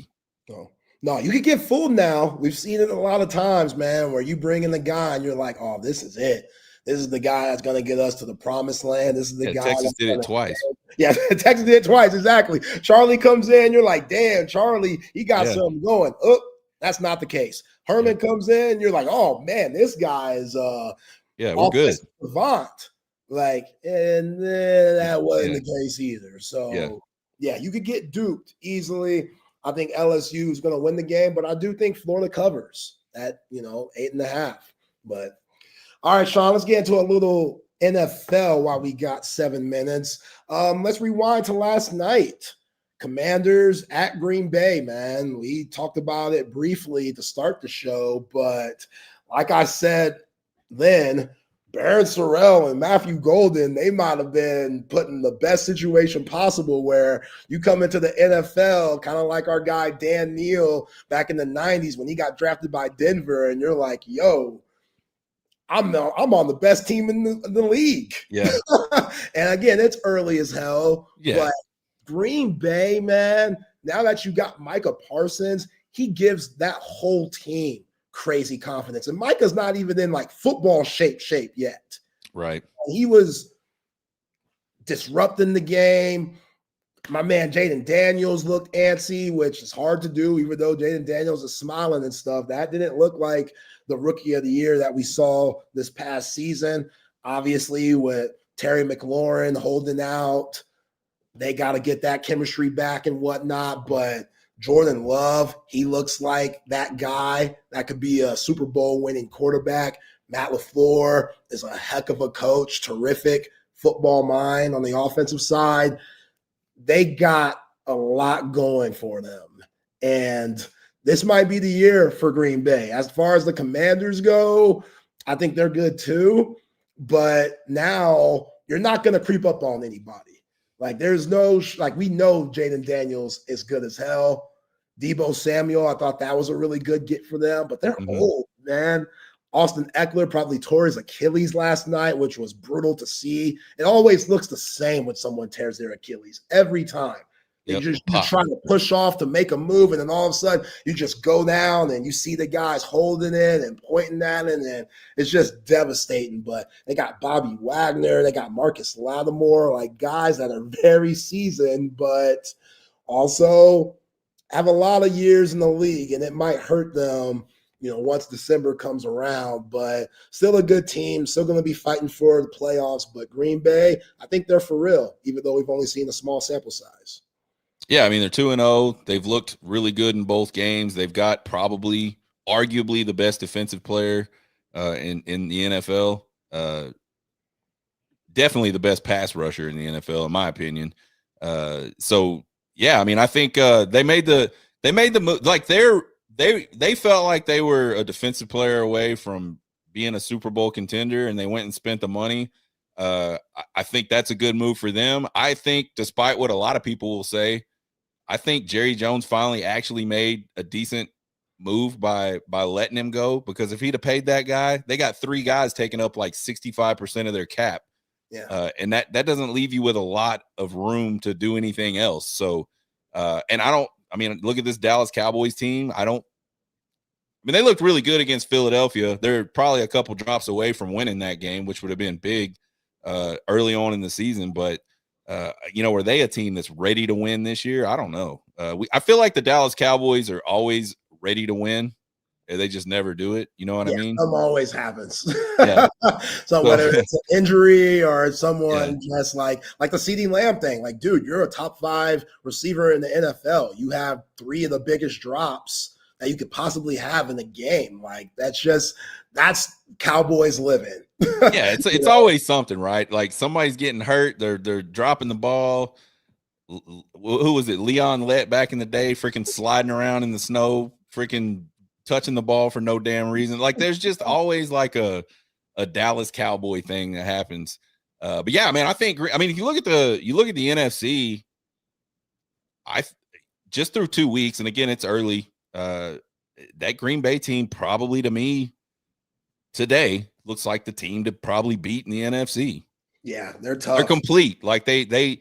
No, you can get fooled now. We've seen it a lot of times, man, where you bring in the guy and you're like, oh, this is it. This is the guy that's going to get us to the promised land. This is the guy. Texas did it twice. Yeah, Texas did it twice. Exactly. Charlie comes in. You're like, damn, Charlie, he got something going. Oh, that's not the case. Herman comes in. You're like, oh, man, this guy is we're good. Savant. Like, and that wasn't the case either. So, yeah, you could get duped easily. I think LSU is going to win the game, but I do think Florida covers at, 8.5. But all right, Sean, let's get into a little NFL while we got 7 minutes. Let's rewind to last night. Commanders at Green Bay, man. We talked about it briefly to start the show, but like I said then, Barron Sorrell and Matthew Golden, they might have been put in the best situation possible where you come into the NFL, kind of like our guy Dan Neal back in the 90s when he got drafted by Denver, and you're like, yo, I'm on the best team in the league. Yeah. And again, it's early as hell. Yeah. But Green Bay, man, now that you got Micah Parsons, he gives that whole team crazy confidence. And Micah's not even in like football shape yet. Right. He was disrupting the game. My man Jaden Daniels looked antsy, which is hard to do, even though Jaden Daniels is smiling and stuff. That didn't look like the rookie of the year that we saw this past season. Obviously, with Terry McLaurin holding out, they got to get that chemistry back and whatnot. But Jordan Love, he looks like that guy that could be a Super Bowl winning quarterback. Matt LaFleur is a heck of a coach, terrific football mind on the offensive side. They got a lot going for them. And this might be the year for Green Bay. As far as the Commanders go, I think they're good too. But now you're not going to creep up on anybody. Like there's no, like we know Jaden Daniels is good as hell. Debo Samuel, I thought that was a really good get for them, but they're old, man. Austin Eckler probably tore his Achilles last night, which was brutal to see. It always looks the same when someone tears their Achilles every time. You're trying to push off to make a move, and then all of a sudden you just go down and you see the guys holding it and pointing at it, and it's just devastating. But they got Bobby Wagner, they got Marcus Lattimore, like guys that are very seasoned, but also have a lot of years in the league, and it might hurt them, once December comes around. But still a good team, still going to be fighting for the playoffs. But Green Bay, I think they're for real, even though we've only seen a small sample size. Yeah, I mean, they're 2-0. They've looked really good in both games. They've got arguably the best defensive player in the NFL. Definitely the best pass rusher in the NFL, in my opinion. So yeah, I mean, I think they made the move. Like they felt like they were a defensive player away from being a Super Bowl contender, and they went and spent the money. I think that's a good move for them. I think, despite what a lot of people will say, I think Jerry Jones finally actually made a decent move by letting him go, because if he'd have paid that guy, they got 3 guys taking up like 65% of their cap. Yeah. And that doesn't leave you with a lot of room to do anything else. So, look at this Dallas Cowboys team. They looked really good against Philadelphia. They're probably a couple drops away from winning that game, which would have been big early on in the season. But, are they a team that's ready to win this year? I don't know. I feel like the Dallas Cowboys are always ready to win. They just never do it. You know what I mean? Something always happens. Yeah. So whether it's an injury or someone just like the CeeDee Lamb thing, like, dude, you're a top 5 receiver in the NFL. You have 3 of the biggest drops that you could possibly have in the game. Like that's Cowboys living. Yeah, it's always something, right? Like somebody's getting hurt, they're dropping the ball. Who was it? Leon Lett back in the day, freaking sliding around in the snow, freaking touching the ball for no damn reason. Like there's just always like a Dallas Cowboy thing that happens. But yeah, man, if you look at the NFC, just through 2 weeks, and again, it's early. That Green Bay team probably, to me, today looks like the team to probably beat in the NFC. Yeah, they're tough. They're complete. Like they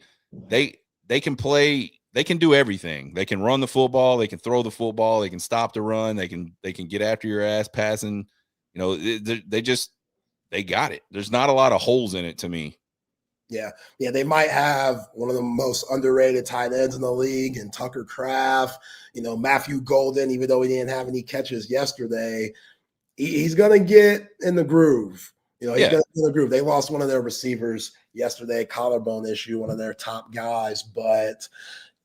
can play. They can do everything. They can run the football. They can throw the football. They can stop the run. They can get after your ass passing. They got it. There's not a lot of holes in it to me. Yeah, they might have one of the most underrated tight ends in the league, and Tucker Kraft, Matthew Golden, even though he didn't have any catches yesterday, he's going to get in the groove. He's going to get in the groove. They lost one of their receivers yesterday, collarbone issue, one of their top guys, but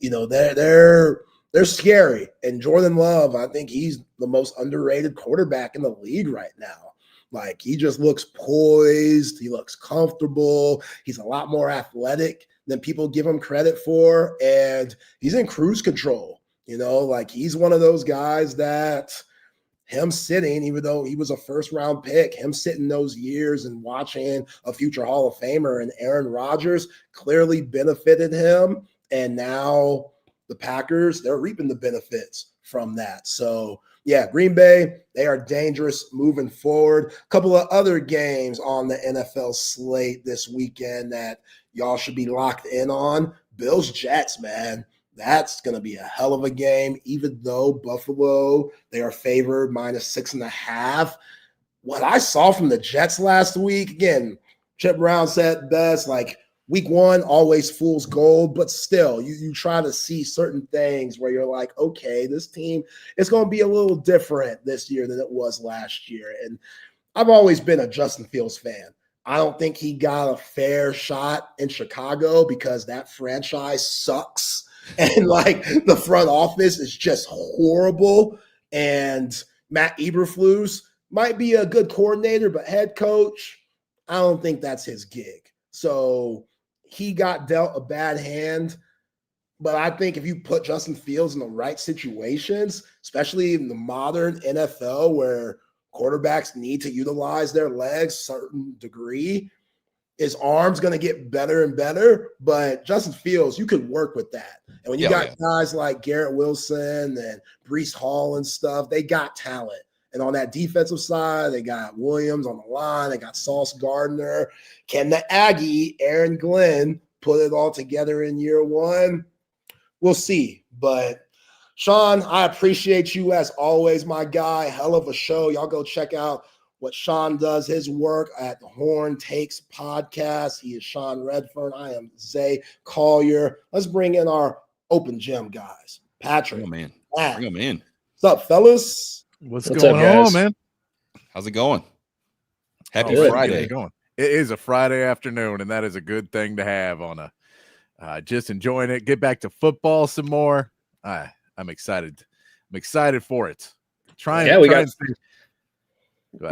they're scary. And Jordan Love, I think he's the most underrated quarterback in the league right now. Like he just looks poised. He looks comfortable. He's a lot more athletic than people give him credit for. And he's in cruise control, like he's one of those guys that him sitting, even though he was a first-round pick, him sitting those years and watching a future Hall of Famer and Aaron Rodgers clearly benefited him. And now the Packers, they're reaping the benefits from that. So, yeah, Green Bay, they are dangerous moving forward. A couple of other games on the NFL slate this weekend that y'all should be locked in on. Bills-Jets, man. That's going to be a hell of a game, even though Buffalo, they are favored -6.5. What I saw from the Jets last week, again, Chip Brown said best, like, week 1 always fool's gold, but still, you try to see certain things where you're like, okay, this team is going to be a little different this year than it was last year. And I've always been a Justin Fields fan. I don't think he got a fair shot in Chicago because that franchise sucks. And like the front office is just horrible. And Matt Eberflus might be a good coordinator, but head coach, I don't think that's his gig. So he got dealt a bad hand. But I think if you put Justin Fields in the right situations, especially in the modern NFL where quarterbacks need to utilize their legs a certain degree, his arm's going to get better and better. But Justin Fields, you could work with that. And when you got guys like Garrett Wilson and Breece Hall and stuff, they got talent. And on that defensive side, they got Williams on the line. They got Sauce Gardner. Can the Aggie, Aaron Glenn, put it all together in year one? We'll see. But Sean, I appreciate you as always, my guy. Hell of a show. Y'all go check out what Sean does, his work at the Horn Takes podcast. He is Sean Redfern. I am Zay Collier. Let's bring in our open gym guys. Patrick. Oh, man. Matt. Bring him in. What's up, fellas? What's going on, man? How's it going? Happy Friday. It is a Friday afternoon, and that is a good thing to have on a just enjoying it. Get back to football some more. I'm excited. I'm excited for it. We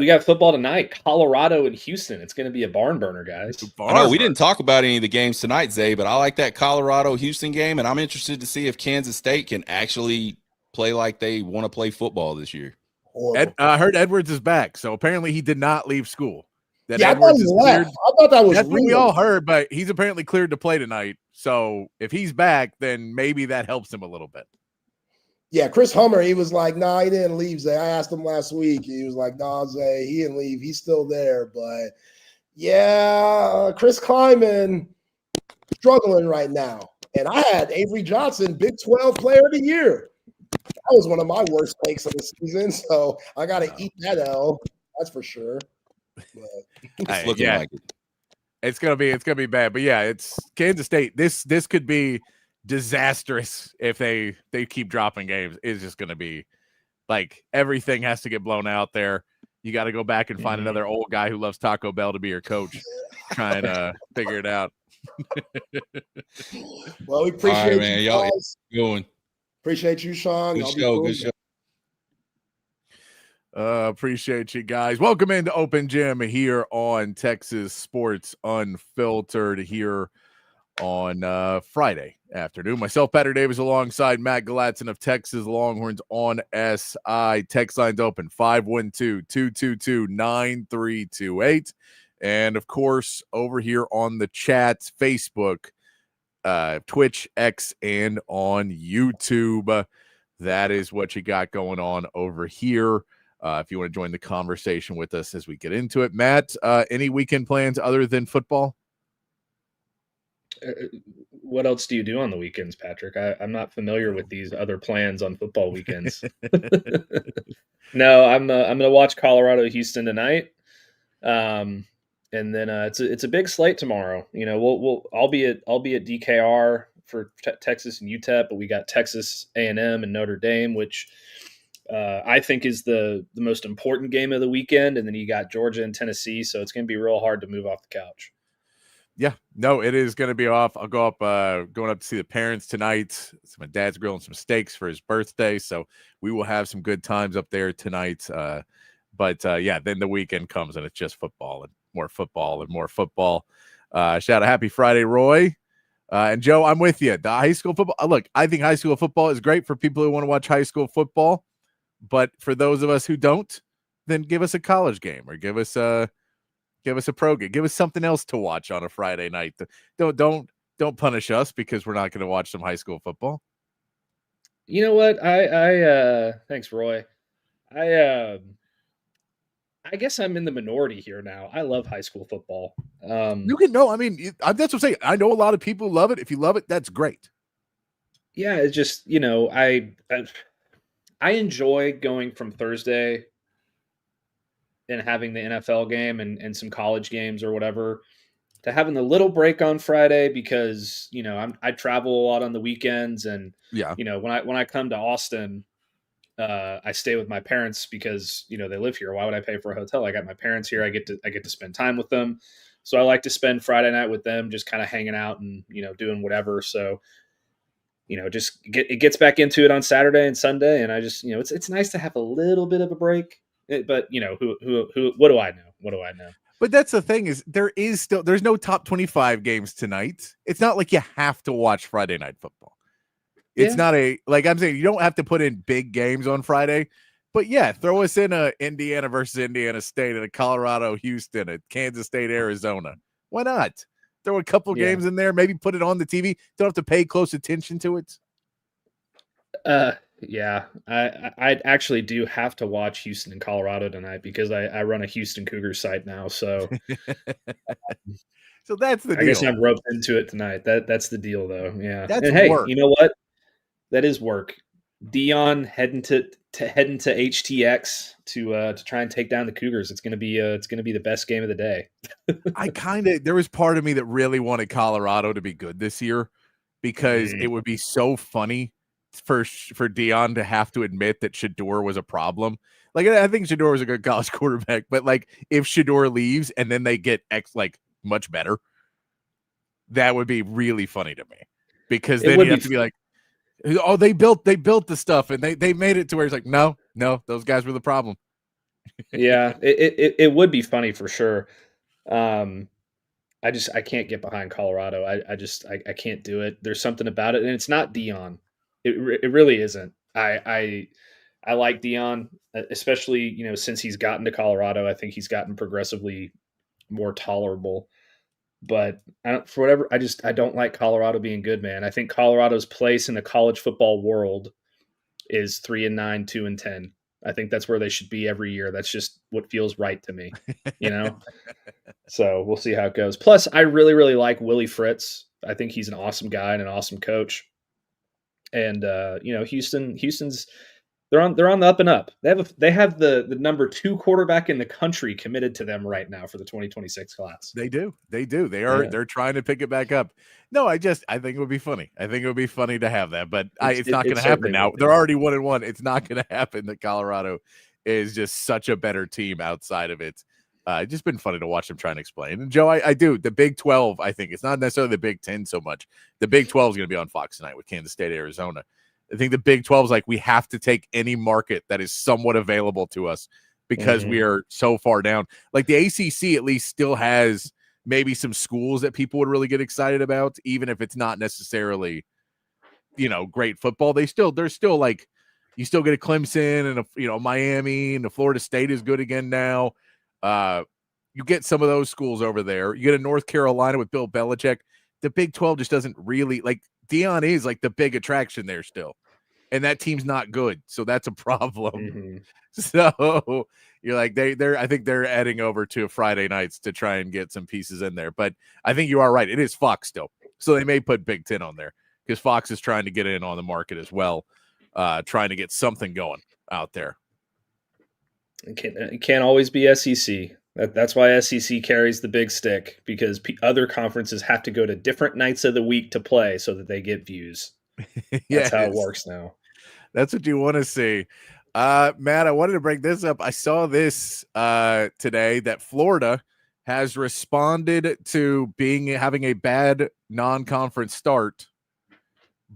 got football tonight. Colorado and Houston. It's going to be a barn burner, guys. I know we didn't talk about any of the games tonight, Zay, but I like that Colorado-Houston game, and I'm interested to see if Kansas State can actually play like they want to play football this year. I heard Edwards is back, so apparently he did not leave school. I thought he left. I thought that was That's what we all heard, but he's apparently cleared to play tonight. So if he's back, then maybe that helps him a little bit. Yeah, Chris Hummer, he was like, nah, he didn't leave, Zay. I asked him last week. He was like, nah, Zay, he didn't leave. He's still there. But, yeah, Chris Kleiman struggling right now. And I had Avery Johnson, Big 12 Player of the Year. That was one of my worst takes of the season, so I got to eat that L. That's for sure. It's looking like it. It's gonna be bad. But yeah, it's Kansas State. This could be disastrous if they keep dropping games. It's just gonna be like everything has to get blown out there. You got to go back and find another old guy who loves Taco Bell to be your coach, trying to figure it out. Well, we appreciate you guys. Going. Appreciate you, Sean. Good show. Appreciate you guys. Welcome into Open Gym here on Texas Sports Unfiltered here on Friday afternoon. Myself, Patrick Davis, alongside Matt Galatzan of Texas Longhorns on SI. Text lines open 512-222-9328. And of course, over here on the chat, Facebook, Twitch, X, and on YouTube. That is what you got going on over here. If you want to join the conversation with us as we get into it. Matt, any weekend plans other than football? What else do you do on the weekends, Patrick? I'm not familiar with these other plans on football weekends. No, I'm going to watch Colorado Houston tonight. And then it's a big slate tomorrow. You know, I'll be at DKR for Texas and UTEP, but we got Texas A&M and Notre Dame, which I think is the most important game of the weekend. And then you got Georgia and Tennessee, so it's going to be real hard to move off the couch. Yeah, no, it is going to be off. I'll go up, going up to see the parents tonight. So my dad's grilling some steaks for his birthday, so we will have some good times up there tonight. But yeah, then the weekend comes and it's just football and more football and more football. Shout out Happy Friday, Roy. And Joe, I'm with you. The high school football. Look, I think high school football is great for people who want to watch high school football. But for those of us who don't, then give us a college game or give us a pro game. Give us something else to watch on a Friday night. Don't punish us because we're not going to watch some high school football. You know what? I thanks, Roy. I guess I'm in the minority here now. I love high school football. You can know. I mean, that's what I'm saying. I know a lot of people love it. If you love it, that's great. Yeah, it's just, you know, I enjoy going from Thursday and having the NFL game and some college games or whatever to having the little break on Friday because, you know, I travel a lot on the weekends and, yeah, you know, when I come to Austin, I stay with my parents because, you know, they live here. Why would I pay for a hotel? I got my parents here. I get to spend time with them. So I like to spend Friday night with them, just kind of hanging out and, you know, doing whatever. So, you know, it gets back into it on Saturday and Sunday. And I just, you know, it's nice to have a little bit of a break, but you know, what do I know? What do I know? But that's the thing is there's no top 25 games tonight. It's not like you have to watch Friday night football. It's not like I'm saying, you don't have to put in big games on Friday, but yeah, throw us in a Indiana versus Indiana State and a Colorado, Houston, a Kansas State, Arizona. Why not? Throw a couple games in there, maybe put it on the TV. Don't have to pay close attention to it. Yeah, I actually do have to watch Houston and Colorado tonight because I run a Houston Cougars site now. So, so that's the deal. I guess I'm roped into it tonight. That's the deal, though. Yeah. That's and hey, work. you know what? That is work. Dion heading to HTX to try and take down the Cougars. It's gonna be the best game of the day. There was part of me that really wanted Colorado to be good this year because it would be so funny for Dion to have to admit that Shedeur was a problem. Like, I think Shedeur was a good college quarterback, but like if Shedeur leaves and then they get much better, that would be really funny to me because then you have to be like, oh, they built the stuff and they made it to where it's like, no, those guys were the problem. Yeah, it would be funny for sure. I can't get behind Colorado. I can't do it. There's something about it, and it's not Dion. It really isn't. I like Dion, especially since he's gotten to Colorado. I think he's gotten progressively more tolerable. But I don't like Colorado being good, man. I think Colorado's place in the college football world is 3-9, 2-10. I think that's where they should be every year. That's just what feels right to me, So we'll see how it goes. Plus, I really, really like Willie Fritz. I think he's an awesome guy and an awesome coach. And Houston's they're on the up and up. They have the number 2 quarterback in the country committed to them right now for the 2026 class. They do. They're trying to pick it back up. No, I think it would be funny. I think it would be funny to have that, but it's not going to happen now. They're already 1-1. It's not going to happen that Colorado is just such a better team outside of it. It's just been funny to watch them trying to explain. And Joe, I do. The Big 12, I think it's not necessarily the Big 10 so much. The Big 12 is going to be on Fox tonight with Kansas State, Arizona. I think the Big 12 is like, we have to take any market that is somewhat available to us because we are so far down. Like the ACC at least still has maybe some schools that people would really get excited about, even if it's not necessarily, great football. They're still like, you still get a Clemson and a Miami, and the Florida State is good again now. You get some of those schools over there. You get a North Carolina with Bill Belichick. The Big 12 just doesn't really like. Dion is like the big attraction there still, and that team's not good, so that's a problem. So you're like I think they're heading over to Friday nights to try and get some pieces in there. But I think you are right; it is Fox still, so they may put Big 10 on there because Fox is trying to get in on the market as well, trying to get something going out there. It can't always be SEC. That's why SEC carries the big stick, because other conferences have to go to different nights of the week to play so that they get views. That's how it works now. That's what you want to see. Matt, I wanted to bring this up. I saw this today that Florida has responded to having a bad non-conference start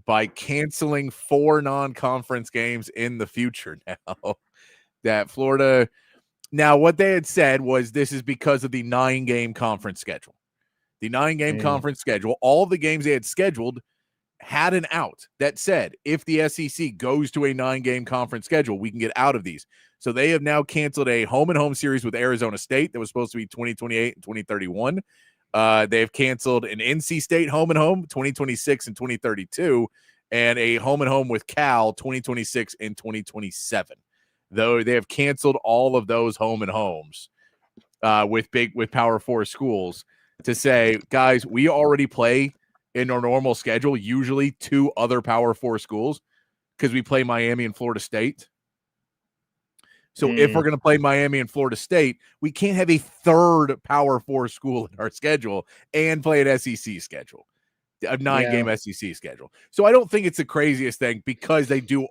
by canceling 4 non-conference games in the future now. That Florida... Now, what they had said was this is because of the 9-game conference schedule. The 9-game conference schedule, all the games they had scheduled had an out that said, if the SEC goes to a 9-game conference schedule, we can get out of these. So they have now canceled a home-and-home series with Arizona State that was supposed to be 2028 and 2031. They have canceled an NC State home-and-home 2026 and 2032, and a home-and-home with Cal 2026 and 2027. Though they have canceled all of those home and homes with Power 4 schools to say, guys, we already play in our normal schedule, usually 2 other Power 4 schools, because we play Miami and Florida State. So if we're going to play Miami and Florida State, we can't have a 3rd Power 4 school in our schedule and play an SEC schedule. A 9-game SEC schedule. So I don't think it's the craziest thing because they do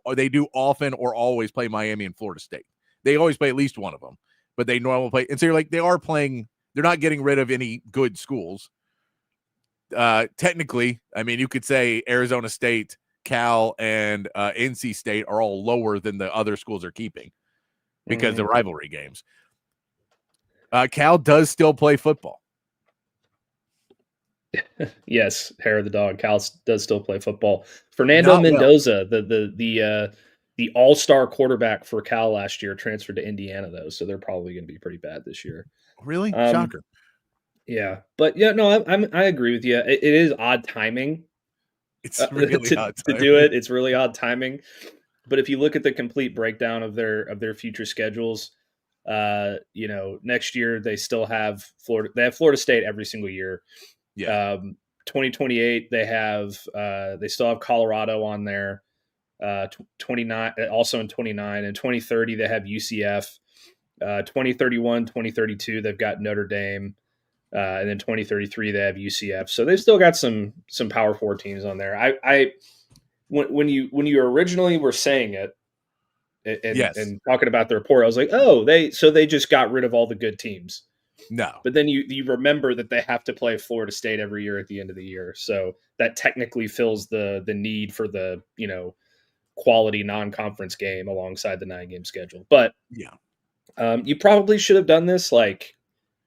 often or always play Miami and Florida State. They always play at least one of them, but they normally play. And so you're like, they are playing, they're not getting rid of any good schools. Technically, I mean, you could say Arizona State, Cal, and NC State are all lower than the other schools are keeping because the rivalry games. Cal does still play football. Yes, hair of the dog. Cal does still play football. Fernando Not well. Mendoza, the all-star quarterback for Cal last year, transferred to Indiana though, so they're probably going to be pretty bad this year. Really? Shocker. Yeah, but yeah, no, I agree with you. It is odd timing. It's really to, odd to timing. do it. It's really odd timing. But if you look at the complete breakdown of their future schedules, next year they still have Florida. They have Florida State every single year. Yeah. 2028 they still have Colorado on there. 29 also in 29 and 2030 they have UCF. 2031, 2032 they've got Notre Dame. And then 2033 they have UCF. So they've still got some Power 4 teams on there. When you originally were saying it and talking about the report, I was like, oh, they just got rid of all the good teams. No. But then you remember that they have to play Florida State every year at the end of the year. So that technically fills the need for the, quality non-conference game alongside the 9-game schedule. But yeah, you probably should have done this like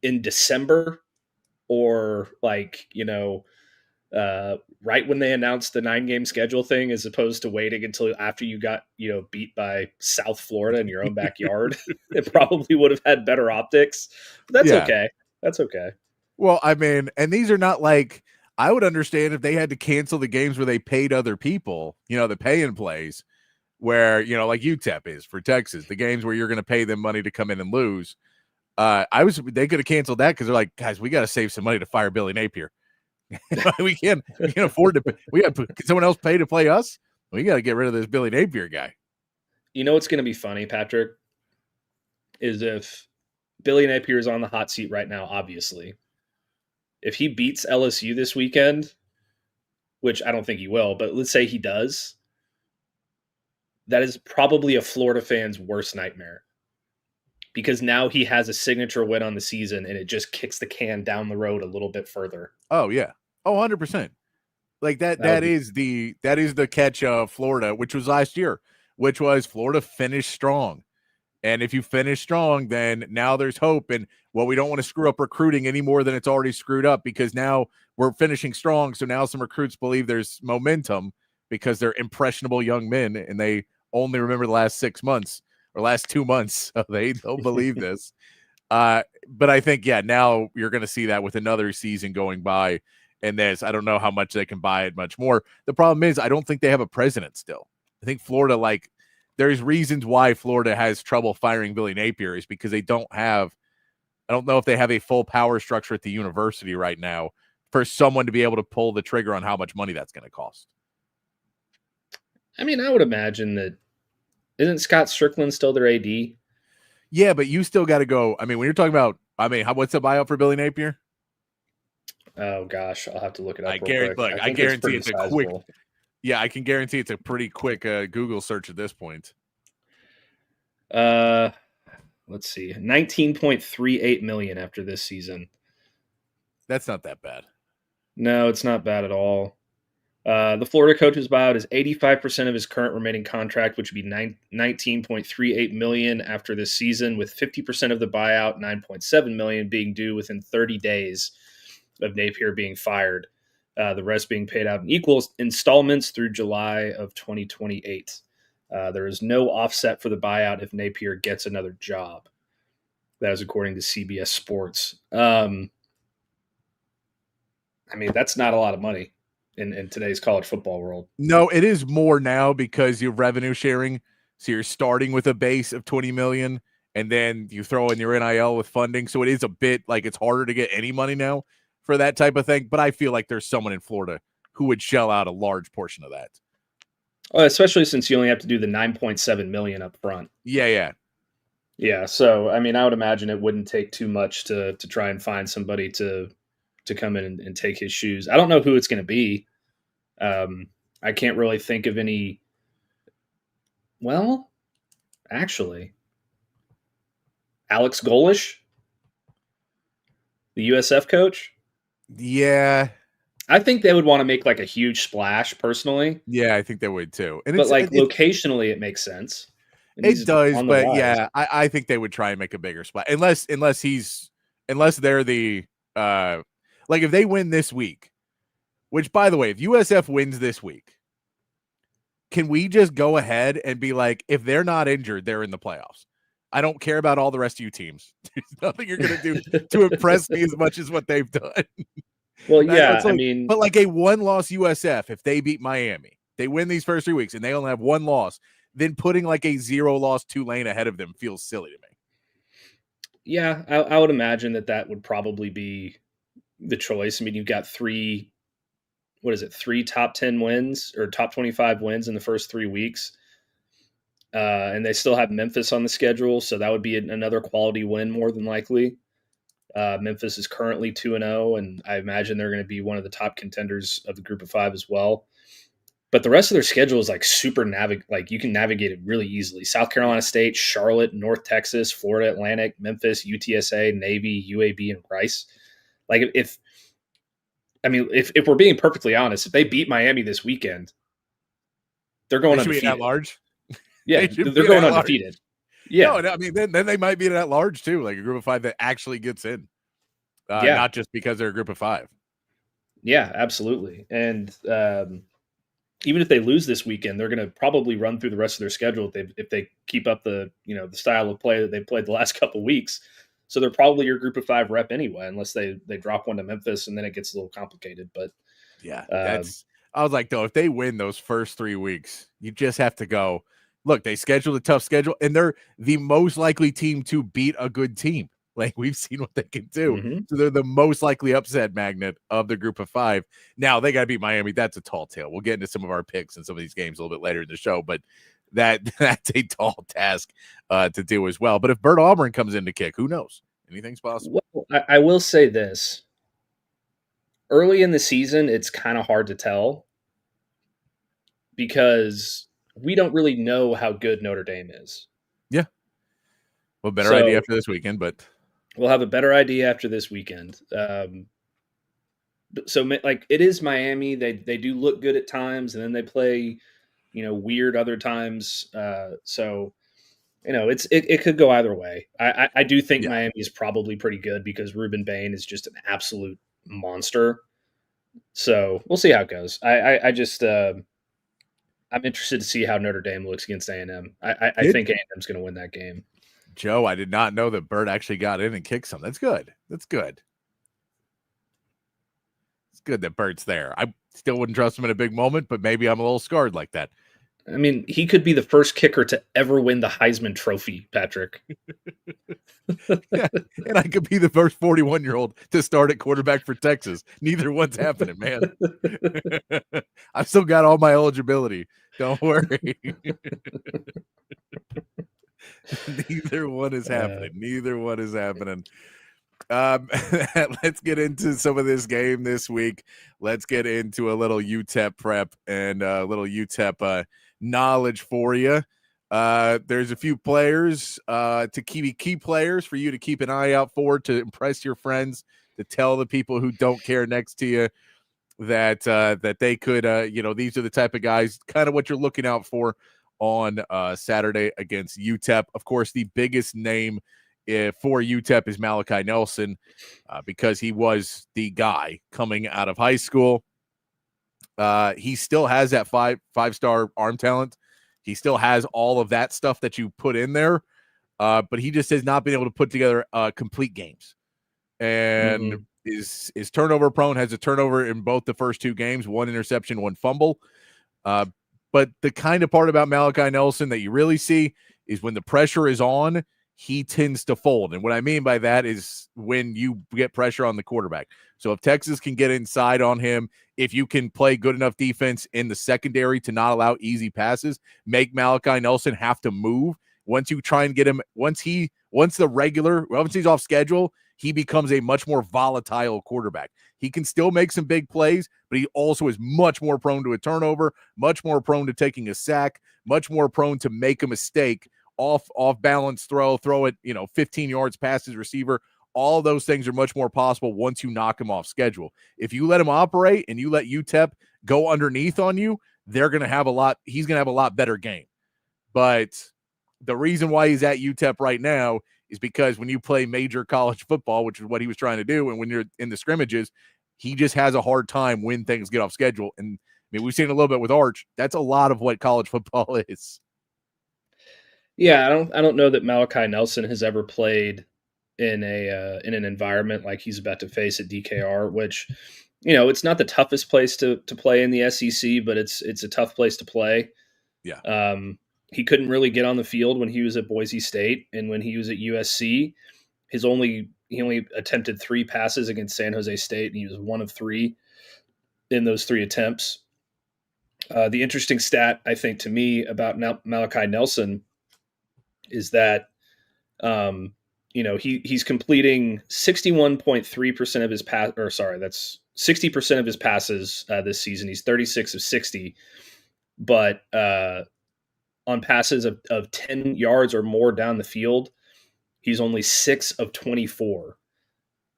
in December or like, right when they announced the 9-game schedule thing, as opposed to waiting until after you got, beat by South Florida in your own backyard. It probably would have had better optics, but that's okay. That's okay. Well, I mean, and these are not like, I would understand if they had to cancel the games where they paid other people, the pay-in plays where, like UTEP is for Texas, the games where you're going to pay them money to come in and lose. They could have canceled that because they're like, guys, we got to save some money to fire Billy Napier. we can't afford to. Can someone else pay to play us? We got to get rid of this Billy Napier guy. You know what's going to be funny, Patrick, is if Billy Napier is on the hot seat right now. Obviously, if he beats LSU this weekend, which I don't think he will, but let's say he does, that is probably a Florida fan's worst nightmare. Because now he has a signature win on the season and it just kicks the can down the road a little bit further. Oh yeah. Oh, 100%. Like that is the catch of Florida, which was last year, which was Florida finished strong. And if you finish strong, then now there's hope. And we don't want to screw up recruiting any more than it's already screwed up, because now we're finishing strong. So now some recruits believe there's momentum because they're impressionable young men and they only remember the last 6 months. Or last 2 months, so they don't believe this. But I think, now you're going to see that with another season going by. And I don't know how much they can buy it much more. The problem is I don't think they have a president still. I think Florida, there's reasons why Florida has trouble firing Billy Napier is because they don't have – I don't know if they have a full power structure at the university right now for someone to be able to pull the trigger on how much money that's going to cost. I mean, I would imagine that – isn't Scott Strickland still their AD? Yeah, but you still got to go. I mean, when you're talking about, what's the buyout for Billy Napier? Oh gosh, I'll have to look it up. I guarantee it's a quick. Yeah, I can guarantee it's a pretty quick Google search at this point. Let's see, $19.38 million after this season. That's not that bad. No, it's not bad at all. The Florida coach's buyout is 85% of his current remaining contract, which would be $19.38 million after this season, with 50% of the buyout, $9.7 million, being due within 30 days of Napier being fired. The rest being paid out in equal installments through July of 2028. There is no offset for the buyout if Napier gets another job. That is according to CBS Sports. I mean, that's not a lot of money in today's college football world. No, it is more now because you're revenue sharing. So you're starting with a base of 20 million and then you throw in your NIL with funding. So it is a bit like it's harder to get any money now for that type of thing. But I feel like there's someone in Florida who would shell out a large portion of that. Especially since you only have to do the $9.7 million up front. Yeah. So, I mean, I would imagine it wouldn't take too much to try and find somebody to come in and take his shoes. I don't know who it's going to be. I can't really think of any. Well, actually, Alex Golish, the USF coach. Yeah. I think they would want to make like a huge splash personally. Yeah, I think they would too. And locationally, it makes sense. It does, but rise. I think they would try and make a bigger splash unless they're the like if they win this week which, by the way, if USF wins this week, can we just go ahead and be like, if they're not injured, they're in the playoffs? I don't care about all the rest of you teams. There's nothing you're going to do to impress me as much as what they've done. Well, yeah, like, I mean, but like a one-loss USF, if they beat Miami, they win these first 3 weeks, and they only have one loss, then putting like a 0-loss Tulane ahead of them feels silly to me. Yeah, I would imagine that would probably be the choice. I mean, you've got three top 10 wins or top 25 wins in the first 3 weeks. And they still have Memphis on the schedule, so that would be another quality win more than likely. Memphis is currently 2-0, and I imagine they're going to be one of the top contenders of the group of 5 as well. But the rest of their schedule is like super like you can navigate it really easily. South Carolina State, Charlotte, North Texas, Florida Atlantic, Memphis, UTSA, Navy, UAB, and Rice. Like if we're being perfectly honest, if they beat Miami this weekend, they're going undefeated. At large. Yeah, they're going undefeated. Yeah, no, I mean then they might be at large too, like a group of 5 that actually gets in. Not just because they're a group of 5. Yeah, absolutely. And even if they lose this weekend, they're going to probably run through the rest of their schedule if they keep up the style of play that they played the last couple of weeks. So they're probably your group of 5 rep anyway, unless they drop one to Memphis, and then it gets a little complicated. But yeah, I was like, though, if they win those first 3 weeks, you just have to go. Look, they scheduled a tough schedule, and they're the most likely team to beat a good team. Like, we've seen what they can do. Mm-hmm. So they're the most likely upset magnet of the group of 5. Now, they got to beat Miami. That's a tall tale. We'll get into some of our picks in some of these games a little bit later in the show, but that's a tall task to do as well. But if Bert Auburn comes in to kick, who knows? Anything's possible. Well, I will say this. Early in the season, it's kind of hard to tell because we don't really know how good Notre Dame is. Yeah. Well, better idea after this weekend, but we'll have a better idea after this weekend. So like it is Miami. They do look good at times, and then they play, weird other times. So, it could go either way. I do think Miami is probably pretty good because Ruben Bain is just an absolute monster. So we'll see how it goes. I just I'm interested to see how Notre Dame looks against A&M. I think A&M's going to win that game. Joe, I did not know that Bert actually got in and kicked some. That's good. It's good that Bert's there. I still wouldn't trust him in a big moment, but maybe I'm a little scarred like that. I mean, he could be the first kicker to ever win the Heisman Trophy, Patrick. Yeah, and I could be the first 41-year-old to start at quarterback for Texas. Neither one's happening, man. I've still got all my eligibility. Don't worry. Neither one is happening. Neither one is happening. Let's get into some of this game this week. Let's get into a little UTEP prep and a little UTEP knowledge for you. There's a few players to key players for you to keep an eye out for, to impress your friends, to tell the people who don't care next to you that they could, these are the type of guys, kind of what you're looking out for on Saturday against UTEP. Of course, the biggest name for UTEP is Malachi Nelson because he was the guy coming out of high school. He still has that five-star arm talent. He still has all of that stuff that you put in there, but he just has not been able to put together complete games. And is turnover prone, has a turnover in both the first 2 games, 1 interception, 1 fumble. But the kind of part about Malachi Nelson that you really see is when the pressure is on, he tends to fold. And what I mean by that is when you get pressure on the quarterback. So if Texas can get inside on him, if you can play good enough defense in the secondary to not allow easy passes, make Malachi Nelson have to move. Once you try and get him, once he's off schedule, he becomes a much more volatile quarterback. He can still make some big plays, but he also is much more prone to a turnover, much more prone to taking a sack, much more prone to make a mistake, off balance throw it, 15 yards past his receiver. All those things are much more possible once you knock him off schedule. If you let him operate and you let UTEP go underneath on you, he's going to have a lot better game. But the reason why he's at UTEP right now is because when you play major college football, which is what he was trying to do, and when you're in the scrimmages, He just has a hard time when things get off schedule. And I mean, we've seen a little bit with Arch. That's a lot of what college football is. Yeah, I don't know that Malachi Nelson has ever played in an environment like he's about to face at DKR, which, it's not the toughest place to play in the SEC, but it's a tough place to play. Yeah. He couldn't really get on the field when he was at Boise State, and when he was at USC, he only attempted 3 passes against San Jose State, and he was 1 of 3 in those 3 attempts. The interesting stat, I think, to me about Malachi Nelson is that, he's completing 61.3% of his that's 60% of his passes this season. He's 36 of 60, but on passes of 10 yards or more down the field, he's only 6 of 24,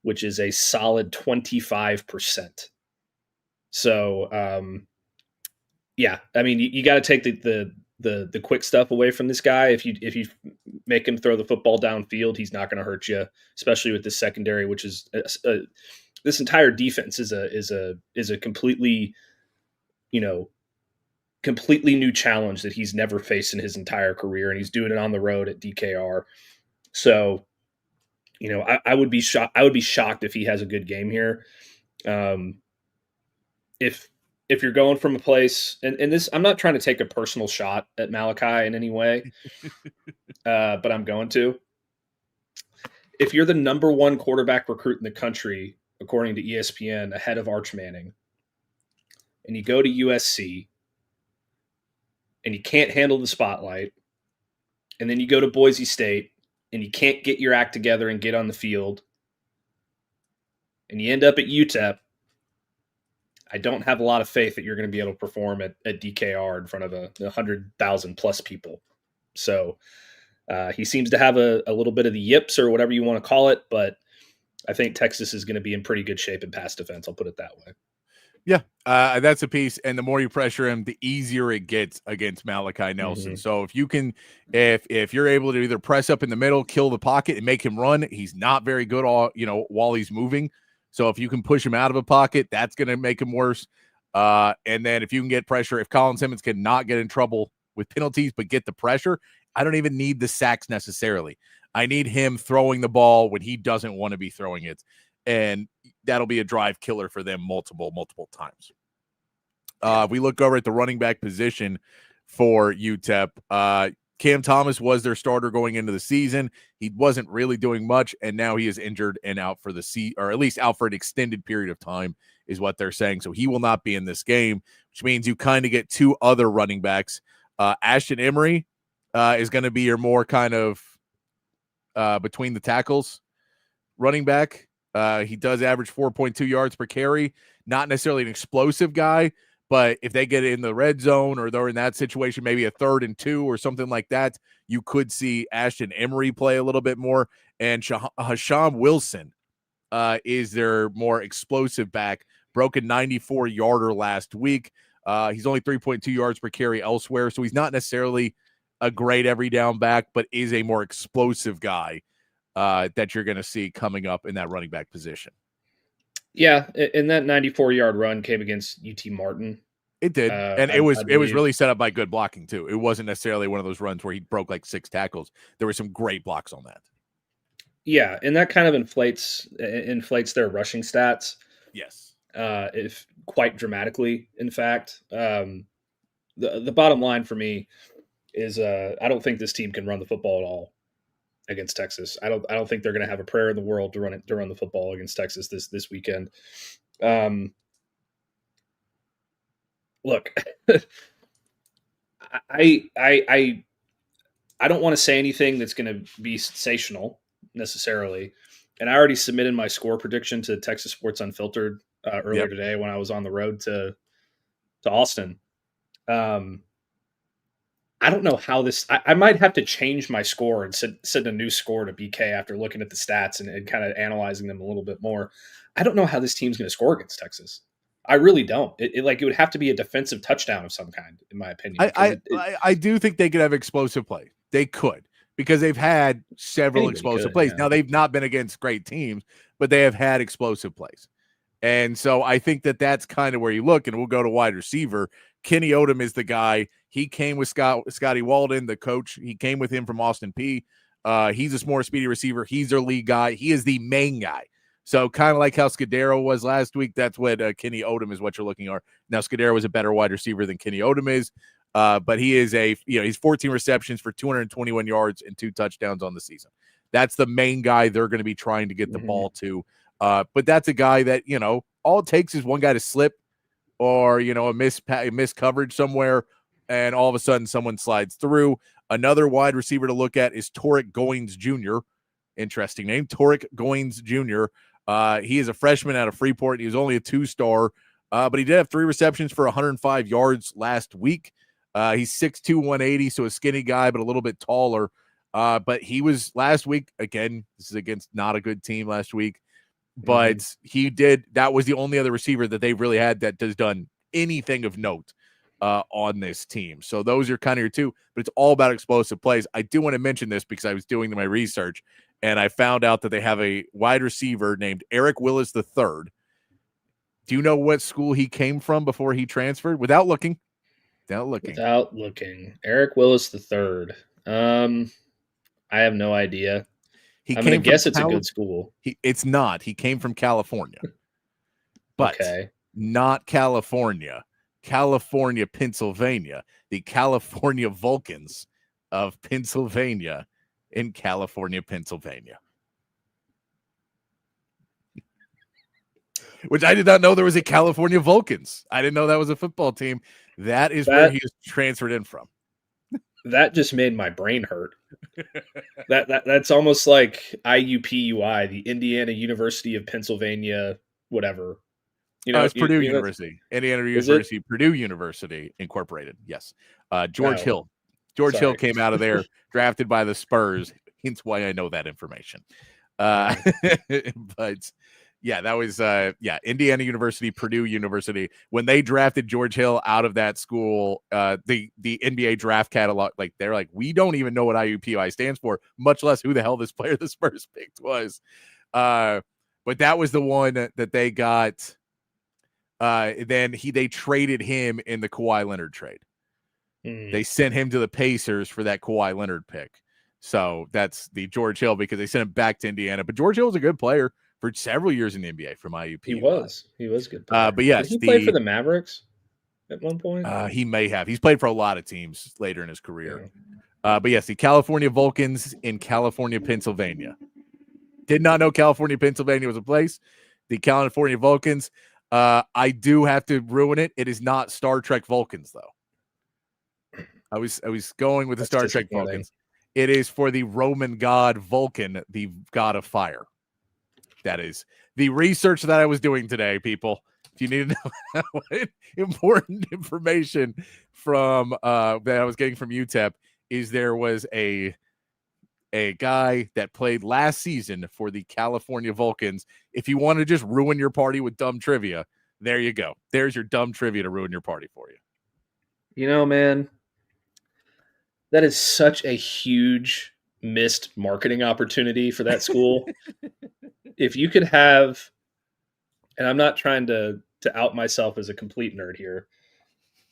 which is a solid 25%. So, yeah, I mean, you got to take the quick stuff away from this guy. If you make him throw the football downfield, he's not going to hurt you, especially with this secondary, which is this entire defense is a completely, completely new challenge that he's never faced in his entire career, and he's doing it on the road at DKR. So, I would be shocked. I would be shocked if he has a good game here. If you're going from a place, and this, I'm not trying to take a personal shot at Malachi in any way, but I'm going to. If you're the number 1 quarterback recruit in the country, according to ESPN, ahead of Arch Manning, and you go to USC, and you can't handle the spotlight, and then you go to Boise State, and you can't get your act together and get on the field, and you end up at UTEP, I don't have a lot of faith that you're going to be able to perform at DKR in front of 100,000 plus people. So he seems to have a little bit of the yips or whatever you want to call it, but I think Texas is going to be in pretty good shape in pass defense. I'll put it that way. Yeah, that's a piece. And the more you pressure him, the easier it gets against Malachi Nelson. Mm-hmm. So if you can, if you're able to either press up in the middle, kill the pocket, and make him run, he's not very good while he's moving. So if you can push him out of a pocket, that's going to make him worse. And then if you can get pressure, if Colin Simmons can not get in trouble with penalties, but get the pressure, I don't even need the sacks necessarily. I need him throwing the ball when he doesn't want to be throwing it. And that'll be a drive killer for them multiple times. If we look over at the running back position for UTEP, Cam Thomas was their starter going into the season. He wasn't really doing much, and now he is injured and out for or at least out for an extended period of time is what they're saying. So he will not be in this game, which means you kind of get 2 other running backs. Ashton Emery is going to be your more kind of between the tackles running back. He does average 4.2 yards per carry. Not necessarily an explosive guy, but if they get in the red zone or they're in that situation, maybe a 3rd and 2 or something like that, you could see Ashton Emery play a little bit more. And Hasham Wilson is their more explosive back. Broke a 94-yarder last week. He's only 3.2 yards per carry elsewhere, so he's not necessarily a great every down back, but is a more explosive guy that you're going to see coming up in that running back position. Yeah, and that 94-yard run came against UT Martin. It did, and it was really set up by good blocking too. It wasn't necessarily one of those runs where he broke like 6 tackles. There were some great blocks on that. Yeah, and that kind of inflates their rushing stats. Yes, if quite dramatically. In fact, the bottom line for me is I don't think this team can run the football at all against Texas. I don't think they're going to have a prayer in the world to run the football against Texas this weekend. Look, I don't want to say anything that's going to be sensational necessarily, and I already submitted my score prediction to Texas Sports Unfiltered earlier today when I was on the road to Austin. I don't know how this. I might have to change my score and set a new score to BK after looking at the stats and kind of analyzing them a little bit more. I don't know how this team's going to score against Texas. I really don't. It would have to be a defensive touchdown of some kind, in my opinion. I do think they could have explosive play. They could, because they've had several explosive plays. Yeah. Now, they've not been against great teams, but they have had explosive plays. And so I think that that's kind of where you look, and we'll go to wide receiver. Kenny Odom is the guy. He came with Scotty Walden, the coach. He came with him from Austin Peay. He's a more speedy receiver. He's their lead guy. He is the main guy. So kind of like how Scudero was last week, that's what Kenny Odom is what you're looking at. Now, Scudero was a better wide receiver than Kenny Odom is, but he is he's 14 receptions for 221 yards and 2 touchdowns on the season. That's the main guy they're going to be trying to get the ball to. But that's a guy that, all it takes is one guy to slip or, a miss coverage somewhere, and all of a sudden someone slides through. Another wide receiver to look at is Torek Goins Jr. Interesting name, Torek Goins Jr. He is a freshman out of Freeport. He was only a 2-star, but he did have 3 receptions for 105 yards last week. He's 6'2", 180, so a skinny guy, but a little bit taller. But he was last week, again, this is against not a good team last week, but that was the only other receiver that they've really had that has done anything of note on this team. So those are kind of your two, but it's all about explosive plays. I do want to mention this because I was doing my research, and I found out that they have a wide receiver named Eric Willis III. Do you know what school he came from before he transferred? Without looking. Eric Willis III. I have no idea. I'm going to guess it's a good school. It's not. He came from California. But not California. California, Pennsylvania. The California Vulcans of Pennsylvania in California, Pennsylvania. Which I did not know there was a California Vulcans. I didn't know that was a football team. That is where he was transferred in from. That just made my brain hurt. That's almost like IUPUI, the Indiana University of Pennsylvania, whatever. It's Purdue University. Indiana University, Purdue University Incorporated. Yes. George Hill. Hill came out of there, drafted by the Spurs. Hence why I know that information. But yeah, that was Indiana University, Purdue University. When they drafted George Hill out of that school, the NBA draft catalog, they're like, we don't even know what IUPUI stands for, much less who the hell this player the Spurs picked was. But that was the one that they got. Then they traded him in the Kawhi Leonard trade. They sent him to the Pacers for that Kawhi Leonard pick. So that's the George Hill, because they sent him back to Indiana. But George Hill was a good player for several years in the NBA from IUP. He was good. But yes, did he play for the Mavericks at one point? He may have. He's played for a lot of teams later in his career. But yes, the California Vulcans in California, Pennsylvania. Did not know California, Pennsylvania was a place. The California Vulcans. I do have to ruin it. It is not Star Trek Vulcans, though. I was going with the Star Trek Vulcans. It is for the Roman god Vulcan, the god of fire. That is the research that I was doing today, people. If you need to know important information from that I was getting from UTEP, is there was a guy that played last season for the California Vulcans. If you want to just ruin your party with dumb trivia, there you go. There's your dumb trivia to ruin your party for you. Man, that is such a huge missed marketing opportunity for that school. If you could have, and I'm not trying to out myself as a complete nerd here,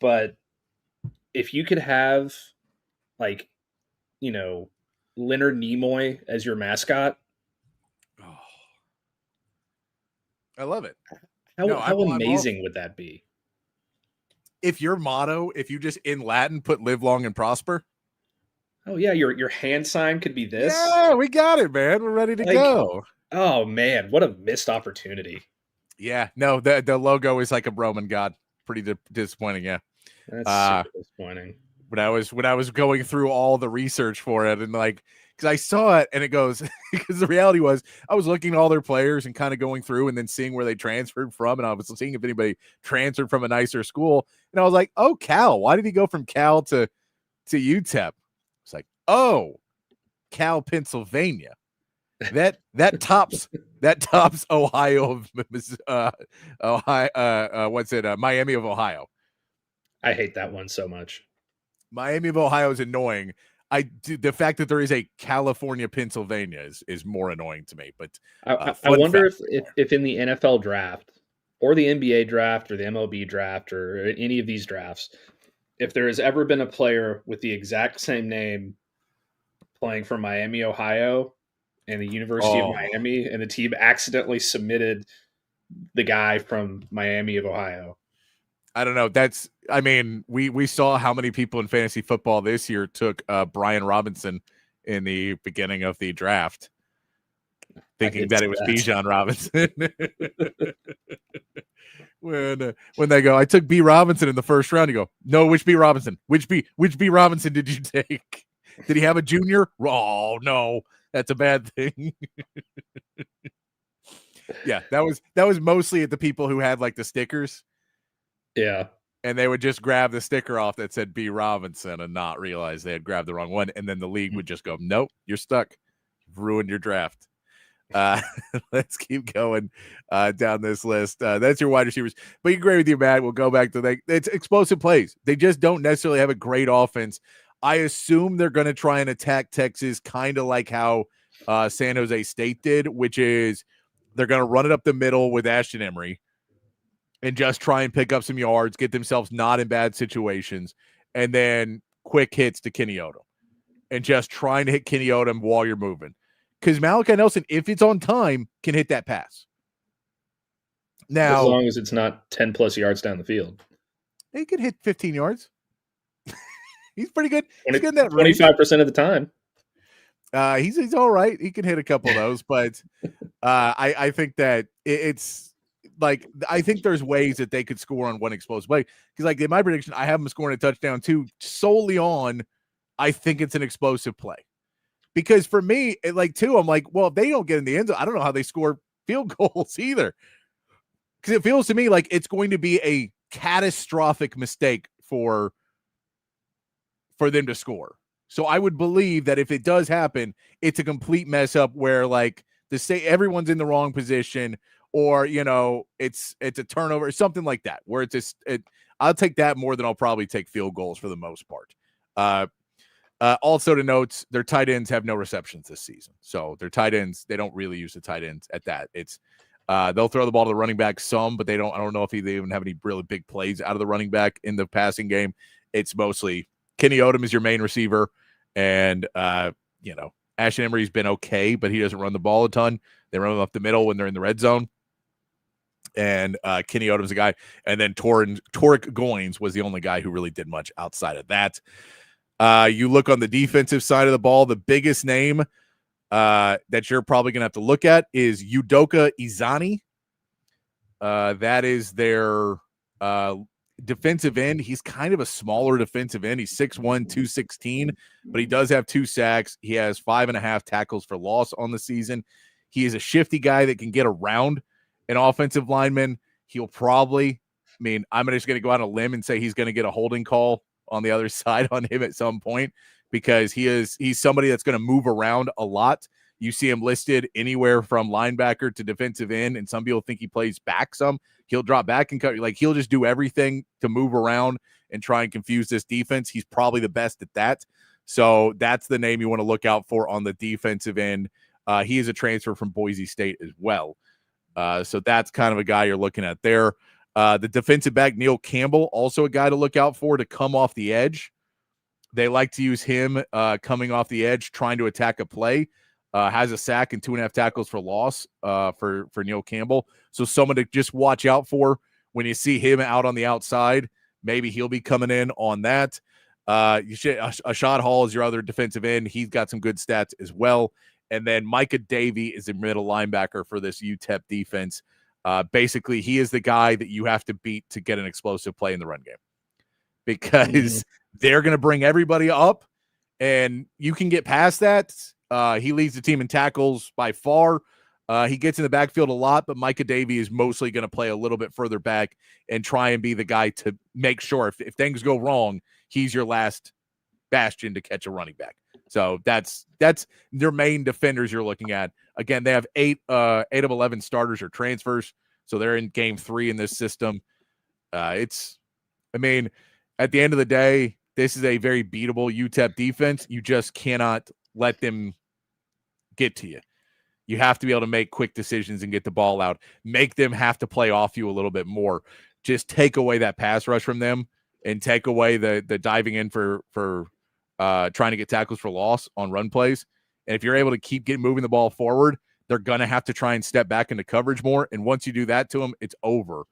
but if you could have, Leonard Nimoy as your mascot. Oh, I love it. How amazing would that be? If your motto, if you just in Latin put live long and prosper. Oh yeah, your hand sign could be this. Yeah, we got it, man. We're ready to go. Oh man, what a missed opportunity. Yeah, no, the logo is like a Roman god. Pretty disappointing, yeah. That's super disappointing. When I was going through all the research for it, and because I saw it, and it goes, because the reality was I was looking at all their players and kind of going through and then seeing where they transferred from, and I was seeing if anybody transferred from a nicer school, and I was like, oh, Cal, why did he go from Cal to UTEP? It's like, oh, Cal, Pennsylvania. That tops Ohio, Miami of Ohio. I hate that one so much. Miami of Ohio is annoying. The fact that there is a California, Pennsylvania is more annoying to me. But I wonder if in the NFL draft, or the NBA draft or the MLB draft or any of these drafts, if there has ever been a player with the exact same name playing for Miami, Ohio, and the University of Miami, and the team accidentally submitted the guy from Miami of Ohio. I don't know. We saw how many people in fantasy football this year took Brian Robinson in the beginning of the draft, thinking that it was Bijan Robinson. When they go, I took B Robinson in the first round. You go, no, which B Robinson? Which B Robinson did you take? Did he have a junior? Oh no, that's a bad thing. Yeah, that was mostly at the people who had like the stickers. Yeah. And they would just grab the sticker off that said B Robinson and not realize they had grabbed the wrong one. And then the league would just go, nope, you're stuck. You've ruined your draft. Let's keep going down this list. That's your wide receivers. But you agree with you, Matt. We'll go back to it's explosive plays. They just don't necessarily have a great offense. I assume they're going to try and attack Texas kind of like how San Jose State did, which is they're going to run it up the middle with Ashton Emery and just try and pick up some yards, get themselves not in bad situations, and then quick hits to Kenny Odom and just trying to hit Kenny Odom while you're moving. Because Malachi Nelson, if it's on time, can hit that pass. Now, as long as it's not 10 plus yards down the field, he could hit 15 yards. He's pretty good. He's good in that 25% of the time. He's all right. He can hit a couple of those, but I think that it's like I think there's ways that they could score on one explosive play. Because like in my prediction, I have them scoring a touchdown too, solely on I think it's an explosive play. Because for me, I'm like, well, if they don't get in the end zone, I don't know how they score field goals either. Because it feels to me like it's going to be a catastrophic mistake for them to score. So I would believe that if it does happen, it's a complete mess up where like everyone's in the wrong position, or it's a turnover or something like that, where I'll take that more than I'll probably take field goals for the most part. Also to note, their tight ends have no receptions this season. So their tight ends, they don't really use the tight ends at that. It's they'll throw the ball to the running back some, but I don't know if they even have any really big plays out of the running back in the passing game. It's mostly Kenny Odom is your main receiver. And, Ashton Emery's been okay, but he doesn't run the ball a ton. They run up the middle when they're in the red zone. And Kenny Odom's a guy. And then Torrick Goins was the only guy who really did much outside of that. You look on the defensive side of the ball, the biggest name that you're probably going to have to look at is Udoka Izani. That is their defensive end. He's kind of a smaller defensive end. He's 6'1", 216, but he does have 2 sacks. He has 5.5 tackles for loss on the season. He is a shifty guy that can get around an offensive lineman. He'll probably, I'm just going to go out on a limb and say he's going to get a holding call on the other side on him at some point, because he's somebody that's going to move around a lot. You see him listed anywhere from linebacker to defensive end, and some people think he plays back some. He'll drop back and cut. Like, he'll just do everything to move around and try and confuse this defense. He's probably the best at that. So that's the name you want to look out for on the defensive end. He is a transfer from Boise State as well. So that's kind of a guy you're looking at there. The defensive back, Neil Campbell, also a guy to look out for to come off the edge. They like to use him coming off the edge, trying to attack a play. Has a sack and 2.5 tackles for loss for Neil Campbell. So someone to just watch out for when you see him out on the outside. Maybe he'll be coming in on that. Ashad Hall is your other defensive end. He's got some good stats as well. And then Micah Davey is the middle linebacker for this UTEP defense. Basically, he is the guy that you have to beat to get an explosive play in the run game, because they're going to bring everybody up, and you can get past that. He leads the team in tackles by far. He gets in the backfield a lot, but Micah Davey is mostly going to play a little bit further back and try and be the guy to make sure if things go wrong, he's your last bastion to catch a running back. So that's their main defenders you're looking at. Again, they have 8 of 11 starters or transfers, so they're in game 3 in this system. At the end of the day, this is a very beatable UTEP defense. You just cannot let them get to you. You have to be able to make quick decisions and get the ball out. Make them have to play off you a little bit more. Just take away that pass rush from them and take away the diving in for trying to get tackles for loss on run plays. And if you're able to keep moving the ball forward, they're going to have to try and step back into coverage more. And once you do that to them, it's over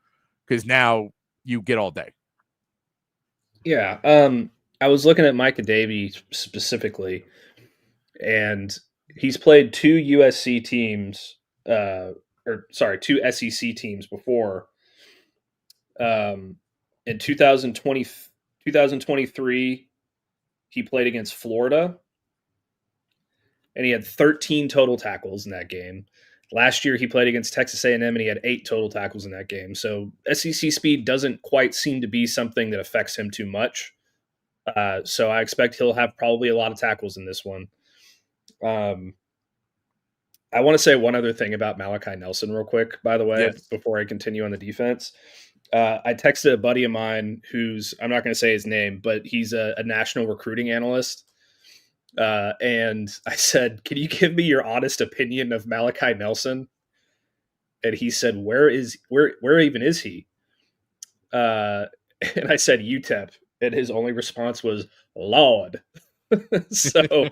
because now you get all day. Yeah. I was looking at Micah Davies specifically, and he's played two USC teams, two SEC teams before. In 2023, he played against Florida, and he had 13 total tackles in that game. Last year, he played against Texas A&M, and he had 8 total tackles in that game. So SEC speed doesn't quite seem to be something that affects him too much. So I expect he'll have probably a lot of tackles in this one. I want to say one other thing about Malachi Nelson real quick, by the way, before I continue on the defense. I texted a buddy of mine who's, I'm not going to say his name, but he's a national recruiting analyst. And I said, can you give me your honest opinion of Malachi Nelson? And he said, where even is he? And I said, UTEP. And his only response was, Lord. So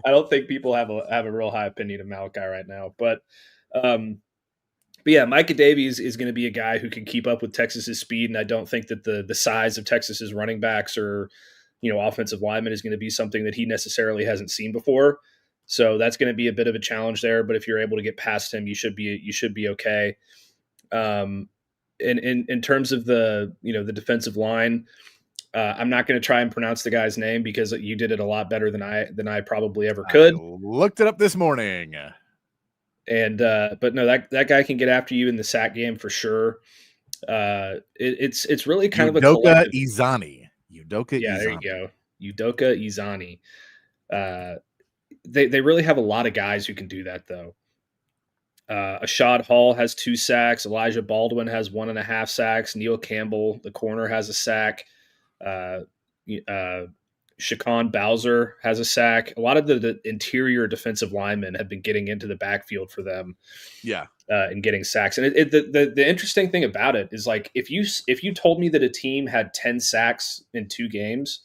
I don't think people have a real high opinion of Malachi right now. But yeah, Micah Davies is going to be a guy who can keep up with Texas's speed. And I don't think that the size of Texas's running backs or, offensive lineman is going to be something that he necessarily hasn't seen before. So that's going to be a bit of a challenge there. But if you're able to get past him, you should be okay. In terms of the defensive line, I'm not going to try and pronounce the guy's name because you did it a lot better than I probably ever could. I looked it up this morning. And but no, that guy can get after you in the sack game for sure. It's really kind of a collective. Udoka Yeah, Izani. there you go. Udoka Izani. They really have a lot of guys who can do that though. Ashad Hall has 2 sacks. Elijah Baldwin has 1.5 sacks. Neil Campbell, the corner, has a sack. Shaquan Bowser has a sack. A lot of the interior defensive linemen have been getting into the backfield for them. Yeah. And getting sacks. And the interesting thing about it is, like, if you told me that a team had 10 sacks in 2 games,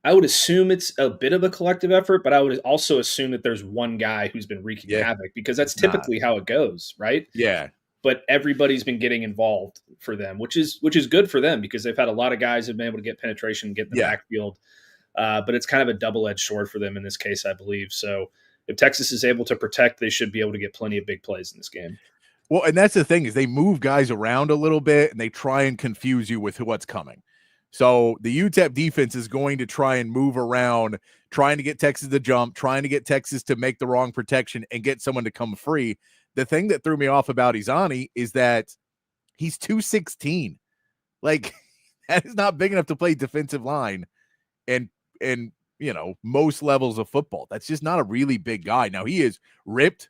I would assume it's a bit of a collective effort, but I would also assume that there's one guy who's been wreaking havoc because that's typically how it goes, right? Yeah. But everybody's been getting involved for them, which is good for them because they've had a lot of guys who've been able to get penetration and get in the backfield. But it's kind of a double-edged sword for them in this case, I believe. So if Texas is able to protect, they should be able to get plenty of big plays in this game. Well, and that's the thing is they move guys around a little bit and they try and confuse you with what's coming. So the UTEP defense is going to try and move around, trying to get Texas to jump, trying to get Texas to make the wrong protection and get someone to come free. The thing that threw me off about Izani is that he's 216. Like, that is not big enough to play defensive line and most levels of football. That's just not a really big guy. Now, he is ripped,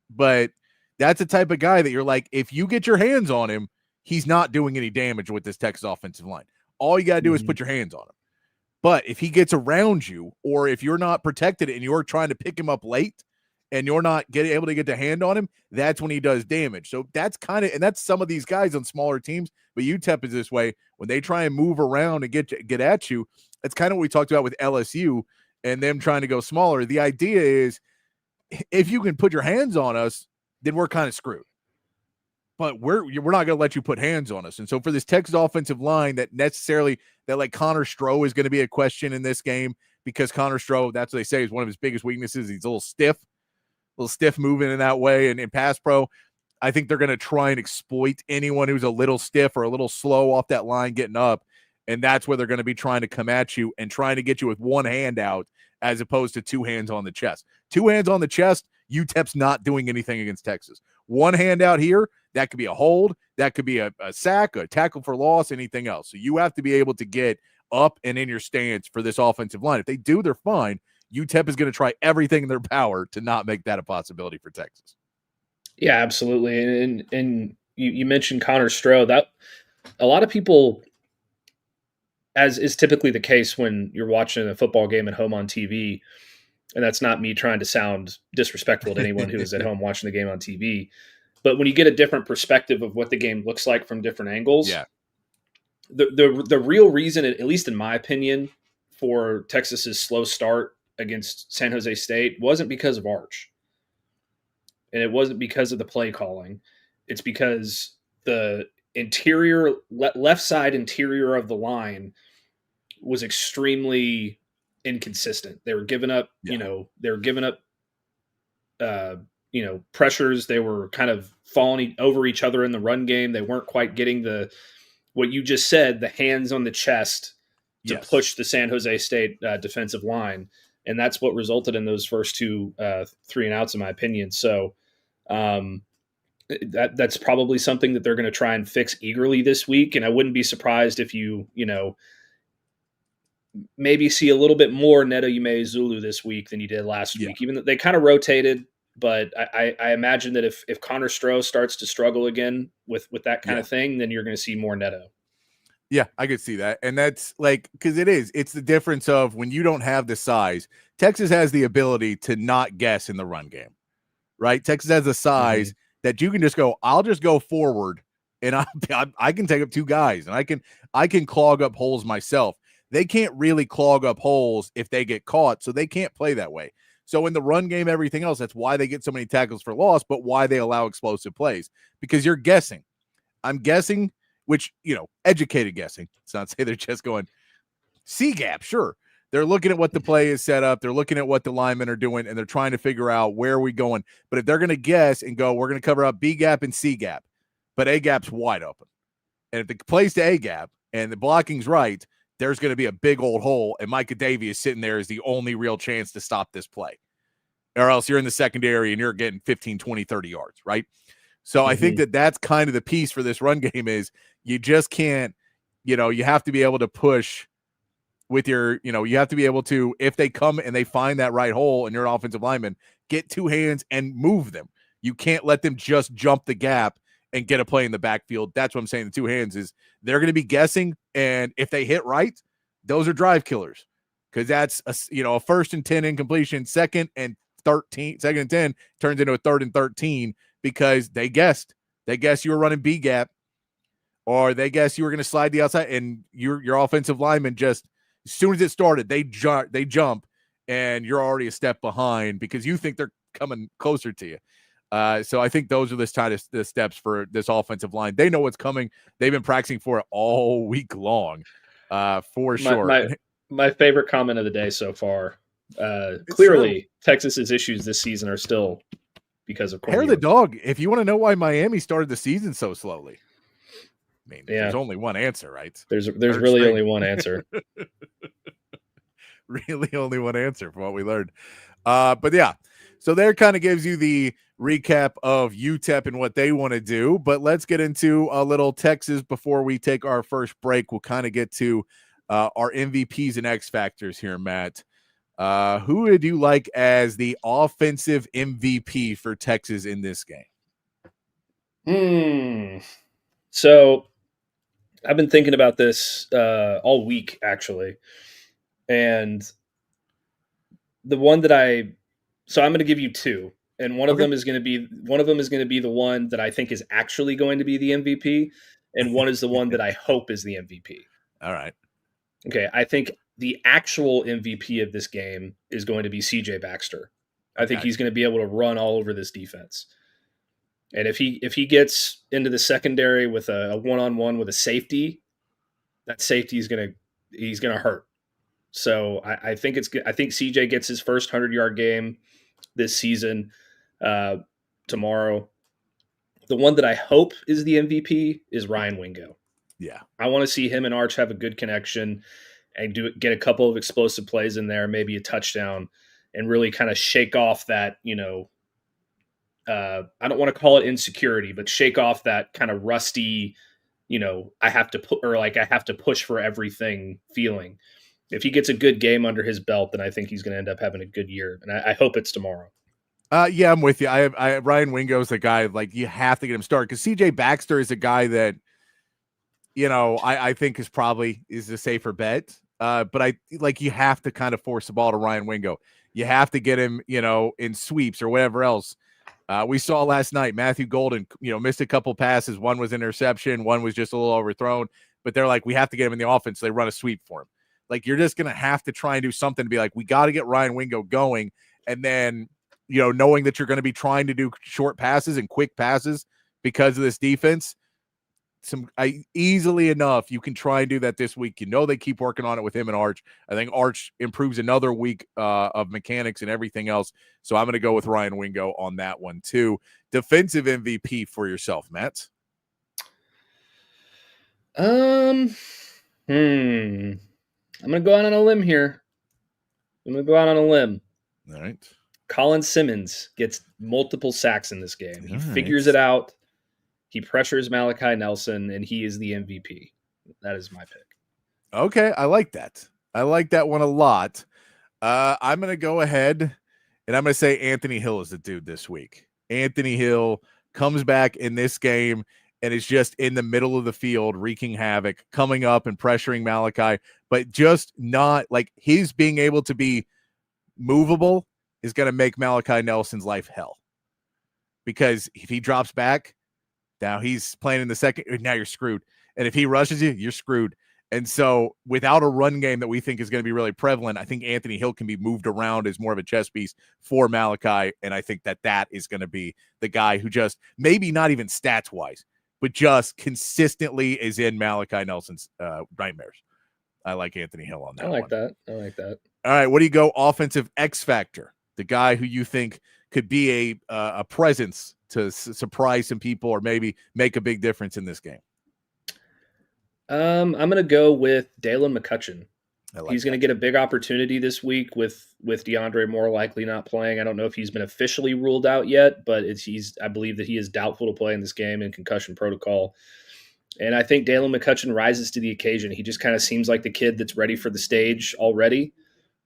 but that's the type of guy that you're like, if you get your hands on him, he's not doing any damage with this Texas offensive line. All you got to do is put your hands on him. But if he gets around you, or if you're not protected and you're trying to pick him up late and you're not able to get the hand on him, that's when he does damage. So that's and that's some of these guys on smaller teams, but UTEP is this way. When they try and move around and get at you, that's kind of what we talked about with LSU and them trying to go smaller. The idea is if you can put your hands on us, then we're kind of screwed. But we're not going to let you put hands on us. And so for this Texas offensive line that like Connor Stroh is going to be a question in this game because Connor Stroh, that's what they say, is one of his biggest weaknesses. He's a little stiff moving in that way. And in pass pro, I think they're going to try and exploit anyone who's a little stiff or a little slow off that line getting up. And that's where they're going to be trying to come at you and trying to get you with one hand out as opposed to 2 hands on the chest. 2 hands on the chest, UTEP's not doing anything against Texas. 1 hand out here, that could be a hold, that could be a sack, a tackle for loss, anything else. So you have to be able to get up and in your stance for this offensive line. If they do, they're fine. UTEP is going to try everything in their power to not make that a possibility for Texas. Yeah, absolutely. And you mentioned Connor Stroh. That a lot of people, as is typically the case when you're watching a football game at home on TV, And that's not me trying to sound disrespectful to anyone who is at home watching the game on TV. But when you get a different perspective of what the game looks like from different angles, the real reason, at least in my opinion, for Texas's slow start against San Jose State wasn't because of Arch. And it wasn't because of the play calling. It's because the interior, left side interior of the line was extremely inconsistent. They were giving up, pressures. They were kind of falling over each other in the run game. They weren't quite getting what you just said, the hands on the chest to push the San Jose State defensive line. And that's what resulted in those first two 3-and-outs, in my opinion. So that's probably something that they're going to try and fix eagerly this week. And I wouldn't be surprised if you maybe see a little bit more Neto Umeozulu this week than you did last week, even though they kind of rotated. But I imagine that if Connor Stroh starts to struggle again with that kind of thing, then you're going to see more Neto. Yeah, I could see that. And that's because it's the difference of when you don't have the size. Texas has the ability to not guess in the run game, right? Texas has the size that you can just go, I'll just go forward and I can take up two guys and I can clog up holes myself. They can't really clog up holes if they get caught, so they can't play that way. So in the run game, everything else, that's why they get so many tackles for loss, but why they allow explosive plays, because you're guessing. I'm guessing, which, educated guessing. It's not say they're just going C-gap. Sure. They're looking at what the play is set up. They're looking at what the linemen are doing, and they're trying to figure out where are we going. But if they're going to guess and go, we're going to cover up B-gap and C-gap, but A-gap's wide open. And if the play's to A-gap and the blocking's right, there's going to be a big old hole, and Micah Davey is sitting there as the only real chance to stop this play. Or else you're in the secondary and you're getting 15, 20, 30 yards, right? So I think that's kind of the piece for this run game is you just can't, you have to be able to push with your, you have to be able to, if they come and they find that right hole and you're an offensive lineman, get two hands and move them. You can't let them just jump the gap and get a play in the backfield. That's what I'm saying. The two hands is they're going to be guessing. And if they hit right, those are drive killers. Cause that's a 1st and 10 incompletion, 2nd and 10 turns into a 3rd and 13 because they guessed you were running B gap or they guessed you were going to slide the outside and your offensive lineman just, as soon as it started, they jump and you're already a step behind because you think they're coming closer to you. So I think those are the steps for this offensive line. They know what's coming. They've been practicing for it all week long, for sure. My favorite comment of the day so far. Clearly, Texas's issues this season are still because of Hair the dog. If you want to know why Miami started the season so slowly, I mean, yeah. There's only one answer, right? There's really only one answer. Really only one answer from what we learned. But yeah, so there kind of gives you the recap of UTEP and what they want to do. But let's get into a little Texas before we take our first break. We'll kind of get to our MVPs and X factors here, Matt. Who would you like as the offensive MVP for Texas in this game? So I've been thinking about this all week, actually. And the one that I'm going to give you two. And one of them is going to be the one that I think is actually going to be the MVP. And one is the one that I hope is the MVP. All right. Okay. I think the actual MVP of this game is going to be CJ Baxter. I think he's going to be able to run all over this defense. And if he gets into the secondary with a one-on-one with a safety, that safety he's going to hurt. So I think CJ gets his first 100-yard game this season tomorrow. The one that I hope is the MVP is Ryan Wingo. Yeah. I want to see him and Arch have a good connection and get a couple of explosive plays in there, maybe a touchdown, and really kind of shake off that, I don't want to call it insecurity, but shake off that kind of rusty, I have to push for everything feeling. If he gets a good game under his belt, then I think he's going to end up having a good year. And I hope it's tomorrow. Yeah, I'm with you. Ryan Wingo is the guy, you have to get him started because CJ Baxter is a guy that, I think is the safer bet. But you have to kind of force the ball to Ryan Wingo. You have to get him, in sweeps or whatever else. We saw last night, Matthew Golden, missed a couple passes. One was interception. One was just a little overthrown. But they're like, we have to get him in the offense. So they run a sweep for him. Like, you're just going to have to try and do something to be like, we got to get Ryan Wingo going. And then, knowing that you're going to be trying to do short passes and quick passes because of this defense, easily enough, you can try and do that this week. They keep working on it with him and Arch. I think Arch improves another week of mechanics and everything else. So I'm going to go with Ryan Wingo on that one too. Defensive MVP for yourself, Matt. I'm going to go out on a limb here. All right. Colin Simmons gets multiple sacks in this game. He All figures right. it out. He pressures Malachi Nelson, and he is the MVP. That is my pick. Okay, I like that. I like that one a lot. I'm going to go ahead, and I'm going to say Anthony Hill is the dude this week. Anthony Hill comes back in this game and is just in the middle of the field, wreaking havoc, coming up and pressuring Malachi, but just not like his being able to be movable is going to make Malachi Nelson's life hell. Because if he drops back, now he's playing in the second, now you're screwed. And if he rushes you, you're screwed. And so without a run game that we think is going to be really prevalent, I think Anthony Hill can be moved around as more of a chess piece for Malachi. And I think that is going to be the guy who just, maybe not even stats-wise, but just consistently is in Malachi Nelson's nightmares. I like Anthony Hill on that I like one. that. All right, what do you go offensive X factor? The guy who you think could be a presence to surprise some people or maybe make a big difference in this game? I'm going to go with Dalen McCutcheon. He's going to that. get a big opportunity this week with DeAndre Moore likely not playing. I don't know if he's been officially ruled out yet, but I believe that he is doubtful to play in this game in concussion protocol. And I think Dalen McCutcheon rises to the occasion. He just kind of seems like the kid that's ready for the stage already.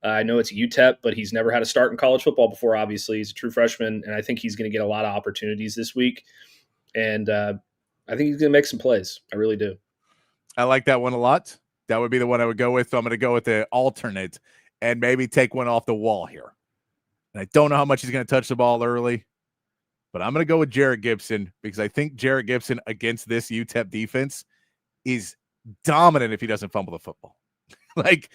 I know it's UTEP, but he's never had a start in college football before, obviously. He's a true freshman, and I think he's going to get a lot of opportunities this week. And I think he's going to make some plays. I really do. I like that one a lot. That would be the one I would go with. So I'm going to go with the alternate and maybe take one off the wall here. And I don't know how much he's going to touch the ball early, but I'm going to go with Jarrett Gibson because I think Jarrett Gibson against this UTEP defense is dominant if he doesn't fumble the football. Like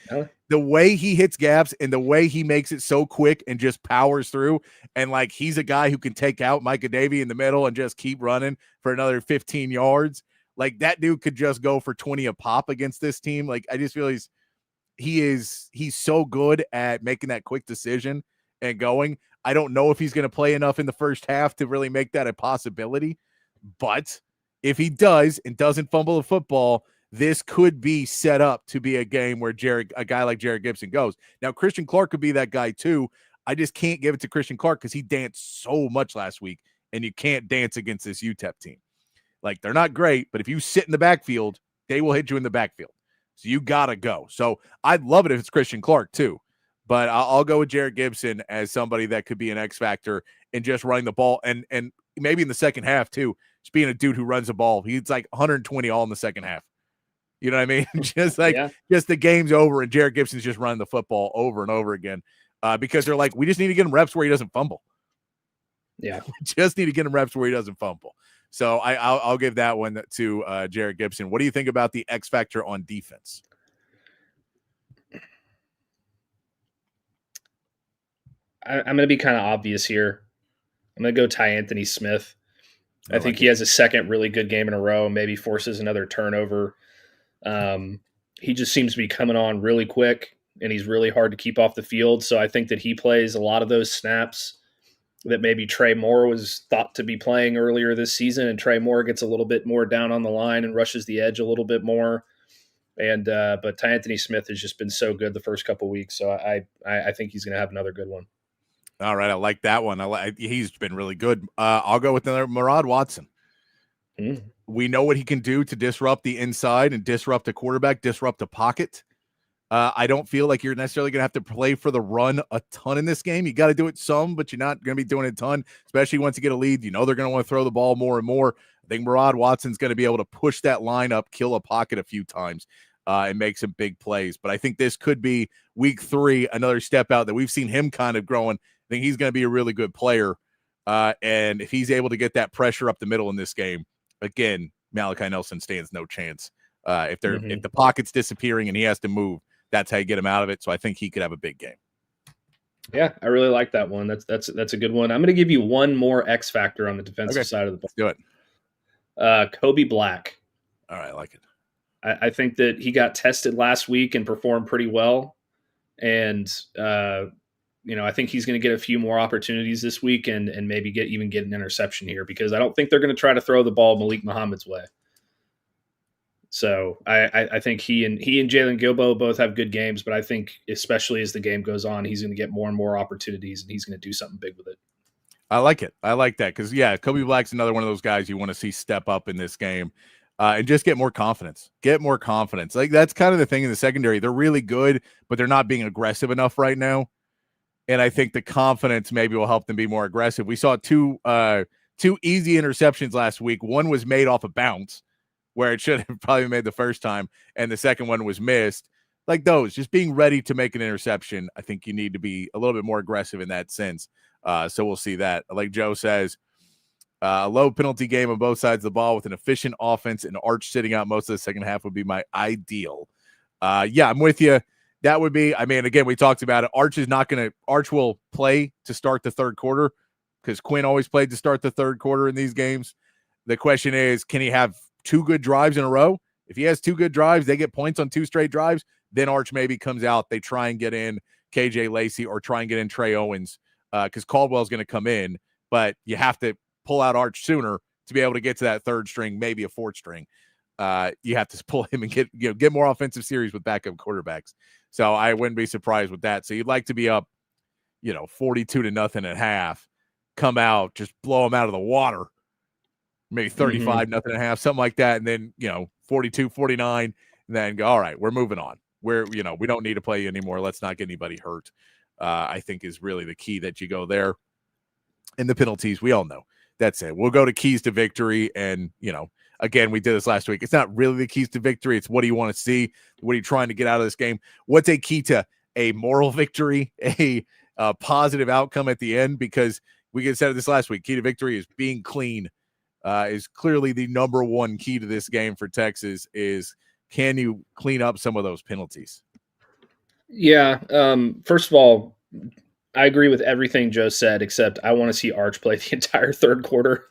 the way he hits gaps and the way he makes it so quick and just powers through. And like, he's a guy who can take out Micah Davey in the middle and just keep running for another 15 yards. Like that dude could just go for 20 a pop against this team. Like I just feel he's so good at making that quick decision and going. I don't know if he's going to play enough in the first half to really make that a possibility, but if he does and doesn't fumble the football, this could be set up to be a game where a guy like Jarrett Gibson goes. Now, Christian Clark could be that guy too. I just can't give it to Christian Clark because he danced so much last week, and you can't dance against this UTEP team. Like, they're not great, but if you sit in the backfield, they will hit you in the backfield. So you got to go. So I'd love it if it's Christian Clark too, but I'll go with Jarrett Gibson as somebody that could be an X factor in just running the ball and maybe in the second half too, just being a dude who runs the ball. He's like 120 all in the second half. You know what I mean? Just like, just the game's over and Jarrett Gibson's just running the football over and over again because they're like, we just need to get him reps where he doesn't fumble. Yeah. We just need to get him reps where he doesn't fumble. So I'll give that one to Jarrett Gibson. What do you think about the X factor on defense? I'm going to be kind of obvious here. I'm going to go Ty Anthony Smith. I think he has a second really good game in a row, maybe forces another turnover. He just seems to be coming on really quick, and he's really hard to keep off the field. So I think that he plays a lot of those snaps that maybe Trey Moore was thought to be playing earlier this season, and Trey Moore gets a little bit more down on the line and rushes the edge a little bit more. And but Ty Anthony Smith has just been so good the first couple of weeks, so I think he's going to have another good one. All right, I like that one. He's been really good. I'll go with another Murad Watson. We know what he can do to disrupt the inside and disrupt a quarterback, disrupt a pocket. I don't feel like you're necessarily going to have to play for the run a ton in this game. You got to do it some, but you're not going to be doing it a ton, especially once you get a lead. You know they're going to want to throw the ball more and more. I think Murad Watson's going to be able to push that line up, kill a pocket a few times. and make some big plays. But I think this could be week 3, another step out that we've seen him kind of growing. I think he's going to be a really good player. And if he's able to get that pressure up the middle in this game, again, Malachi Nelson stands no chance. If the pocket's disappearing and he has to move, that's how you get him out of it. So I think he could have a big game. Yeah, I really like that one. That's a good one. I'm going to give you one more X factor on the defensive side of the ball. Let's do it. Kobe Black. All right, I like it. I think that he got tested last week and performed pretty well. And, I think he's going to get a few more opportunities this week and maybe get an interception here, because I don't think they're going to try to throw the ball Malik Muhammad's way. So I think he and Jalen Gilbo both have good games, but I think especially as the game goes on, he's going to get more and more opportunities and he's going to do something big with it. I like it. I like that because, Kobe Black's another one of those guys you want to see step up in this game and just get more confidence. Like, that's kind of the thing in the secondary. They're really good, but they're not being aggressive enough right now. And I think the confidence maybe will help them be more aggressive. We saw two easy interceptions last week. One was made off a bounce, where it should have probably made the first time, and the second one was missed. Like those, just being ready to make an interception, I think you need to be a little bit more aggressive in that sense. So we'll see that. Like Joe says, a low penalty game on both sides of the ball with an efficient offense and Arch sitting out most of the second half would be my ideal. I'm with you. That would be, again, we talked about it. Arch will play to start the third quarter because Quinn always played to start the third quarter in these games. The question is, can he have 2 good drives in a row? If he has 2 good drives, they get points on 2 straight drives, then Arch maybe comes out. They try and get in KJ Lacey or try and get in Trey Owens because Caldwell's going to come in, but you have to pull out Arch sooner to be able to get to that third string, maybe a fourth string. You have to pull him and get more offensive series with backup quarterbacks. So I wouldn't be surprised with that. So you'd like to be up, 42-0 at half, come out, just blow them out of the water. Maybe 35-0 at half, something like that. And then, 42-49, and then go, all right, we're moving on. We don't need to play you anymore. Let's not get anybody hurt. I think is really the key that you go there. And the penalties, we all know. That's it. We'll go to keys to victory. And, again, we did this last week. It's not really the keys to victory. It's what do you want to see? What are you trying to get out of this game? What's a key to a moral victory, a positive outcome at the end? Because we said this last week. Key to victory is being clean. Is clearly the number one key to this game for Texas is, can you clean up some of those penalties? Yeah. First of all, I agree with everything Joe said, except I want to see Arch play the entire third quarter.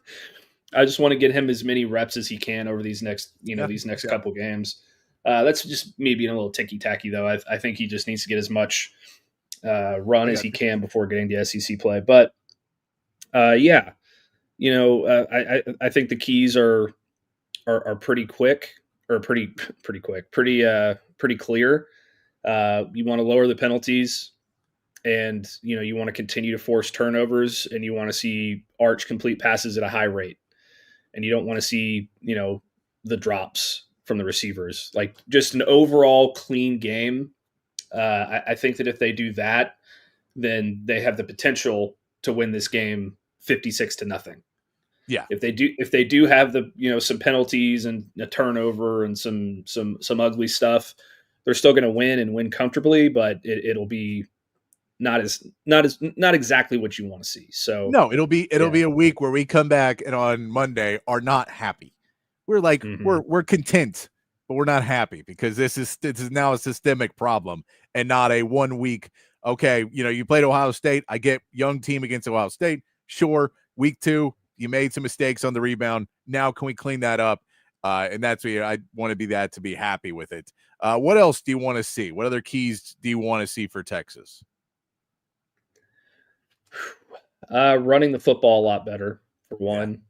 I just want to get him as many reps as he can over these next couple games. That's just me being a little ticky-tacky, though. I think he just needs to get as much run as he can before getting the SEC play. But, I think the keys are pretty quick, or pretty quick, pretty clear. You want to lower the penalties, and you want to continue to force turnovers, and you want to see Arch complete passes at a high rate, and you don't want to see the drops from the receivers. Like, just an overall clean game. I think that if they do that, then they have the potential to win this game 56-0. Yeah. If they do have the some penalties and a turnover and some ugly stuff, they're still going to win and win comfortably, but it'll be not exactly what you want to see. So no, it'll be a week where we come back and on Monday are not happy. We're like we're content, but we're not happy because this is now a systemic problem and not a 1 week. Okay, you played Ohio State. I get young team against Ohio State. Sure, week 2. You made some mistakes on the rebound. Now can we clean that up? And that's what I want to be happy with it. What else do you want to see? What other keys do you want to see for Texas? Running the football a lot better, for one.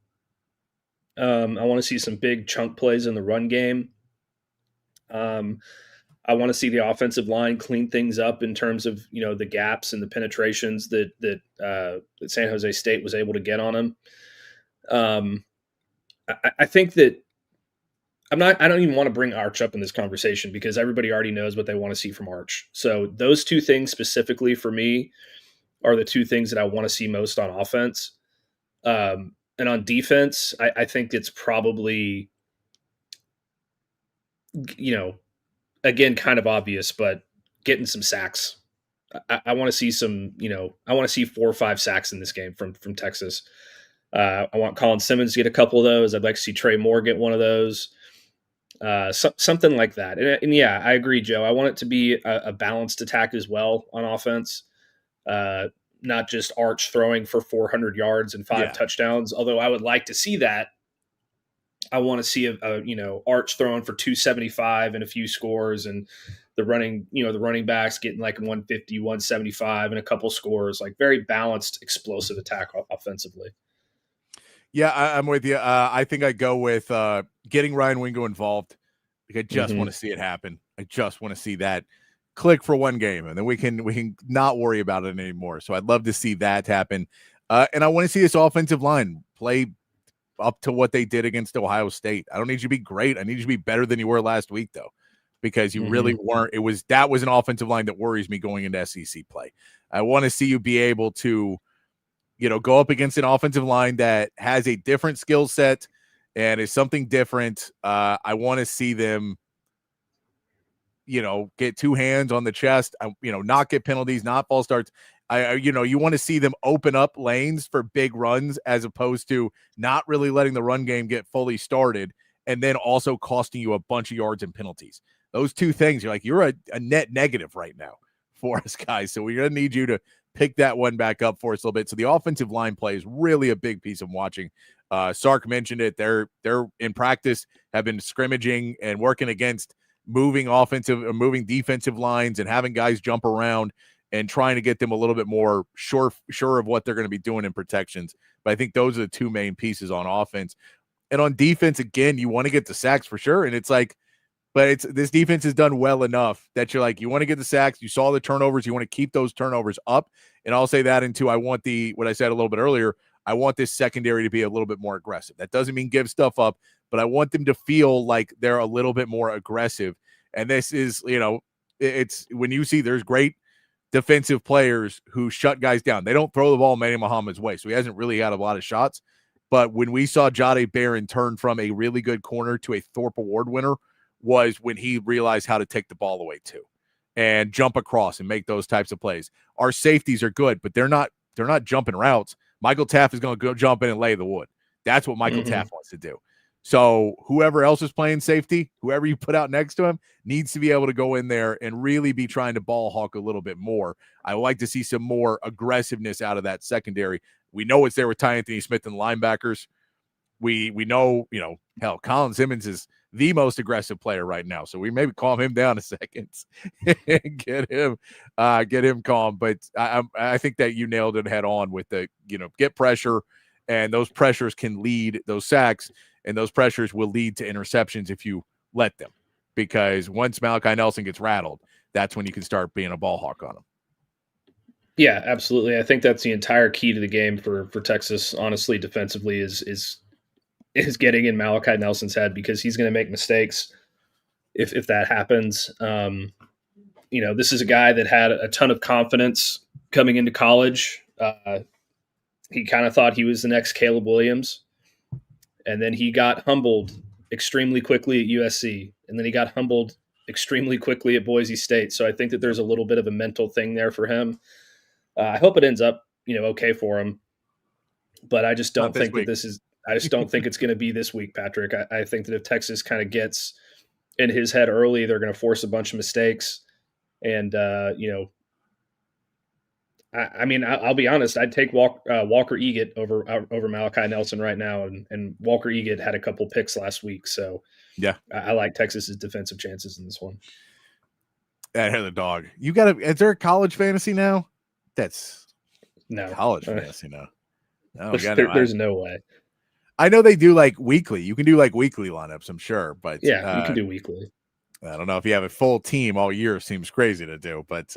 I want to see some big chunk plays in the run game. I want to see the offensive line clean things up in terms of the gaps and the penetrations that San Jose State was able to get on them. I think that I don't even want to bring Arch up in this conversation because everybody already knows what they want to see from Arch. So those 2 things specifically for me are the 2 things that I want to see most on offense. And on defense, I think it's probably, again, kind of obvious, but getting some sacks. I want to see some, I want to see 4 or 5 sacks in this game from Texas. I want Colin Simmons to get a couple of those. I'd like to see Trey Moore get one of those. Something like that. And yeah, I agree, Joe. I want it to be a balanced attack as well on offense. Not just Arch throwing for 400 yards and 5 touchdowns. Although I would like to see that. I want to see Arch throwing for 275 and a few scores, and the running backs getting like 150, 175 and a couple scores, like very balanced, explosive attack offensively. Yeah, I'm with you. I think I go with getting Ryan Wingo involved. Like, I just want to see it happen. I just want to see that click for one game, and then we can not worry about it anymore. So I'd love to see that happen. And I want to see this offensive line play up to what they did against Ohio State. I don't need you to be great. I need you to be better than you were last week, though, because you really weren't. That was an offensive line that worries me going into SEC play. I want to see you be able to, go up against an offensive line that has a different skill set and is something different. I want to see them, get 2 hands on the chest, not get penalties, not false starts. You want to see them open up lanes for big runs as opposed to not really letting the run game get fully started and then also costing you a bunch of yards and penalties. Those 2 things, you're a net negative right now for us, guys. So we're going to need you to pick that one back up for us a little bit. So the offensive line play is really a big piece of watching. Sark mentioned it. They're in practice, have been scrimmaging and working against moving defensive lines and having guys jump around and trying to get them a little bit more sure of what they're going to be doing in protections. But I think those are the 2 main pieces on offense. And on defense, again, you want to get the sacks for sure. And it's like, but this defense is done well enough that you're like, you want to get the sacks. You saw the turnovers. You want to keep those turnovers up. And I'll say that into, I want what I said a little bit earlier, I want this secondary to be a little bit more aggressive. That doesn't mean give stuff up, but I want them to feel like they're a little bit more aggressive. And this is, it's when you see there's great defensive players who shut guys down. They don't throw the ball Manny Muhammad's way, so he hasn't really had a lot of shots. But when we saw Jahdae Barron turn from a really good corner to a Thorpe Award winner was when he realized how to take the ball away too and jump across and make those types of plays. Our safeties are good, but they're not jumping routes. Michael Taft is going to go jump in and lay the wood. That's what Michael Taft wants to do. So whoever else is playing safety, whoever you put out next to him, needs to be able to go in there and really be trying to ball hawk a little bit more. I would like to see some more aggressiveness out of that secondary. We know it's there with Ty Anthony Smith and linebackers. We know, hell, Colin Simmons is the most aggressive player right now. So we maybe calm him down a second and get him calm. But I think that you nailed it head on with the, get pressure, and those pressures can lead those sacks, and those pressures will lead to interceptions if you let them. Because once Malachi Nelson gets rattled, that's when you can start being a ball hawk on him. Yeah, absolutely. I think that's the entire key to the game for Texas, honestly, defensively, is getting in Malachi Nelson's head, because he's going to make mistakes if that happens. This is a guy that had a ton of confidence coming into college. He kind of thought he was the next Caleb Williams, and then he got humbled extremely quickly at USC, and then he got humbled extremely quickly at Boise State. So I think that there's a little bit of a mental thing there for him. I hope it ends up, okay for him, but I just don't think that I just don't think it's going to be this week, Patrick. I think that if Texas kind of gets in his head early, they're going to force a bunch of mistakes. And, I'll be honest, I'd take Walker Eaget over Malachi Nelson right now. And Walker Eaget had a couple picks last week. So yeah, I like Texas's defensive chances in this one. That had the dog. Is there a college fantasy now? That's no college fantasy now. No, there's no way. I know they do like weekly. You can do like weekly lineups, I'm sure, but yeah, you can do weekly. I don't know if you have a full team all year. Seems crazy to do, but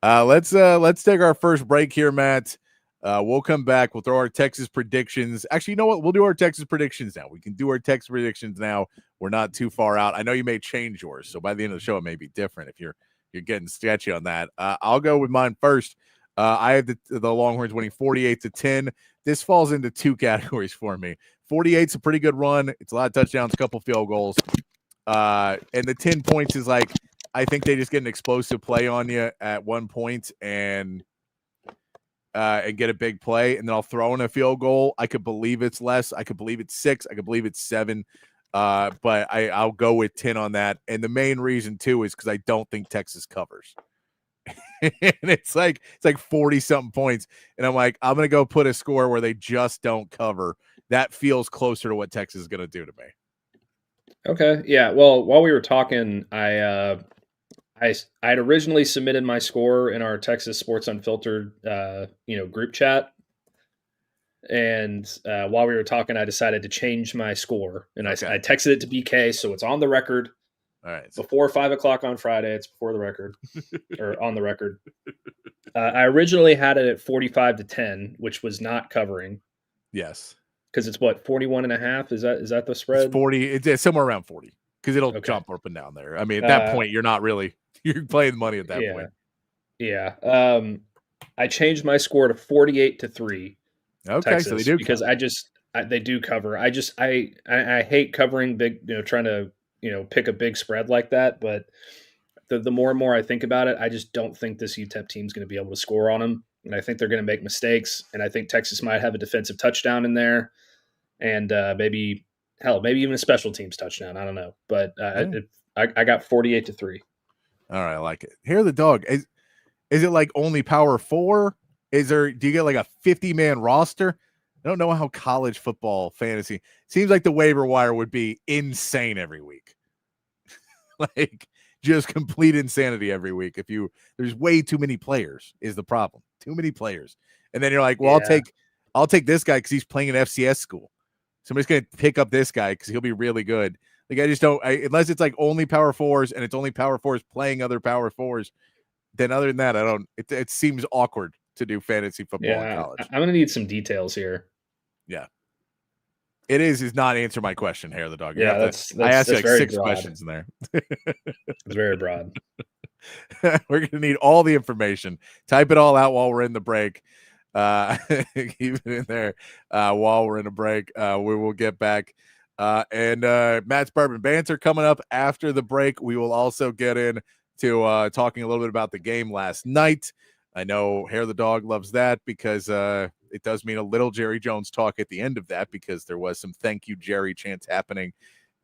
let's take our first break here, Matt. We'll come back. We'll throw our Texas predictions. Actually, you know what? We'll do our Texas predictions now. We can do our Texas predictions now. We're not too far out. I know you may change yours, so by the end of the show, it may be different if you're getting sketchy on that. I'll go with mine first. I have the Longhorns winning 48-10. This falls into 2 categories for me. 48's a pretty good run. It's a lot of touchdowns, a couple field goals. And the 10 points is like, I think they just get an explosive play on you at one point and get a big play, and then I'll throw in a field goal. I could believe it's less. I could believe it's 6. I could believe it's 7. But I'll go with 10 on that. And the main reason too is because I don't think Texas covers. And it's like 40-something points, and I'm like, I'm gonna go put a score where they just don't cover. That feels closer to what Texas is gonna do to me. Okay, yeah. Well, while we were talking, I'd originally submitted my score in our Texas Sports Unfiltered, group chat, and while we were talking, I decided to change my score, and I texted it to BK, so it's on the record. All right. Before 5 o'clock on Friday, it's before the record or on the record. I originally had it at 45-10, which was not covering. Yes. Because it's what, 41.5? Is that the spread? It's 40. It's somewhere around 40 because it'll jump up and down there. I mean, at that point, you're playing money at that point. Yeah. I changed my score to 48-3. Okay. Texas, so they do because they do cover. I hate covering big, trying to, pick a big spread like that. But the more and more I think about it, I just don't think this UTEP team is going to be able to score on them. And I think they're going to make mistakes. And I think Texas might have a defensive touchdown in there. And maybe even a special teams touchdown. I don't know. But I got 48-3. All right. I like it. Here the dog. Is it like only Power 4? Do you get like a 50-man roster? I don't know how college football fantasy seems like the waiver wire would be insane every week. Like just complete insanity every week. There's way too many players is the problem. Too many players. And then you're like, well, I'll take this guy because he's playing an FCS school. Somebody's going to pick up this guy because he'll be really good. Like I just don't, unless it's like only Power 4s and it's only Power 4s playing other Power 4s. Then other than that, it seems awkward to do fantasy football in college. I'm going to need some details here. Yeah. It is not answer my question, Hair the Dog. I asked you like 6 broad. questions in there. It's very broad. We're going to need all the information. Type it all out while we're in the break. Keep it in there while we're in a break. We will get back. And Matt's Bourbon Banter coming up after the break. We will also get into talking a little bit about the game last night. I know Hair the Dog loves that because it does mean a little Jerry Jones talk at the end of that because there was some thank you, Jerry chants happening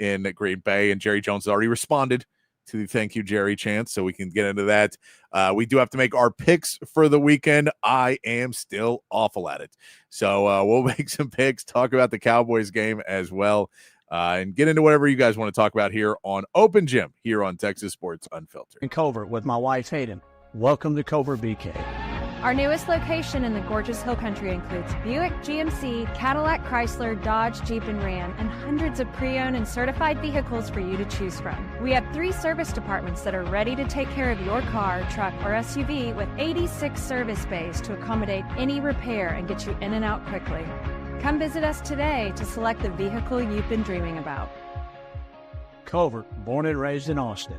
in Green Bay, and Jerry Jones has already responded to the thank you, Jerry chants, so we can get into that. We do have to make our picks for the weekend. I am still awful at it. So we'll make some picks, talk about the Cowboys game as well, and get into whatever you guys want to talk about here on Open Gym, here on Texas Sports Unfiltered. In Covert with my wife, Hayden. Welcome to Covert BK. Our newest location in the gorgeous Hill Country includes Buick, GMC, Cadillac, Chrysler, Dodge, Jeep, and Ram, and hundreds of pre-owned and certified vehicles for you to choose from. We have 3 service departments that are ready to take care of your car, truck, or SUV with 86 service bays to accommodate any repair and get you in and out quickly. Come visit us today to select the vehicle you've been dreaming about. Covert, born and raised in Austin.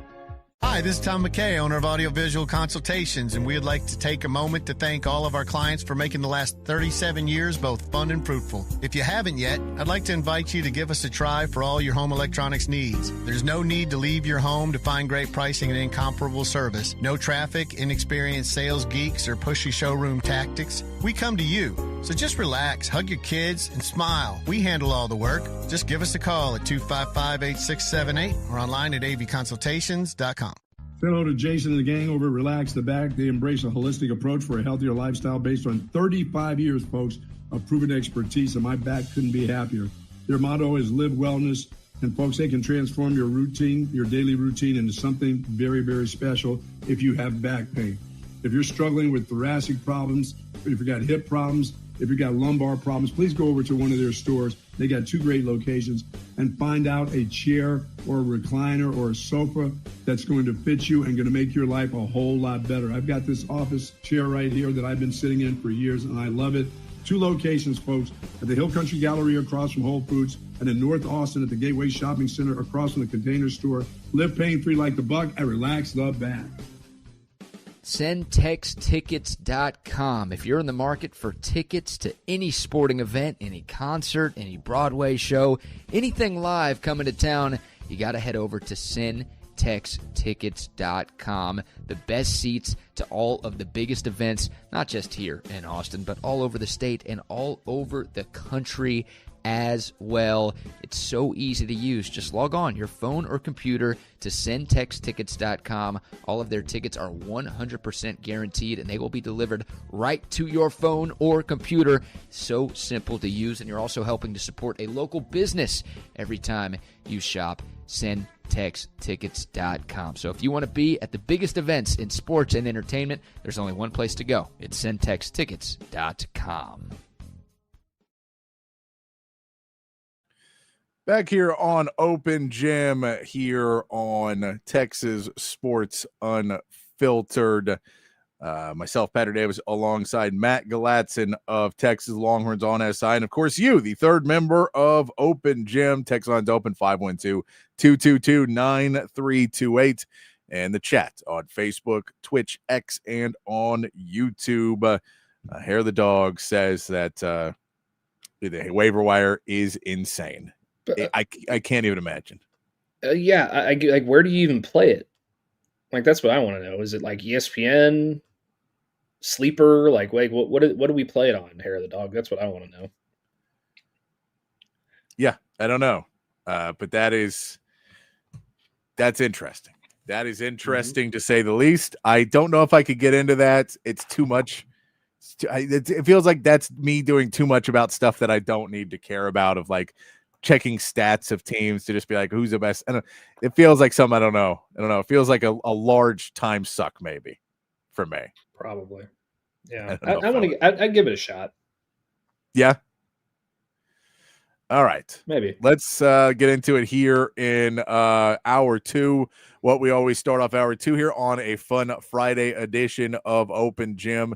Hi, this is Tom McKay, owner of Audiovisual Consultations, and we'd like to take a moment to thank all of our clients for making the last 37 years both fun and fruitful. If you haven't yet, I'd like to invite you to give us a try for all your home electronics needs. There's no need to leave your home to find great pricing and incomparable service. No traffic, inexperienced sales geeks, or pushy showroom tactics. We come to you. So just relax, hug your kids, and smile. We handle all the work. Just give us a call at 255-8678 or online at avconsultations.com. Say hello to Jason and the gang over at Relax the Back. They embrace a holistic approach for a healthier lifestyle based on 35 years, folks, of proven expertise, and my back couldn't be happier. Their motto is live wellness, and folks, they can transform your routine, your daily routine, into something very, very special if you have back pain. If you're struggling with thoracic problems, if you got hip problems, if you got lumbar problems, please go over to one of their stores. They got 2 great locations, and find out a chair or a recliner or a sofa that's going to fit you and going to make your life a whole lot better. I've got this office chair right here that I've been sitting in for years, and I love it. 2 locations, folks, at the Hill Country Gallery across from Whole Foods, and in North Austin at the Gateway Shopping Center across from the Container Store. Live pain-free like the buck and relax the back. SendTexTickets.com. If you're in the market for tickets to any sporting event, any concert, any Broadway show, anything live coming to town, you got to head over to SendTexTickets.com. The best seats to all of the biggest events, not just here in Austin, but all over the state and all over the country as well. It's so easy to use. Just log on your phone or computer to SendTexTickets.com. All of their tickets are 100% guaranteed, and they will be delivered right to your phone or computer. So simple to use, and you're also helping to support a local business every time you shop. SendTexTickets.com. So if you want to be at the biggest events in sports and entertainment, there's only one place to go. It's SendTexTickets.com. Back here on Open Gym here on Texas Sports Unfiltered. Myself, Patrick Davis, alongside Matt Galatzan of Texas Longhorns on SI. And, of course, you, the third member of Open Gym. Text line's open, 512-222-9328. And the chat on Facebook, Twitch, X, and on YouTube. Hair the Dog says that the waiver wire is insane. I can't even imagine. Yeah, like, where do you even play it? Like, that's what I want to know. Is it like ESPN, Sleeper? Like, wait, what do we play it on? Hair of the Dog. That's what I want to know. Yeah, I don't know, but that's interesting. That is interesting to say the least. I don't know if I could get into that. It's too much. It feels like that's me doing too much about stuff that I don't need to care about. Of like checking stats of teams to just be like, who's the best? And it feels like something I don't know. It feels like a large time suck maybe for me. Probably. Yeah. I'd give it a shot. Yeah. All right. Maybe. Let's get into it here in hour two. What we always start off hour two here on a fun Friday edition of Open Gym.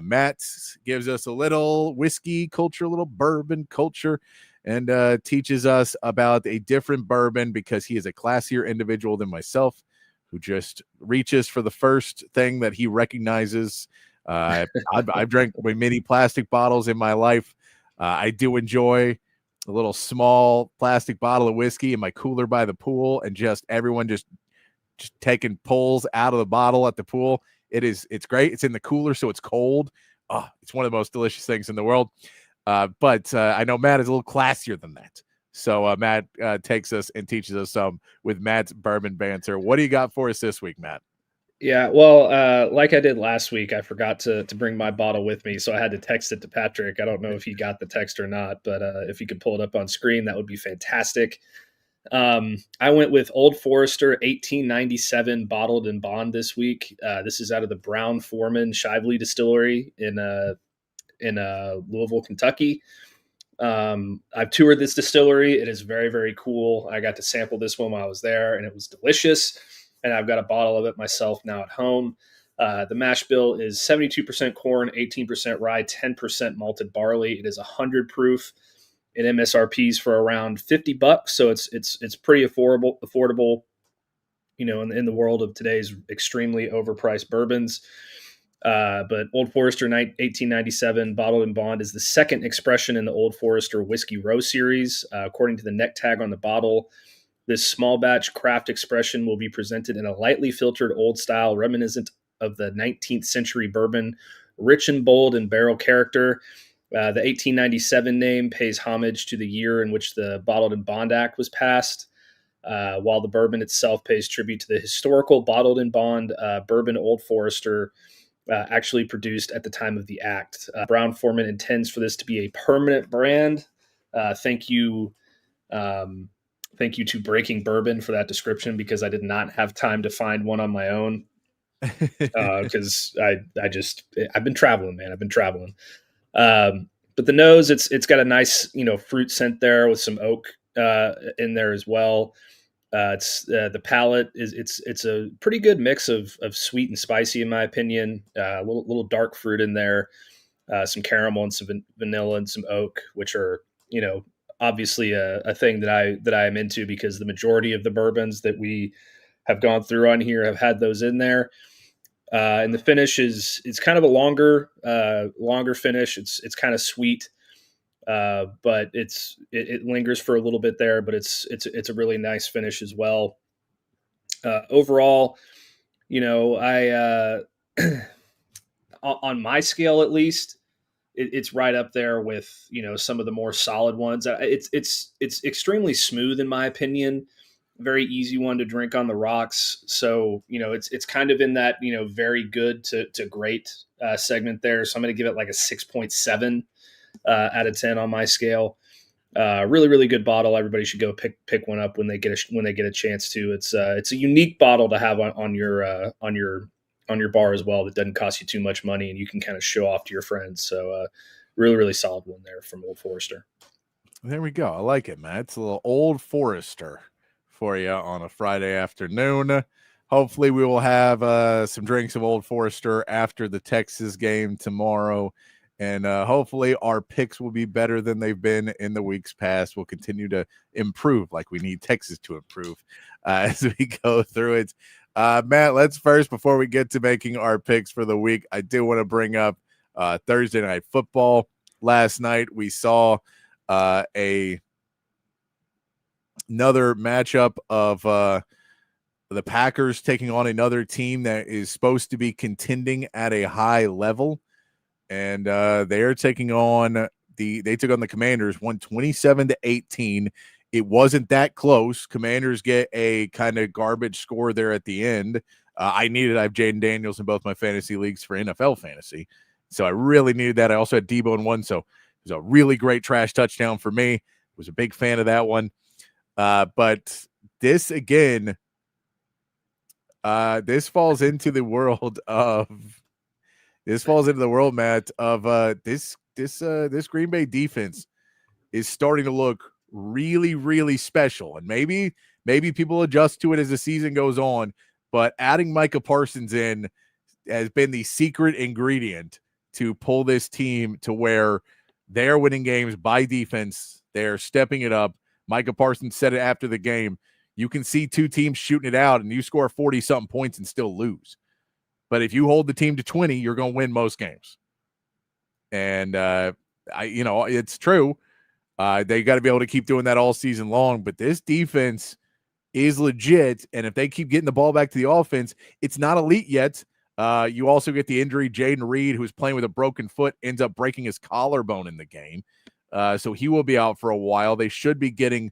Matt gives us a little whiskey culture, a little bourbon culture, and teaches us about a different bourbon because he is a classier individual than myself who just reaches for the first thing that he recognizes. I've drank many plastic bottles in my life. I do enjoy a little small plastic bottle of whiskey in my cooler by the pool, and just everyone just taking pulls out of the bottle at the pool. It's great. It's in the cooler, so it's cold. Oh, it's one of the most delicious things in the world. But I know Matt is a little classier than that. So Matt takes us and teaches us some with Matt's bourbon banter. What do you got for us this week, Matt? Yeah, well, like I did last week, I forgot to bring my bottle with me, so I had to text it to Patrick. I don't know if he got the text or not, but if he could pull it up on screen, that would be fantastic. I went with Old Forester 1897 bottled in bond this week. This is out of the Brown-Forman Shively Distillery in Louisville, Kentucky. I've toured this distillery. It is very, very cool. I got to sample this one while I was there, and it was delicious. And I've got a bottle of it myself now at home. The mash bill is 72% corn, 18% rye, 10% malted barley. It is 100 proof. It MSRPs for around $50, so it's pretty affordable. You know, in the world of today's extremely overpriced bourbons. But Old Forester 1897 bottled in bond is the second expression in the Old Forester Whiskey Row series. According to the neck tag on the bottle, this small batch craft expression will be presented in a lightly filtered old style reminiscent of the 19th century bourbon, rich and bold in barrel character. The 1897 name pays homage to the year in which the Bottled in Bond Act was passed, while the bourbon itself pays tribute to the historical bottled in bond bourbon Old Forester actually produced at the time of the act. Brown-Forman intends for this to be a permanent brand. Thank you to Breaking Bourbon for that description, because I did not have time to find one on my own. Because I've been traveling, man. I've been traveling. But the nose, it's got a nice, fruit scent there with some oak in there as well. It's the palate it's a pretty good mix of sweet and spicy, in my opinion. A little dark fruit in there, some caramel and some vanilla and some oak, which are, obviously a thing that I am into, because the majority of the bourbons that we have gone through on here have had those in there. And the finish it's kind of a longer finish. It's kind of sweet. but it lingers for a little bit there, but it's a really nice finish as well. Overall, I on my scale at least, it's right up there with some of the more solid ones. It's extremely smooth in my opinion. Very easy one to drink on the rocks. So it's kind of in that very good to great segment there. So I'm going to give it like a 6.7 out of 10 on my scale. Really, really good bottle. Everybody should go pick one up when they get a chance to. It's a unique bottle to have on your bar as well. That doesn't cost you too much money, and you can kind of show off to your friends. So really, really solid one there from Old Forester. There we go. I like it, man. It's a little Old Forester for you on a Friday afternoon. Hopefully we will have some drinks of Old Forester after the Texas game tomorrow. And hopefully our picks will be better than they've been in the weeks past. We'll continue to improve like we need Texas to improve as we go through it. Matt, let's first, before we get to making our picks for the week, I do want to bring up Thursday Night Football. Last night we saw another matchup of the Packers taking on another team that is supposed to be contending at a high level. And they are taking on they took on the Commanders, won 27-18. It wasn't that close. Commanders get a kind of garbage score there at the end. I have Jaden Daniels in both my fantasy leagues for NFL fantasy. So I really needed that. I also had Debo in one. So it was a really great trash touchdown for me. Was a big fan of that one. But this again, this falls into the world of Matt, of this Green Bay defense is starting to look really, really special. And maybe people adjust to it as the season goes on, but adding Micah Parsons in has been the secret ingredient to pull this team to where they're winning games by defense. They're stepping it up. Micah Parsons said it after the game. You can see two teams shooting it out and you score 40-something points and still lose. But if you hold the team to 20, you're going to win most games. And it's true. They got to be able to keep doing that all season long. But this defense is legit. And if they keep getting the ball back to the offense, it's not elite yet. You also get the injury. Jaden Reed, who's playing with a broken foot, ends up breaking his collarbone in the game. So he will be out for a while. They should be getting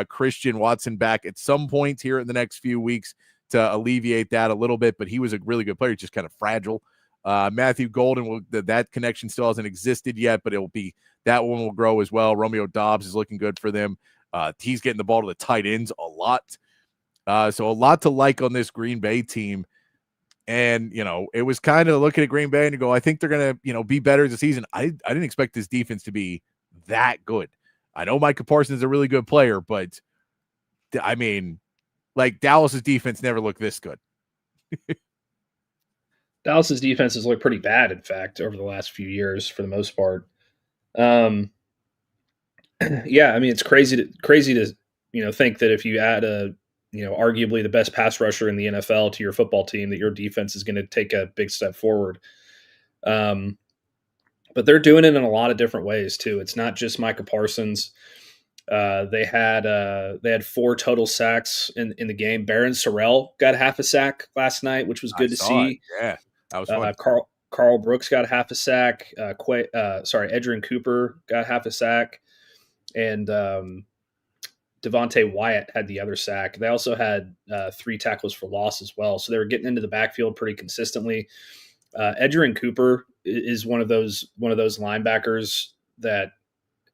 Christian Watson back at some point here in the next few weeks to alleviate that a little bit. But he was a really good player. He's just kind of fragile. Matthew Golden, that connection still hasn't existed yet, but that one will grow as well. Romeo Dobbs is looking good for them. He's getting the ball to the tight ends a lot. So a lot to like on this Green Bay team. And, it was kind of looking at Green Bay and go, I think they're going to, be better as a season. I didn't expect this defense to be that good. I know Micah Parsons is a really good player, but I mean, like Dallas's defense never looked this good. Dallas's defense has looked pretty bad, in fact, over the last few years for the most part. Yeah, I mean, it's crazy to think that if you add arguably the best pass rusher in the NFL to your football team, that your defense is going to take a big step forward. But they're doing it in a lot of different ways too. It's not just Micah Parsons. They had 4 total sacks in the game. Barron Sorrell got half a sack last night, which was good to see. It. Yeah, that was fun. Carl Brooks got half a sack. Edgerrin Cooper got half a sack, and Devontae Wyatt had the other sack. They also had 3 tackles for loss as well. So they were getting into the backfield pretty consistently. Edgerrin Cooper is one of those linebackers that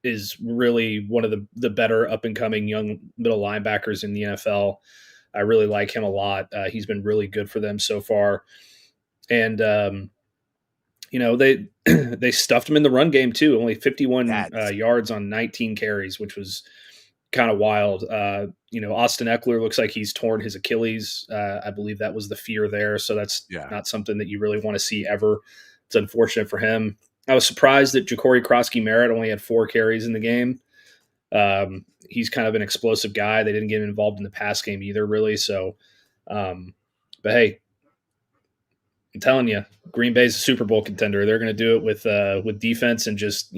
is really one of the better up and coming young middle linebackers in the NFL. I really like him a lot. He's been really good for them so far. And, they they stuffed him in the run game too. Only 51 yards on 19 carries, which was kind of wild. Austin Eckler looks like he's torn his Achilles. I believe that was the fear there. So that's not something that you really want to see ever. It's unfortunate for him. I was surprised that Ja'Cory Krosky-Merritt only had 4 carries in the game. He's kind of an explosive guy. They didn't get him involved in the pass game either, really. So, but hey, I'm telling you, Green Bay's a Super Bowl contender. They're going to do it with defense and just,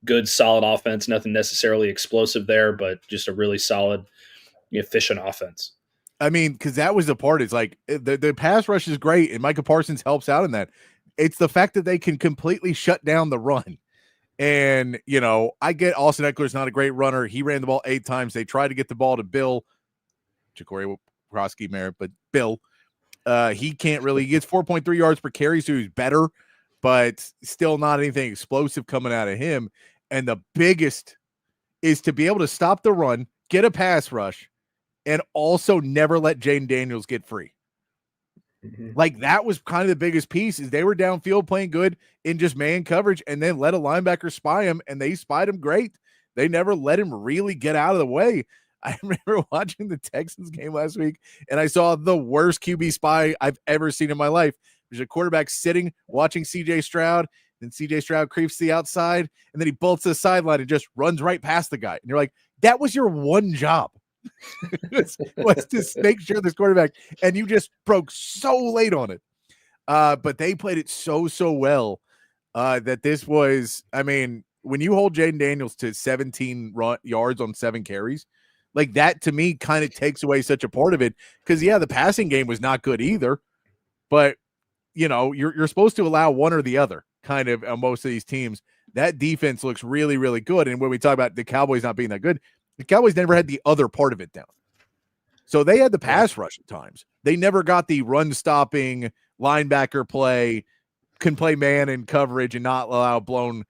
good, solid offense. Nothing necessarily explosive there, but just a really solid, efficient offense. I mean, because that was the part. It's like the pass rush is great, and Micah Parsons helps out in that. It's the fact that they can completely shut down the run. And, I get Austin Eckler's not a great runner. He ran the ball 8 times. They tried to get the ball to Bill Jacory Krosky Merritt, but Bill, he can't really. He gets 4.3 yards per carry, so he's better, but still not anything explosive coming out of him. And the biggest is to be able to stop the run, get a pass rush, and also never let Jaden Daniels get free. Mm-hmm. Like, that was kind of the biggest piece, is they were downfield playing good in just man coverage and then let a linebacker spy him, and they spied him great. They never let him really get out of the way. I remember watching the Texans game last week, and I saw the worst QB spy I've ever seen in my life. There's a quarterback sitting, watching C.J. Stroud, and C.J. Stroud creeps to the outside, and then he bolts to the sideline and just runs right past the guy. And you're like, that was your one job. was to make sure this quarterback, and you just broke so late on it. But they played it so well that this was, I mean, when you hold Jaden Daniels to 17 yards on 7 carries, like, that to me kind of takes away such a part of it. Because the passing game was not good either, but you're supposed to allow one or the other kind of on most of these teams. That defense looks really, really good. And when we talk about the Cowboys not being that good, the Cowboys never had the other part of it down. So they had the pass rush at times. They never got the run-stopping linebacker play, can play man in coverage and not allow blown,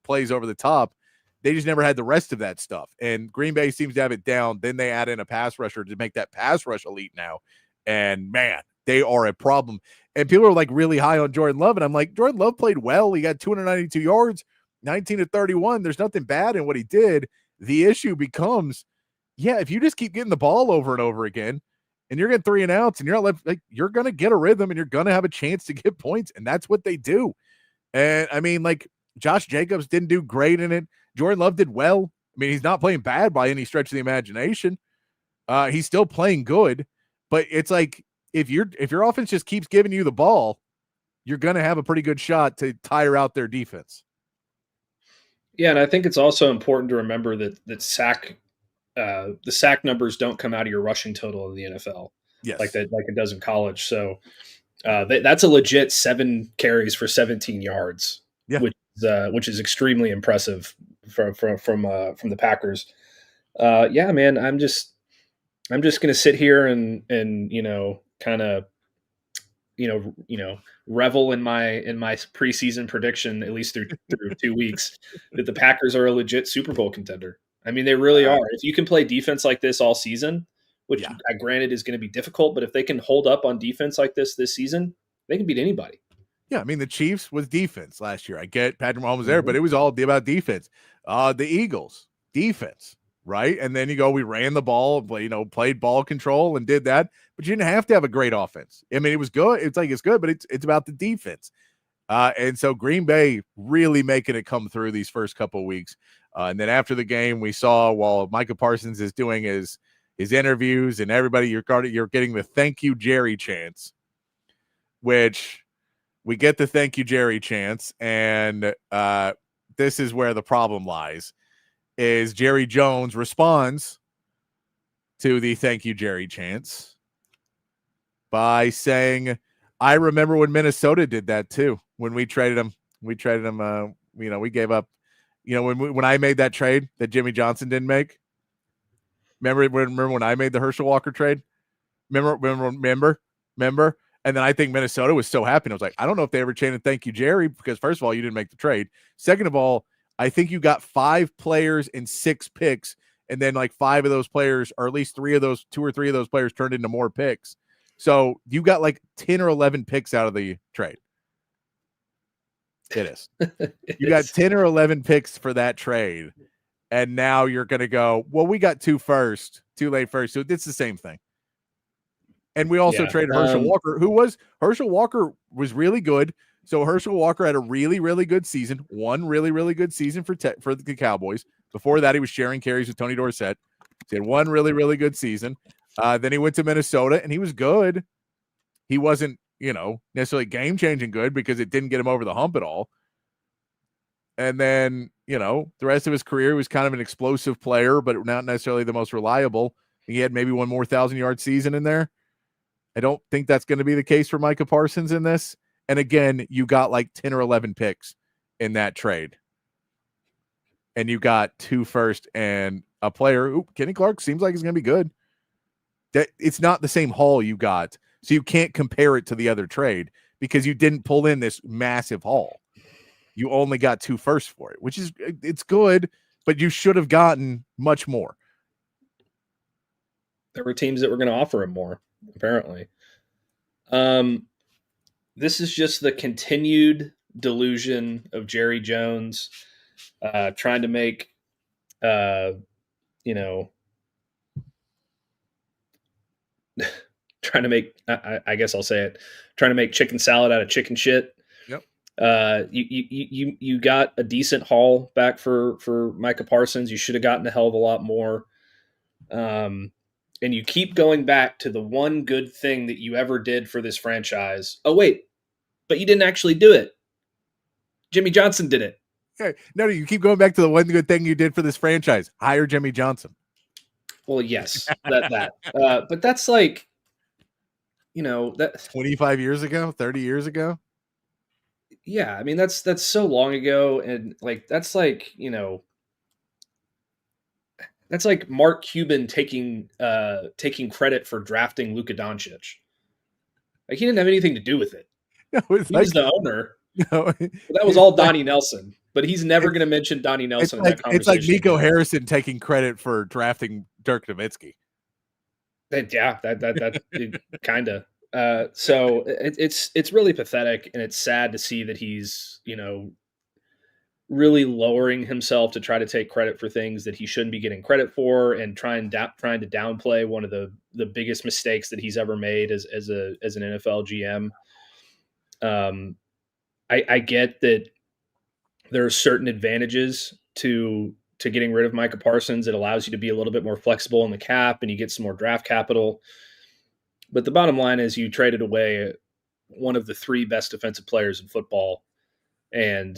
plays over the top. They just never had the rest of that stuff. And Green Bay seems to have it down. Then they add in a pass rusher to make that pass rush elite now. And, man, they are a problem. And people are, like, really high on Jordan Love. And I'm like, Jordan Love played well. He got 292 yards, 19 to 31. There's nothing bad in what he did. The issue becomes, if you just keep getting the ball over and over again, and you're getting 3 and outs, and you're not left, like, you're going to get a rhythm, and you're going to have a chance to get points, and that's what they do. And I mean, like, Josh Jacobs didn't do great in it. Jordan Love did well. I mean, he's not playing bad by any stretch of the imagination. He's still playing good, but it's like, if your offense just keeps giving you the ball, you're going to have a pretty good shot to tire out their defense. Yeah, and I think it's also important to remember that the sack numbers don't come out of your rushing total in the NFL. Yes. Like it does in college. So that's a legit 7 carries for 17 yards, which is extremely impressive from the Packers. Man, I'm just gonna sit here and kind of revel in my preseason prediction, at least through 2 weeks, that the Packers are a legit Super Bowl contender. I mean, they really are. If you can play defense like this all season, which I granted is going to be difficult, but if they can hold up on defense like this season, they can beat anybody. Yeah, I mean, the Chiefs was defense last year. I get Patrick Mahomes there, but it was all about defense. The Eagles, defense, right? And then we ran the ball, played ball control and did that, but you didn't have to have a great offense. I mean, it was good. It's good, but it's about the defense. And so Green Bay really making it come through these first couple of weeks. And then after the game, we saw while Micah Parsons is doing his interviews and everybody, you're getting the thank you, Jerry chants, which we get the thank you, Jerry chants. And this is where the problem lies, is Jerry Jones responds to the thank you, Jerry chants by saying, I remember when Minnesota did that too. When we traded him, we gave up, when I made that trade that Jimmy Johnson didn't make. Remember when I made the Herschel Walker trade? Remember? And then I think Minnesota was so happy. And I was like, I don't know if they ever chanted thank you, Jerry, because first of all, you didn't make the trade. Second of all, I think you got 5 players and 6 picks, and then like 5 of those players, or at least 2 or 3 of those players turned into more picks. So you got like 10 or 11 picks out of the trade. It is. You got 10 or 11 picks for that trade. And now you're going to go, well, we got 2 late first. So it's the same thing. And we also traded Herschel Walker, Herschel Walker was really good. So Herschel Walker had a really, really good season. One really, really good season for the Cowboys. Before that, he was sharing carries with Tony Dorsett. He had one really, really good season. Then he went to Minnesota, and he was good. He wasn't, necessarily game-changing good because it didn't get him over the hump at all. And then, the rest of his career he was kind of an explosive player, but not necessarily the most reliable. He had maybe one more 1,000-yard season in there. I don't think that's going to be the case for Micah Parsons in this. And again, you got like 10 or 11 picks in that trade. And you got 2 first and a player. Ooh, Kenny Clark seems like he's going to be good. It's not the same haul you got. So you can't compare it to the other trade because you didn't pull in this massive haul. You only got 2 firsts for it, which is, it's good, but you should have gotten much more. There were teams that were going to offer him more, apparently. This is just the continued delusion of Jerry Jones trying to make, trying to make, I guess I'll say it, trying to make chicken salad out of chicken shit. Yep. You got a decent haul back for Micah Parsons. You should have gotten a hell of a lot more. And you keep going back to the one good thing that you ever did for this franchise. Oh, wait, but you didn't actually do it. Jimmy Johnson did it. Okay. No, you keep going back to the one good thing you did for this franchise. Hire Jimmy Johnson. Well, yes, but that's like, that 25 years ago, 30 years ago. Yeah. I mean, that's so long ago. And like, that's like Mark Cuban taking credit for drafting Luka Doncic. Like, he didn't have anything to do with it. No, he was the owner. No, that was all Donnie Nelson. But he's never going to mention Donnie Nelson in that conversation. It's like Nico Harrison taking credit for drafting Dirk Nowitzki. Yeah, that kind of. So it's really pathetic, and it's sad to see that he's really lowering himself to try to take credit for things that he shouldn't be getting credit for, and trying to downplay one of the biggest mistakes that he's ever made as an NFL GM. I get that there are certain advantages to getting rid of Micah Parsons. It allows you to be a little bit more flexible in the cap, and you get some more draft capital. But the bottom line is you traded away one of the 3 best defensive players in football. And,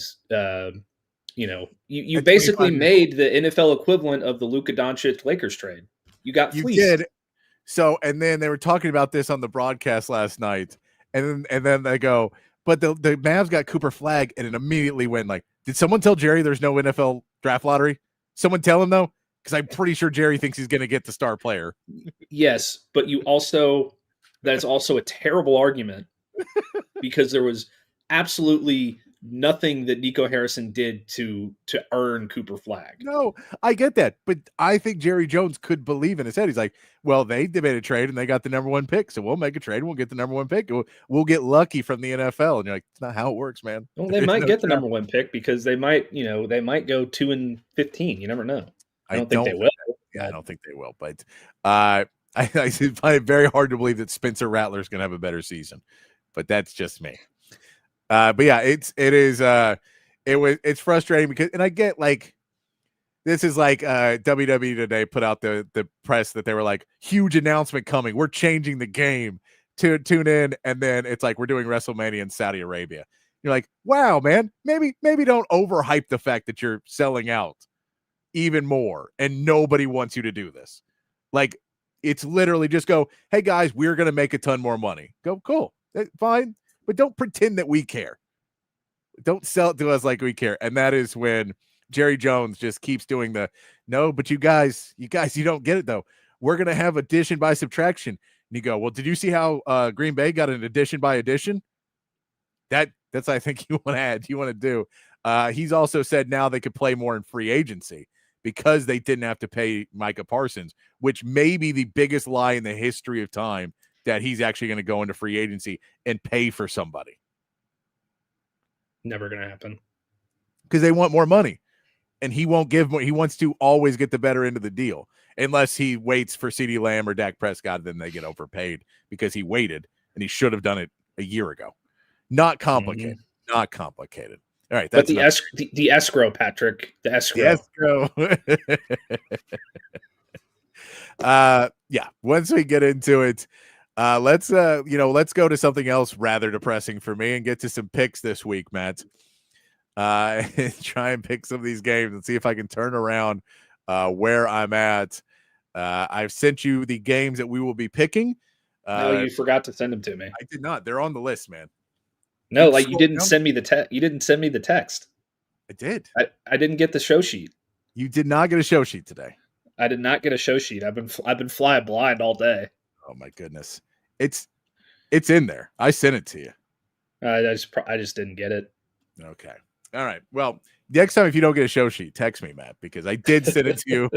you basically made the NFL equivalent of the Luka Doncic Lakers trade. You got fleeced. You did. So, and then they were talking about this on the broadcast last night. And then they go, but the Mavs got Cooper Flagg, and it immediately went like, did someone tell Jerry there's no NFL draft lottery? Someone tell him though? Because I'm pretty sure Jerry thinks he's going to get the star player. Yes, but that's also a terrible argument because there was absolutely nothing that Nico Harrison did to earn Cooper Flagg. No, I get that, but I think Jerry Jones could believe in his head. He's like, well, they made a trade and they got the number 1 pick, so we'll make a trade and we'll get the number 1 pick. We'll get lucky from the NFL. And you're like, it's not how it works, man. Well, they might get the number 1 pick because they might go 2-15. You never know. I don't think they will. Yeah, I don't think they will, but I find it very hard to believe that Spencer Rattler is going to have a better season, but that's just me. But yeah, it's frustrating because, and I get like, this is like WWE today put out the press that they were like, huge announcement coming. We're changing the game. Tune in. And then it's like, we're doing WrestleMania in Saudi Arabia. You're like, wow, man, maybe don't overhype the fact that you're selling out even more. And nobody wants you to do this. Like, it's literally just go, hey guys, we're going to make a ton more money. Go, cool. Fine. But don't pretend that we care. Don't sell it to us like we care. And that is when Jerry Jones just keeps doing no, but you guys, you don't get it though. We're going to have addition by subtraction. And you go, well, did you see how Green Bay got an addition by addition? That's, I think you want to do. He's also said now they could play more in free agency because they didn't have to pay Micah Parsons, which may be the biggest lie in the history of time, that he's actually going to go into free agency and pay for somebody. Never going to happen. Because they want more money. And he won't give more. He wants to always get the better end of the deal. Unless he waits for CeeDee Lamb or Dak Prescott, then they get overpaid because he waited and he should have done it a year ago. Not complicated. Mm-hmm. Not complicated. All right. That's the escrow, Patrick. The escrow. Yeah. Once we get into it, let's go to something else rather depressing for me and get to some picks this week, Matt. and try and pick some of these games and see if I can turn around where I'm at. I've sent you the games that we will be picking. No, you forgot to send them to me. I did not. They're on the list, man. No, like you didn't send me the text. You didn't send me the text. I did. I didn't get the show sheet. You did not get a show sheet today. I did not get a show sheet. I've been flying blind all day. Oh my goodness. It's in there. I sent it to you. I just didn't get it. Okay. All right. Well, next time if you don't get a show sheet, text me, Matt, because I did send it to you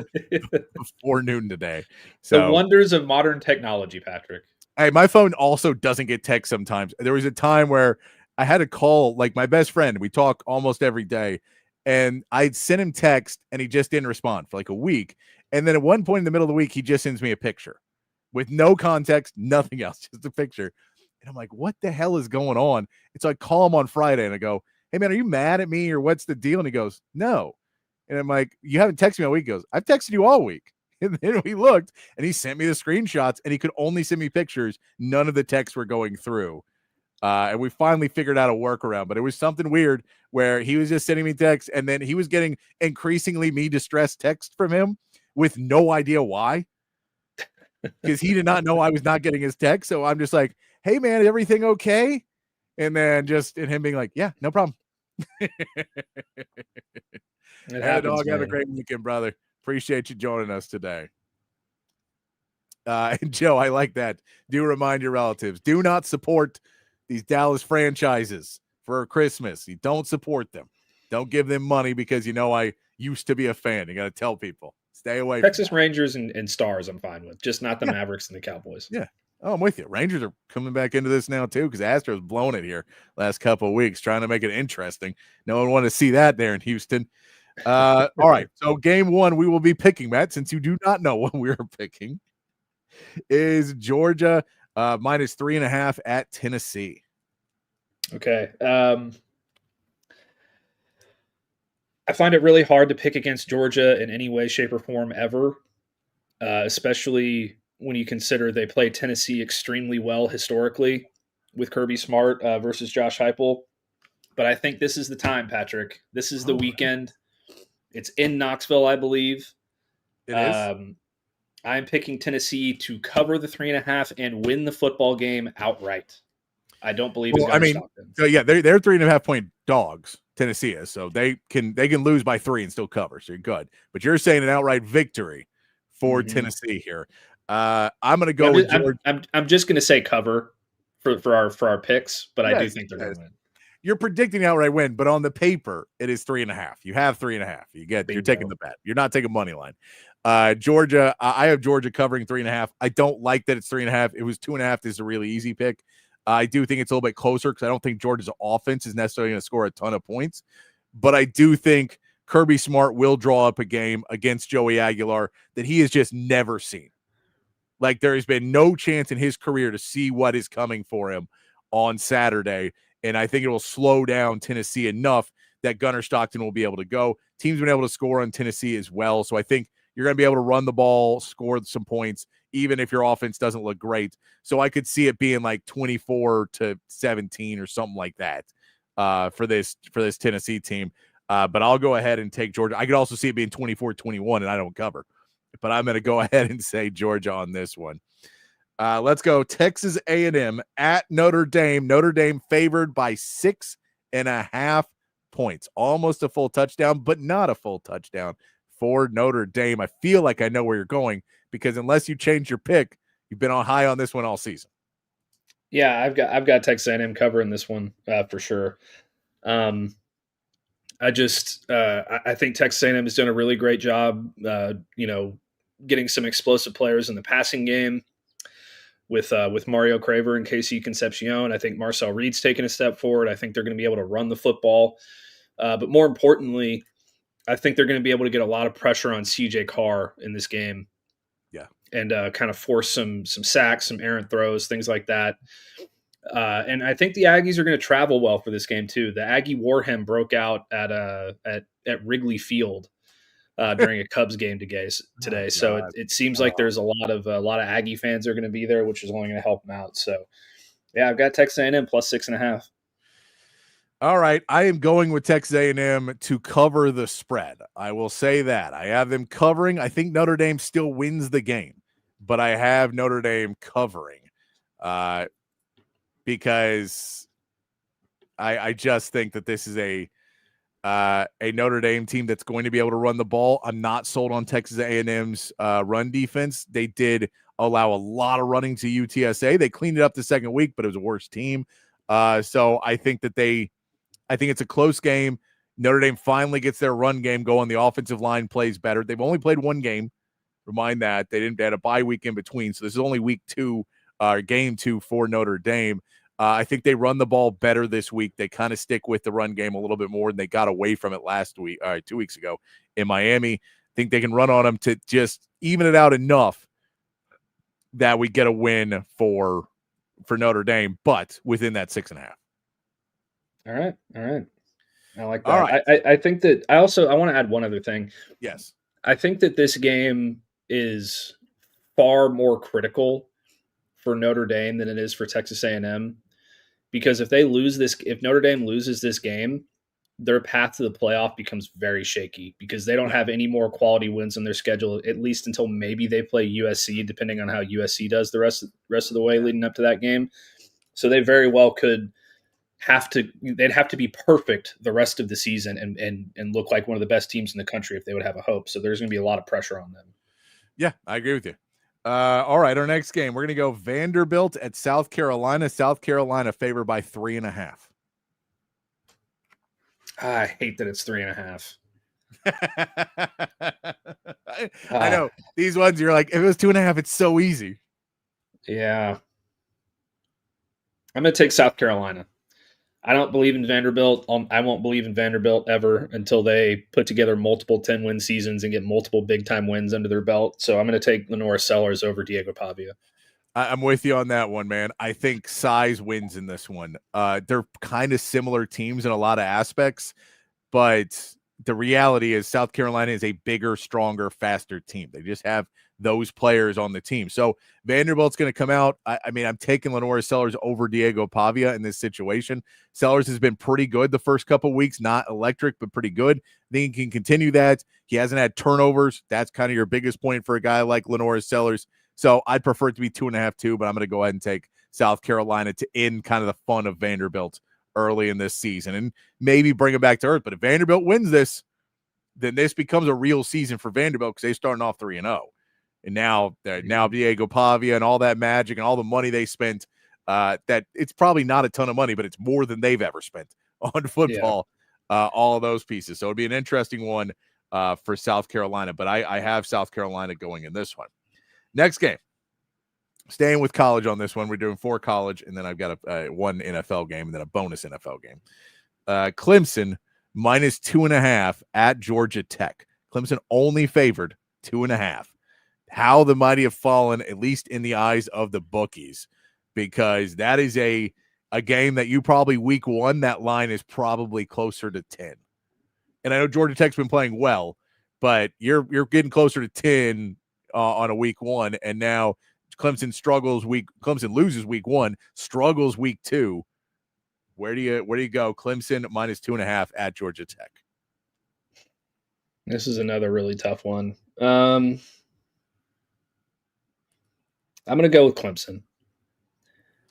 before noon today. So the wonders of modern technology, Patrick. Hey, my phone also doesn't get text sometimes. There was a time where I had to call like my best friend. We talk almost every day, and I'd send him text, and he just didn't respond for like a week. And then at one point in the middle of the week, he just sends me a picture with no context, nothing else, just a picture. And I'm like, what the hell is going on? It's like, call him on Friday, and I go, hey, man, are you mad at me or what's the deal? And he goes, no. And I'm like, you haven't texted me all week. He goes, I've texted you all week. And then we looked, and he sent me the screenshots, and he could only send me pictures. None of the texts were going through. And we finally figured out a workaround, but it was something weird where he was just sending me texts, and then he was getting increasingly me distressed text from him with no idea why, because he did not know I was not getting his text. So I'm just like, hey, man, is everything okay? And then and him being like, yeah, no problem. Dog, have a great weekend, brother. Appreciate you joining us today. And Joe, I like that. Do remind your relatives. Do not support these Dallas franchises for Christmas. You don't support them. Don't give them money because you know I used to be a fan. You got to tell people. Stay away. Texas Rangers and Stars I'm fine with. Just not the Mavericks and the Cowboys. Yeah. Oh, I'm with you. Rangers are coming back into this now, too, because Astros blown it here last couple of weeks, trying to make it interesting. No one wanted to see that there in Houston. All right. So game one, we will be picking, Matt, since you do not know what we are picking, is Georgia minus 3.5 at Tennessee. Okay. I find it really hard to pick against Georgia in any way, shape, or form ever, especially when you consider they play Tennessee extremely well historically with Kirby Smart versus Josh Heupel. But I think this is the time, Patrick. This is the weekend. It's in Knoxville, I believe. It is. I'm picking Tennessee to cover the 3.5 and win the football game outright. I don't believe it's going to stop them. So yeah, they're 3.5 point dogs. Tennessee is, so they can lose by 3 and still cover. So you're good. But you're saying an outright victory for Tennessee here. I'm going to go with Georgia. I'm just going to say cover for our picks, but I do think they're going to win. You're predicting outright win, but on the paper, it is 3.5. You have 3.5. You're taking the bet. You're not taking money line. Georgia, I have Georgia covering 3.5. I don't like that it's 3.5. It was 2.5. This is a really easy pick. I do think it's a little bit closer because I don't think Georgia's offense is necessarily going to score a ton of points. But I do think Kirby Smart will draw up a game against Joey Aguilar that he has just never seen. Like, there has been no chance in his career to see what is coming for him on Saturday. And I think it will slow down Tennessee enough that Gunnar Stockton will be able to go. Team's been able to score on Tennessee as well. So I think you're going to be able to run the ball, score some points, even if your offense doesn't look great. So I could see it being like 24-17 or something like that for this Tennessee team. But I'll go ahead and take Georgia. I could also see it being 24-21, and I don't cover. But I'm going to go ahead and say Georgia on this one. Let's go Texas A&M at Notre Dame. Notre Dame favored by 6.5 points. Almost a full touchdown, but not a full touchdown for Notre Dame. I feel like I know where you're going because unless you change your pick, you've been on high on this one all season. Yeah, I've got Texas A&M covering this one for sure. I think Texas A&M has done a really great job, getting some explosive players in the passing game with Mario Craver and Casey Concepcion. I think Marcel Reed's taken a step forward. I think they're going to be able to run the football. But more importantly, I think they're going to be able to get a lot of pressure on CJ Carr in this game. Yeah. And kind of force some sacks, some errant throws, things like that. And I think the Aggies are going to travel well for this game too. The Aggie Warhem broke out at Wrigley Field during a Cubs game today. So it seems like there's a lot of Aggie fans are going to be there, which is only going to help them out. So yeah, I've got Texas A&M plus 6.5. All right, I am going with Texas A&M to cover the spread. I will say that. I have them covering. I think Notre Dame still wins the game, but I have Notre Dame covering because I just think that this is a Notre Dame team that's going to be able to run the ball. I'm not sold on Texas A&M's run defense. They did allow a lot of running to UTSA. They cleaned it up the second week, but it was a worse team. So I think it's a close game. Notre Dame finally gets their run game going. The offensive line plays better. They've only played one game. Remind that they had a bye week in between. So this is only week 2, game 2 for Notre Dame. I think they run the ball better this week. They kind of stick with the run game a little bit more than they got away from it 2 weeks ago in Miami. I think they can run on them to just even it out enough that we get a win for Notre Dame, but within that 6.5. All right. I like that. All right. I think that I want to add one other thing. Yes. I think that this game is far more critical for Notre Dame than it is for Texas A&M, because if Notre Dame loses this game, their path to the playoff becomes very shaky because they don't have any more quality wins on their schedule, at least until maybe they play USC, depending on how USC does the rest of the way leading up to that game. So they very well could they'd have to be perfect the rest of the season and look like one of the best teams in the country if they would have a hope. So there's going to be a lot of pressure on them. Yeah, I agree with you. All right, our next game, we're going to go Vanderbilt at South Carolina. South Carolina favored by 3.5. I hate that it's 3.5. I know these ones. You're like, if it was 2.5, it's so easy. Yeah, I'm going to take South Carolina. I don't believe in Vanderbilt. I won't believe in Vanderbilt ever until they put together multiple 10-win seasons and get multiple big-time wins under their belt. So I'm going to take Lenore Sellers over Diego Pavia. I'm with you on that one, man. I think size wins in this one. They're kind of similar teams in a lot of aspects, but the reality is South Carolina is a bigger, stronger, faster team. They just have those players on the team. So Vanderbilt's going to come out. I mean, I'm taking Lenore Sellers over Diego Pavia in this situation. Sellers has been pretty good the first couple weeks, not electric, but pretty good. I think he can continue that. He hasn't had turnovers. That's kind of your biggest point for a guy like Lenore Sellers. So I'd prefer it to be 2.5 too, but I'm going to go ahead and take South Carolina to end kind of the fun of Vanderbilt early in this season and maybe bring it back to earth. But if Vanderbilt wins this, then this becomes a real season for Vanderbilt because they're starting off 3-0. And now Diego Pavia and all that magic and all the money they spent, that it's probably not a ton of money, but it's more than they've ever spent on football, all of those pieces. So it'd be an interesting one for South Carolina, but I have South Carolina going in this one. Next game, staying with college on this one. We're doing 4 college, and then I've got one NFL game and then a bonus NFL game. Clemson minus 2.5 at Georgia Tech. Clemson only favored 2.5. How the mighty have fallen, at least in the eyes of the bookies, because that is a game that you probably week 1, that line is probably closer to 10. And I know Georgia Tech's been playing well, but you're getting closer to 10 on a week 1, and now Clemson loses week 1, struggles week 2. Where do you go? Clemson minus 2.5 at Georgia Tech. This is another really tough one. I'm going to go with Clemson.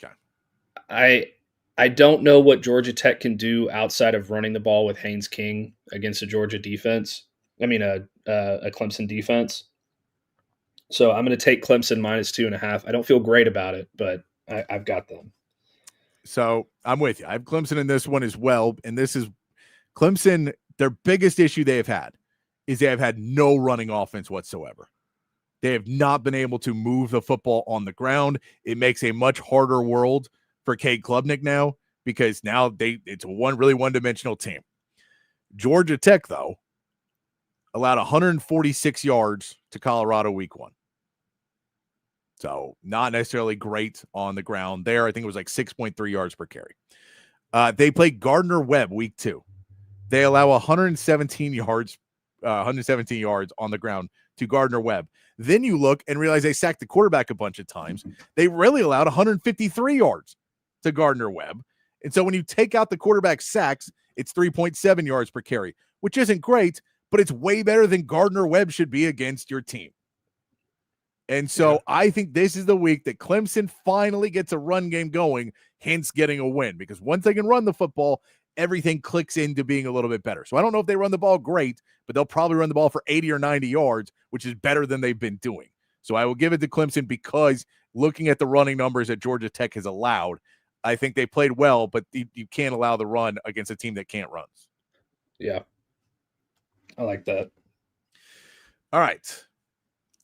Okay. I don't know what Georgia Tech can do outside of running the ball with Haynes King against a Georgia defense. I mean, a Clemson defense. So I'm going to take Clemson minus 2.5. I don't feel great about it, but I've got them. So I'm with you. I have Clemson in this one as well. And this is Clemson. Their biggest issue they have had is they have had no running offense whatsoever. They have not been able to move the football on the ground. It makes a much harder world for Cade Klubnik now because now it's a really one-dimensional team. Georgia Tech, though, allowed 146 yards to Colorado week 1. So not necessarily great on the ground there. I think it was like 6.3 yards per carry. They play Gardner-Webb week 2. They allow 117 yards on the ground to Gardner-Webb. Then you look and realize they sacked the quarterback a bunch of times. They really allowed 153 yards to Gardner-Webb. And so when you take out the quarterback sacks, it's 3.7 yards per carry, which isn't great, but it's way better than Gardner-Webb should be against your team. And so I think this is the week that Clemson finally gets a run game going, hence getting a win. Because once they can run the football, everything clicks into being a little bit better. So I don't know if they run the ball great, but they'll probably run the ball for 80 or 90 yards, which is better than they've been doing. So I will give it to Clemson because looking at the running numbers that Georgia Tech has allowed, I think they played well, but you can't allow the run against a team that can't run. Yeah. I like that. All right.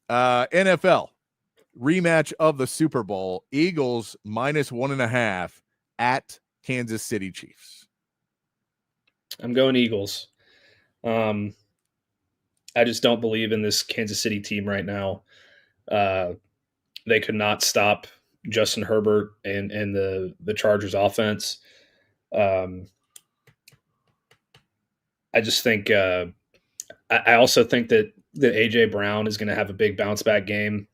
NFL rematch of the Super Bowl. Eagles -1.5 at Kansas City Chiefs. I'm going Eagles. I just don't believe in this Kansas City team right now. They could not stop Justin Herbert and the Chargers offense. I just think I also think that A.J. Brown is going to have a big bounce back game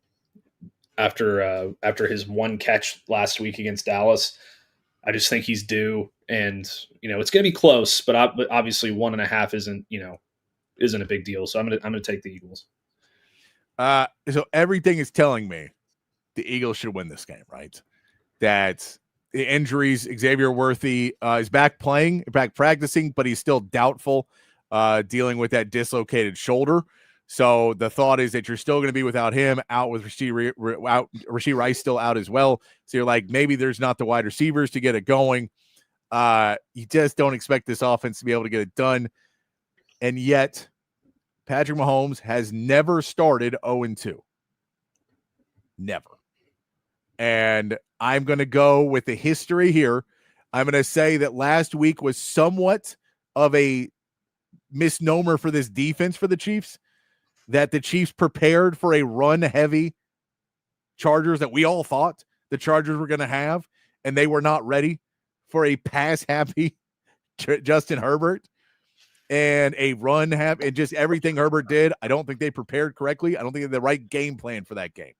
after his one catch last week against Dallas. I just think he's due, and it's going to be close, but obviously 1.5 isn't a big deal. So I'm going to take the Eagles. So everything is telling me the Eagles should win this game, right? That the injuries, Xavier Worthy is back practicing, but he's still doubtful, dealing with that dislocated shoulder. So the thought is that you're still going to be without him, out with Rashee Rice still out as well. So you're like, maybe there's not the wide receivers to get it going. You just don't expect this offense to be able to get it done. And yet Patrick Mahomes has never started 0-2. Never. And I'm going to go with the history here. I'm going to say that last week was somewhat of a misnomer for this defense for the Chiefs, that the Chiefs prepared for a run-heavy Chargers that we all thought the Chargers were going to have, and they were not ready for a pass-happy Justin Herbert and a run-happy, and just everything Herbert did. I don't think they prepared correctly. I don't think they had the right game plan for that game.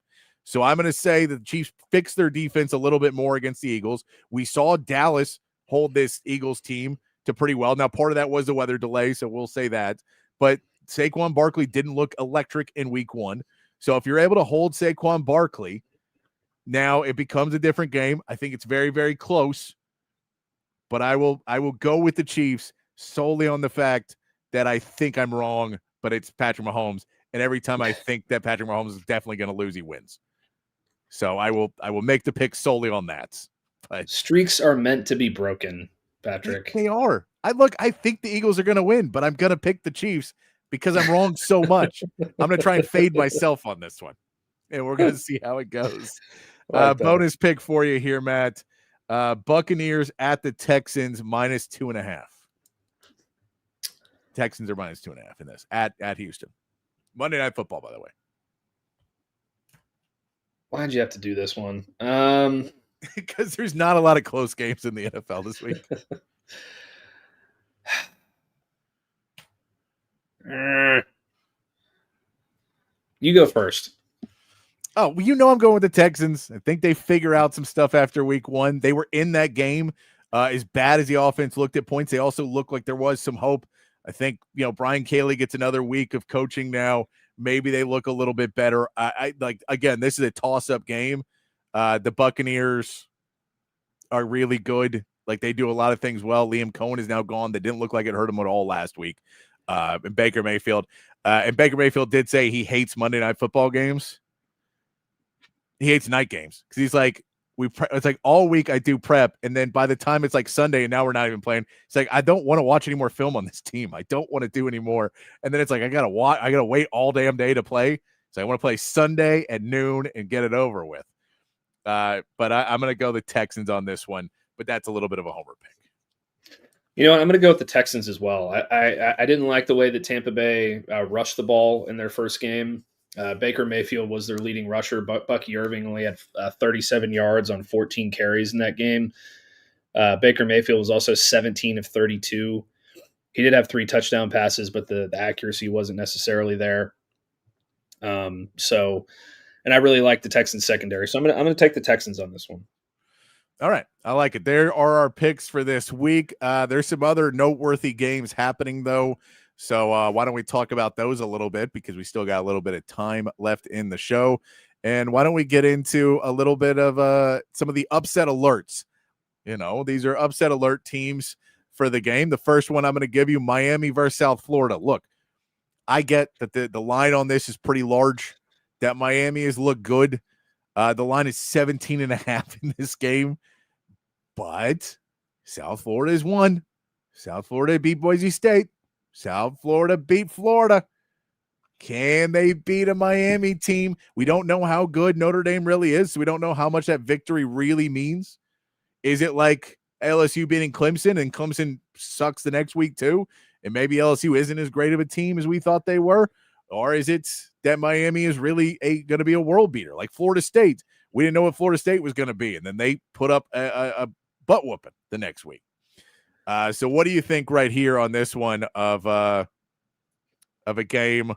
So I'm going to say that the Chiefs fixed their defense a little bit more against the Eagles. We saw Dallas hold this Eagles team to pretty well. Now, part of that was the weather delay, so we'll say that. But Saquon Barkley didn't look electric in week 1. So if you're able to hold Saquon Barkley, now it becomes a different game. I think it's very, very close. But I will go with the Chiefs solely on the fact that I think I'm wrong, but it's Patrick Mahomes. And every time I think that Patrick Mahomes is definitely going to lose, he wins. So I will make the pick solely on that. But streaks are meant to be broken, Patrick. They are. I think the Eagles are going to win, but I'm going to pick the Chiefs because I'm wrong so much. I'm going to try and fade myself on this one, and we're going to see how it goes. Bonus pick for you here, Matt. Buccaneers at the Texans -2.5. Texans are -2.5 in this at Houston. Monday Night Football, by the way. Why'd you have to do this one? Because there's not a lot of close games in the NFL this week. You go first. Oh, well, I'm going with the Texans. I think they figure out some stuff after week 1. They were in that game. As bad as the offense looked at points, they also looked like there was some hope. I think, Brian Cayley gets another week of coaching now. Maybe they look a little bit better. Again, this is a toss-up game. The Buccaneers are really good. Like, they do a lot of things well. Liam Cohen is now gone. That didn't look like it hurt him at all last week. And Baker Mayfield. And Baker Mayfield did say he hates Monday Night Football games. He hates night games because he's like, it's like all week I do prep, and then by the time it's like Sunday and now we're not even playing, it's like I don't want to watch any more film on this team. I don't want to do any more. And then it's like I gotta wait all damn day to play. So I want to play Sunday at noon and get it over with. But I'm gonna go the Texans on this one, but that's a little bit of a homer pick. You know what? I'm going to go with the Texans as well. I didn't like the way that Tampa Bay rushed the ball in their first game. Baker Mayfield was their leading rusher. Bucky Irving only had 37 yards on 14 carries in that game. Baker Mayfield was also 17 of 32. He did have 3 touchdown passes, but the accuracy wasn't necessarily there. And I really like the Texans secondary. So I'm going to take the Texans on this one. All right. I like it. There are our picks for this week. There's some other noteworthy games happening, though. So why don't we talk about those a little bit, because we still got a little bit of time left in the show. And why don't we get into a little bit of some of the upset alerts? These are upset alert teams for the game. The first one I'm going to give you, Miami versus South Florida. Look, I get that the line on this is pretty large, that Miami has looked good. The line is 17.5 in this game. But South Florida is one. South Florida beat Boise State. South Florida beat Florida. Can they beat a Miami team? We don't know how good Notre Dame really is, so we don't know how much that victory really means. Is it like LSU beating Clemson and Clemson sucks the next week too, and maybe LSU isn't as great of a team as we thought they were? Or is it that Miami is really going to be a world beater like Florida State? We didn't know what Florida State was going to be, and then they put up a butt whooping the next week. So what do you think right here on this one of a game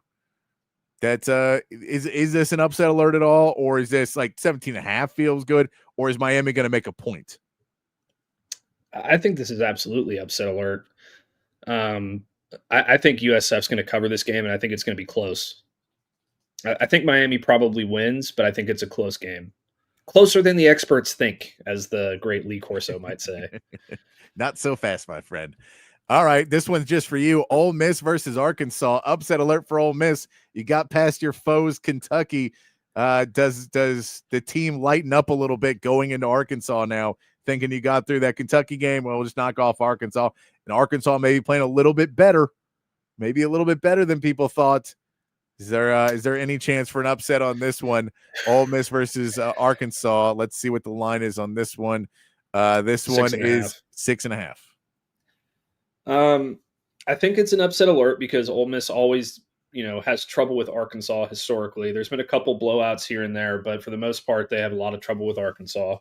that is this an upset alert at all, or is this like 17.5 feels good, or is Miami going to make a point? I think this is absolutely upset alert. I think USF's going to cover this game, and I think it's going to be close. I think Miami probably wins, but I think it's a close game. Closer than the experts think, as the great Lee Corso might say. Not so fast, my friend. All right, this one's just for you. Ole Miss versus Arkansas. Upset alert for Ole Miss. You got past your foes, Kentucky. Does the team lighten up a little bit going into Arkansas now, thinking you got through that Kentucky game? Well, we'll just knock off Arkansas. And Arkansas maybe playing a little bit better, maybe a little bit better than people thought. Is there any chance for an upset on this one? Ole Miss versus Arkansas. Let's see what the line is on this one. This one is 6.5. I think it's an upset alert because Ole Miss always, has trouble with Arkansas historically. There's been a couple blowouts here and there, but for the most part, they have a lot of trouble with Arkansas.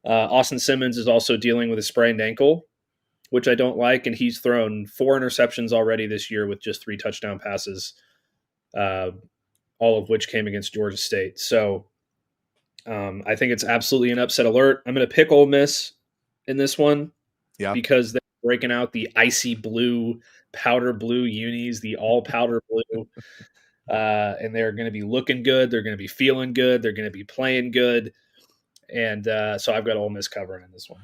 Austin Simmons is also dealing with a sprained ankle, which I don't like, and he's thrown 4 interceptions already this year with just 3 touchdown passes, all of which came against Georgia State. So I think it's absolutely an upset alert. I'm going to pick Ole Miss in this one, because they're breaking out the icy blue, powder blue unis, the all powder blue, and they're going to be looking good. They're going to be feeling good. They're going to be playing good. And so I've got Ole Miss covering in this one.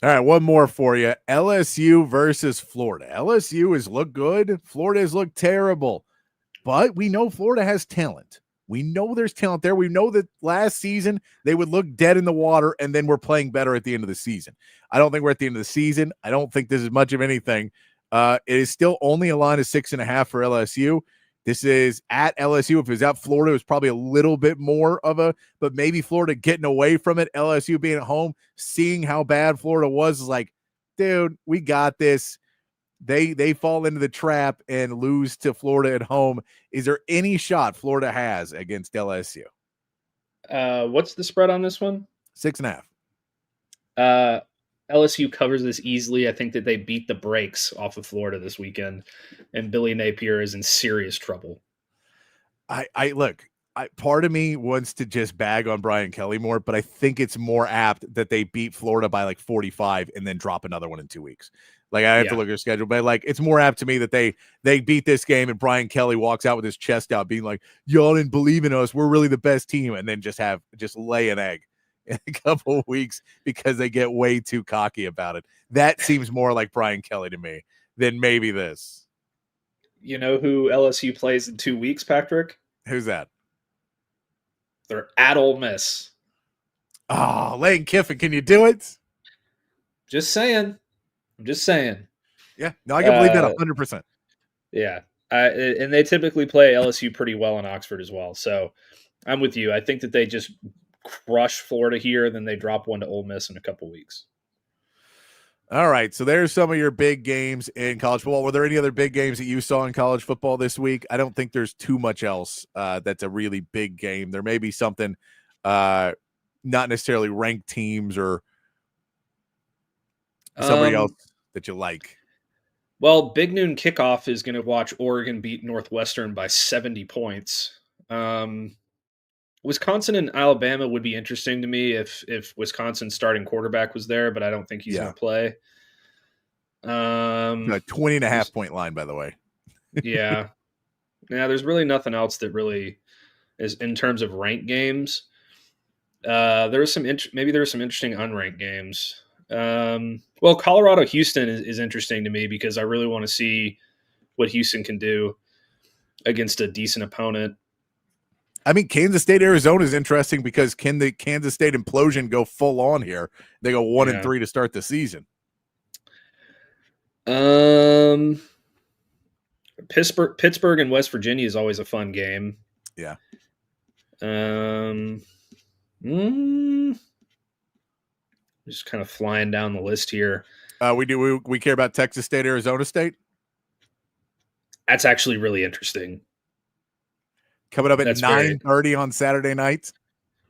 All right, one more for you. LSU versus Florida. LSU has looked good. Florida has looked terrible. But we know Florida has talent. We know there's talent there. We know that last season they would look dead in the water, and then we're playing better at the end of the season. I don't think we're at the end of the season. I don't think this is much of anything. It is still only a line of 6.5 for LSU. This is at LSU. If it was at Florida, it was probably a little bit more of but maybe Florida getting away from it. LSU being at home, seeing how bad Florida was like, dude, we got this. They fall into the trap and lose to Florida at home. Is there any shot Florida has against LSU? What's the spread on this one? 6.5. LSU covers this easily. I think that they beat the brakes off of Florida this weekend, and Billy Napier is in serious trouble. Part of me wants to just bag on Brian Kelly more, but I think it's more apt that they beat Florida by like 45 and then drop another one in 2 weeks. Like, I have to look at their schedule, but like, it's more apt to me that they beat this game and Brian Kelly walks out with his chest out being like, y'all didn't believe in us. We're really the best team. And then just lay an egg in a couple of weeks because they get way too cocky about it. That seems more like Brian Kelly to me than maybe this. You know who LSU plays in 2 weeks, Patrick? Who's that? They're at Ole Miss. Oh, Lane Kiffin, can you do it? Just saying. I'm just saying. Yeah, no, I can believe that 100%. Yeah, and they typically play LSU pretty well in Oxford as well. So I'm with you. I think that they just crush Florida here, then they drop one to Ole Miss in a couple weeks. All right, so there's some of your big games in college football. Were there any other big games that you saw in college football this week? I don't think there's too much else that's a really big game. There may be something not necessarily ranked teams or somebody else that you like. Well, Big Noon Kickoff is going to watch Oregon beat Northwestern by 70 points. Wisconsin and Alabama would be interesting to me if Wisconsin's starting quarterback was there, but I don't think he's going to play. A 20.5 point line, by the way. Yeah. There's really nothing else that really is in terms of ranked games. There's some maybe there's some interesting unranked games. Well, Colorado Houston is interesting to me because I really want to see what Houston can do against a decent opponent. I mean, Kansas State, Arizona is interesting because can the Kansas State implosion go full on here? They go 1-3 to start the season. Pittsburgh and West Virginia is always a fun game. Yeah. Just kind of flying down the list here. We care about Texas State, Arizona State. That's actually really interesting. Coming up at 9:30 on Saturday night.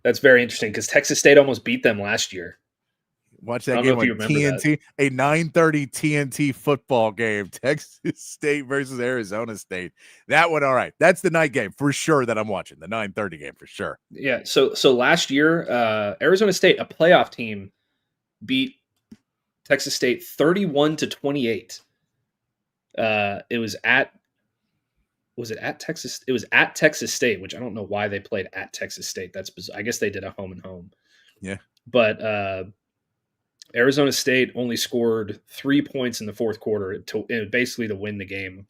That's very interesting because Texas State almost beat them last year. Watch that game on TNT. A 9:30 TNT football game. Texas State versus Arizona State. That one, all right. That's the night game for sure that I'm watching. The 9:30 game for sure. Yeah. So last year, Arizona State, a playoff team, beat Texas State 31-28. Was it at Texas? It was at Texas State, which I don't know why they played at Texas State. That's bizarre. I guess they did a home and home. Yeah. But Arizona State only scored 3 points in the fourth quarter basically to win the game.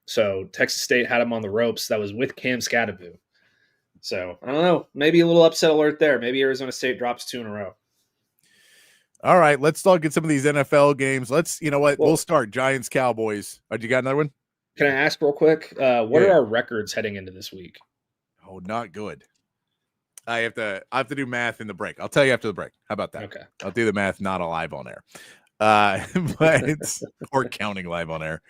So Texas State had them on the ropes. That was with Cam Scadaboo. So I don't know. Maybe a little upset alert there. Maybe Arizona State drops 2 in a row. All right, let's talk at some of these NFL games. We'll start Giants Cowboys. You got another one? Can I ask real quick? What are our records heading into this week? Oh, not good. I have to do math in the break. I'll tell you after the break. How about that? Okay. I'll do the math not live on air. Or counting live on air.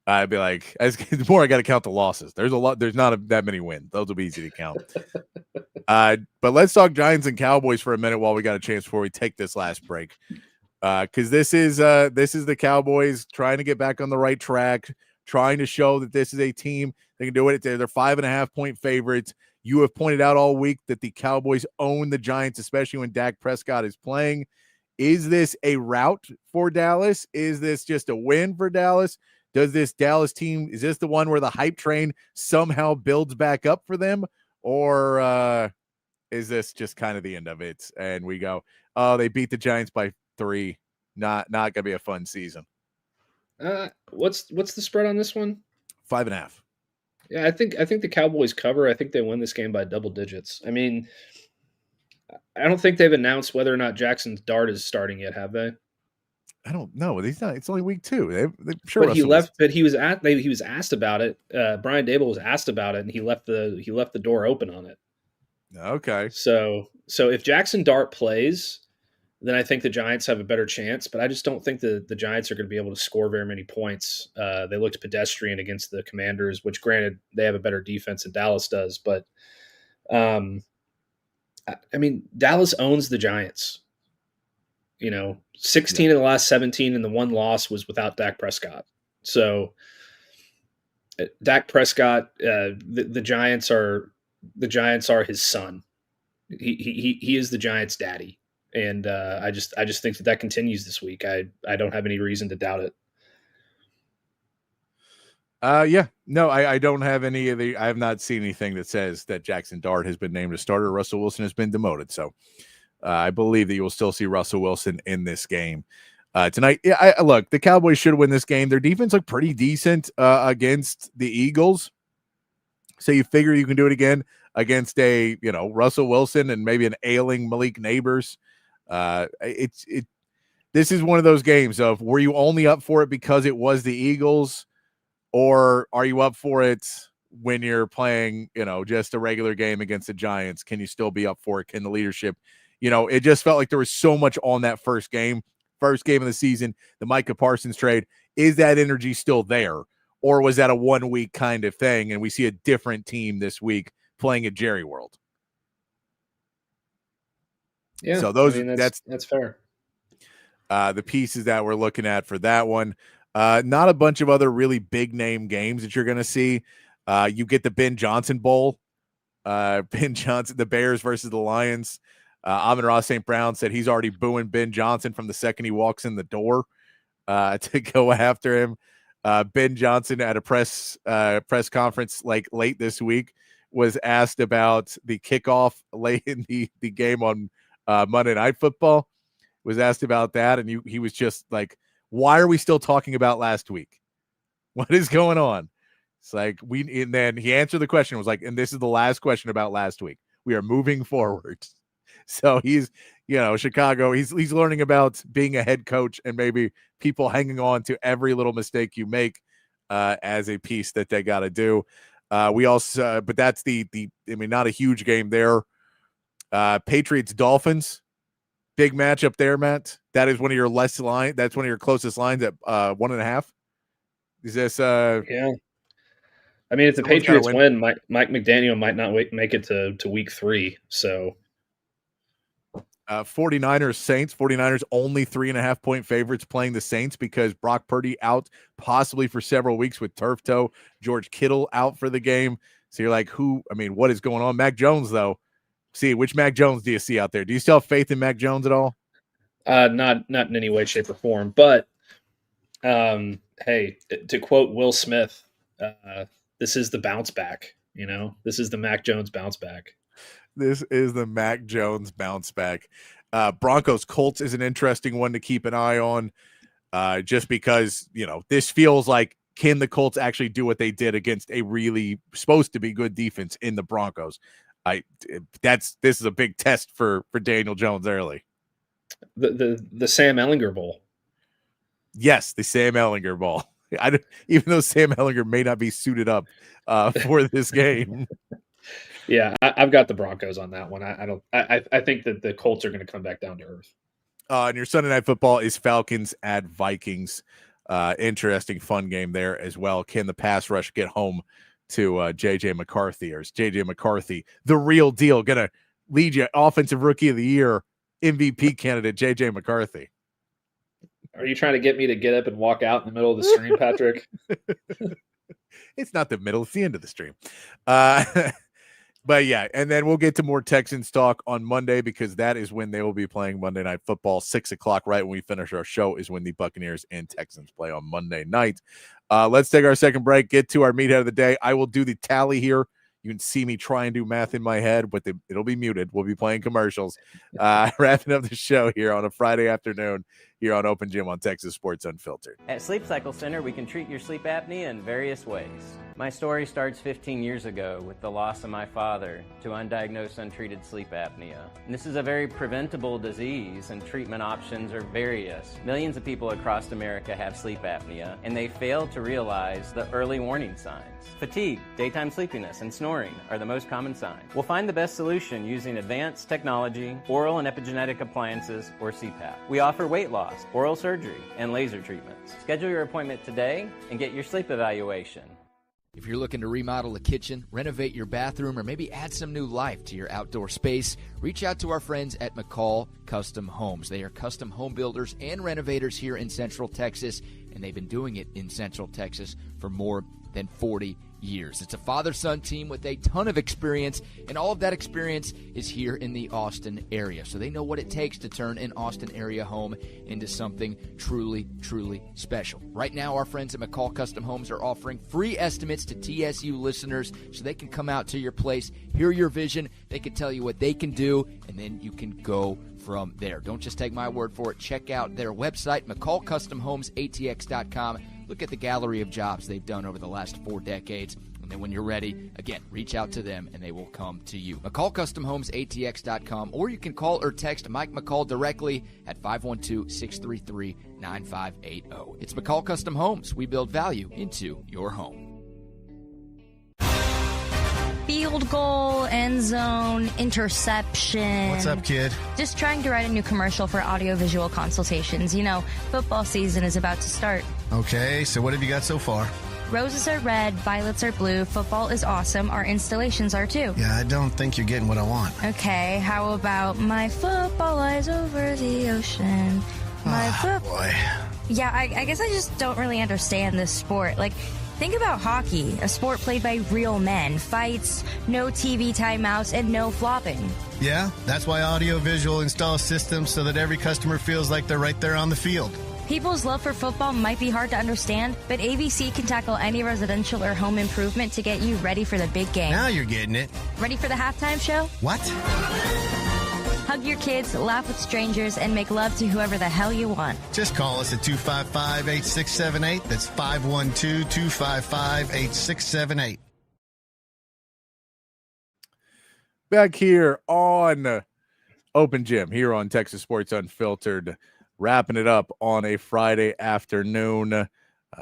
I'd be like, the more I got to count the losses. There's not that many wins. Those will be easy to count. But let's talk Giants and Cowboys for a minute while we got a chance before we take this last break. Because this is the Cowboys trying to get back on the right track, trying to show that this is a team that can do it. They're 5.5 point favorites. You have pointed out all week that the Cowboys own the Giants, especially when Dak Prescott is playing. Is this a rout for Dallas? Is this just a win for Dallas? Does this Dallas team, is this the one where the hype train somehow builds back up for them? Or is this just kind of the end of it? And we go, oh, they beat the Giants by 3. Not going to be a fun season. What's the spread on this one? 5.5. Yeah, I think the Cowboys cover. I think they win this game by double digits. I mean, I don't think they've announced whether or not Jackson Dart is starting yet, have they? I don't know. He's not. It's only week 2. They sure. But he left. But he was asked about it. Brian Daboll was asked about it, and he left the door open on it. Okay. So if Jackson Dart plays, then I think the Giants have a better chance. But I just don't think the Giants are going to be able to score very many points. They looked pedestrian against the Commanders, which granted they have a better defense than Dallas does. But I mean, Dallas owns the Giants. 16 of the last 17, and the one loss was without Dak Prescott. So Dak Prescott, the Giants are his son. He is the Giants' daddy. And I just think that continues this week. I don't have any reason to doubt it. Yeah, no, I don't have any of I have not seen anything that says that Jackson Dart has been named a starter. Russell Wilson has been demoted. So I believe that you will still see Russell Wilson in this game tonight. Yeah, look, the Cowboys should win this game. Their defense looked pretty decent against the Eagles. So you figure you can do it again against a, Russell Wilson and maybe an ailing Malik Neighbors. This is one of those games of, were you only up for it because it was the Eagles, or are you up for it when you're playing, just a regular game against the Giants? Can you still be up for it? Can the leadership, it just felt like there was so much on that first game of the season, the Micah Parsons trade. Is that energy still there, or was that a 1 week kind of thing? And we see a different team this week playing at Jerry World. Yeah, so that's fair. The pieces that we're looking at for that one, not a bunch of other really big name games that you're going to see. You get the Ben Johnson Bowl Ben Johnson, the Bears versus the Lions. Amon-Ra St. Brown said he's already booing Ben Johnson from the second he walks in the door to go after him. Ben Johnson at a press conference like late this week was asked about the kickoff late in the game on Monday Night Football. Was asked about that, and he was just like, "Why are we still talking about last week? What is going on?" It's like and then he answered the question, was like, "And this is the last question about last week. We are moving forward." So he's, Chicago. He's learning about being a head coach and maybe people hanging on to every little mistake you make as a piece that they got to do. We also, but that's not a huge game there. Patriots Dolphins, big matchup there, Matt. That is one of your that's one of your closest lines at 1.5. Is this? Yeah. I mean, if the Patriots win, Mike McDaniel might not make it to week 3. So. 49ers Saints. 49ers only 3.5-point favorites playing the Saints because Brock Purdy out possibly for several weeks with turf toe. George Kittle out for the game. So you're like, what is going on? Mac Jones, though. See, which Mac Jones do you see out there? Do you still have faith in Mac Jones at all? Not in any way, shape, or form. But hey, to quote Will Smith, this is the bounce back. This is the Mac Jones bounce back. This is the Mac Jones bounce back. Broncos Colts is an interesting one to keep an eye on, just because, this feels like, can the Colts actually do what they did against a really supposed to be good defense in the Broncos? This is a big test for Daniel Jones early. The Sam Ehlinger Bowl. Yes, the Sam Ehlinger Bowl. Even though Sam Ehlinger may not be suited up for this game. Yeah, I've got the Broncos on that one. I think that the Colts are going to come back down to earth. And your Sunday Night Football is Falcons at Vikings. Interesting, fun game there as well. Can the pass rush get home to J.J. McCarthy? Or is J.J. McCarthy the real deal? Going to lead you Offensive Rookie of the Year MVP candidate J.J. McCarthy. Are you trying to get me to get up and walk out in the middle of the stream, Patrick? It's not the middle. It's the end of the stream. But yeah, and then we'll get to more Texans talk on Monday because that is when they will be playing Monday Night Football. 6:00 right when we finish our show is when the Buccaneers and Texans play on Monday night. Let's take our second break, get to our meathead of the day. I will do the tally here. You can see me try and do math in my head, but it'll be muted. We'll be playing commercials. Wrapping up the show here on a Friday afternoon here on Open Gym on Texas Sports Unfiltered. At Sleep Cycle Center, we can treat your sleep apnea in various ways. My story starts 15 years ago with the loss of my father to undiagnosed untreated sleep apnea. And this is a very preventable disease, and treatment options are various. Millions of people across America have sleep apnea, and they fail to realize the early warning signs. Fatigue, daytime sleepiness, and snoring are the most common signs. We'll find the best solution using advanced technology, oral and epigenetic appliances, or CPAP. We offer weight loss, oral surgery, and laser treatments. Schedule your appointment today and get your sleep evaluation. If you're looking to remodel a kitchen, renovate your bathroom, or maybe add some new life to your outdoor space, reach out to our friends at McCall Custom Homes. They are custom home builders and renovators here in Central Texas, and they've been doing it in Central Texas for more than 40 years. It's a father-son team with a ton of experience, and all of that experience is here in the Austin area. So they know what it takes to turn an Austin area home into something truly, truly special. Right now, our friends at McCall Custom Homes are offering free estimates to TSU listeners so they can come out to your place, hear your vision, they can tell you what they can do, and then you can go from there. Don't just take my word for it. Check out their website, McCallCustomHomesATX.com. Look at the gallery of jobs they've done over the last 4 decades. And then when you're ready, again, reach out to them and they will come to you. McCallCustomHomesATX.com, or you can call or text Mike McCall directly at 512-633-9580. It's McCall Custom Homes. We build value into your home. Field goal, end zone, interception. What's up, kid? Just trying to write a new commercial for audiovisual consultations. You know, football season is about to start. Okay, so what have you got so far? Roses are red, violets are blue, football is awesome, our installations are too. Yeah, I don't think you're getting what I want. Okay, how about my football lies over the ocean? My boy. Yeah, I guess I just don't really understand this sport. Like, Think about hockey, a sport played by real men. Fights, no TV timeouts, and no flopping. Yeah, that's why Audiovisual installs systems so that every customer feels like they're right there on the field. People's love for football might be hard to understand, but ABC can tackle any residential or home improvement to get you ready for the big game. Now you're getting it. Ready for the halftime show? What? Hug your kids, laugh with strangers, and make love to whoever the hell you want. Just call us at 255-8678. That's 512-255-8678. Back here on Open Gym, here on Texas Sports Unfiltered, wrapping it up on a Friday afternoon.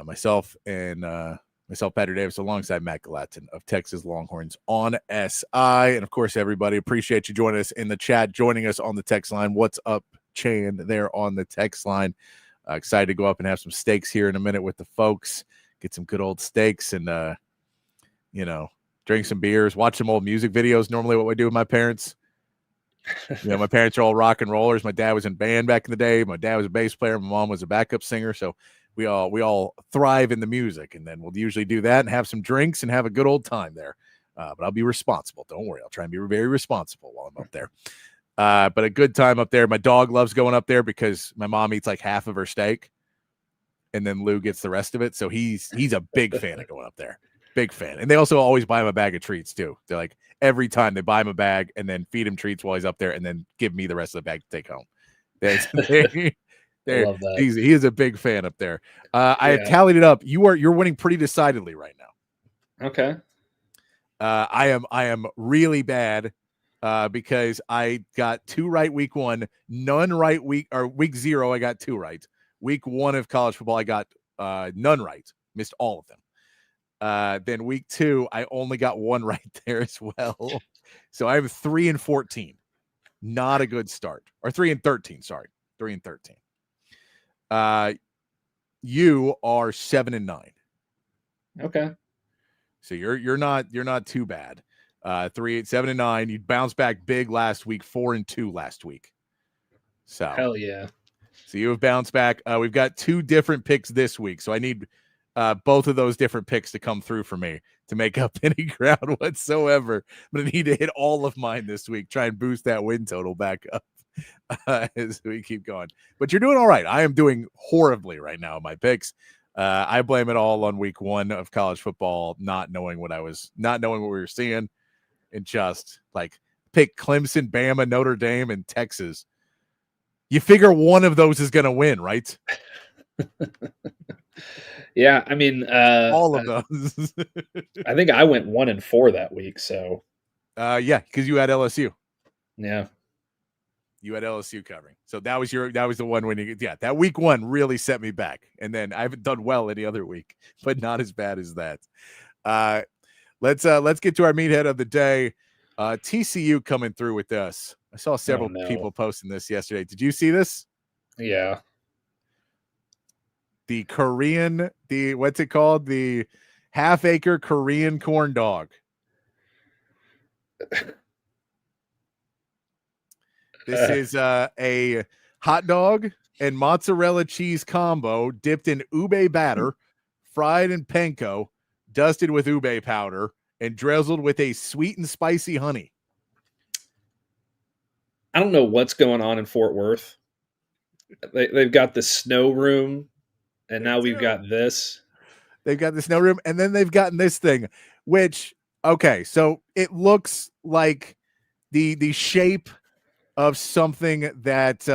Myself, Patrick Davis, alongside Matt Galatzan of Texas Longhorns on SI. And, of course, everybody, appreciate you joining us in the chat, joining us on the text line. What's up, Chan, there on the text line. Excited to go up and have some steaks here in a minute with the folks, get some good old steaks and, drink some beers, watch some old music videos. Normally what we do with my parents. My parents are all rock and rollers. My dad was in band back in the day. My dad was a bass player. My mom was a backup singer. So we all thrive in the music. And then we'll usually do that and have some drinks and have a good old time there. But I'll be responsible. Don't worry. I'll try and be very responsible while I'm up there. But a good time up there. My dog loves going up there because my mom eats like half of her steak and then Lou gets the rest of it. So he's a big fan of going up there. Big fan. And they also always buy him a bag of treats too. They're like, every time they buy him a bag and then feed him treats while he's up there and then give me the rest of the bag to take home. Love that. He is a big fan up there. I have tallied it up. You're winning pretty decidedly right now. Okay. I am really bad because I got 2 right week 1, none right week 0. I got 2 right. Week 1 of college football, I got none right. Missed all of them. Then week 2, I only got 1 right there as well. So I have 3-14. Not a good start. Or 3-13, sorry. 3-13. You are 7-9. Okay. So you're not too bad. 7-9. You bounced back big last week, 4-2 last week. So hell yeah. So you have bounced back. We've got 2 different picks this week. So I need both of those different picks to come through for me to make up any ground whatsoever. I'm going to need to hit all of mine this week, try and boost that win total back up as we keep going. But you're doing all right. I am doing horribly right now in my picks. I blame it all on week 1 of college football, not knowing what we were seeing, and just like pick Clemson, Bama, Notre Dame, and Texas. You figure one of those is going to win, right? Yeah, I mean, all of those. I think I went 1-4 that week. So, yeah, because you had LSU. Yeah, you had LSU covering. So that was the one when that week 1 really set me back. And then I haven't done well any other week, but not as bad as that. Let's get to our meathead of the day. TCU coming through with us. I saw several people posting this yesterday. Did you see this? Yeah. The Korean, what's it called? The half-acre Korean corn dog. This is a hot dog and mozzarella cheese combo dipped in ube batter, fried in panko, dusted with ube powder, and drizzled with a sweet and spicy honey. I don't know what's going on in Fort Worth. They've got the snow room. And now we've got this. They've got the snow room, and then they've gotten this thing, which, okay, so it looks like the shape of something that,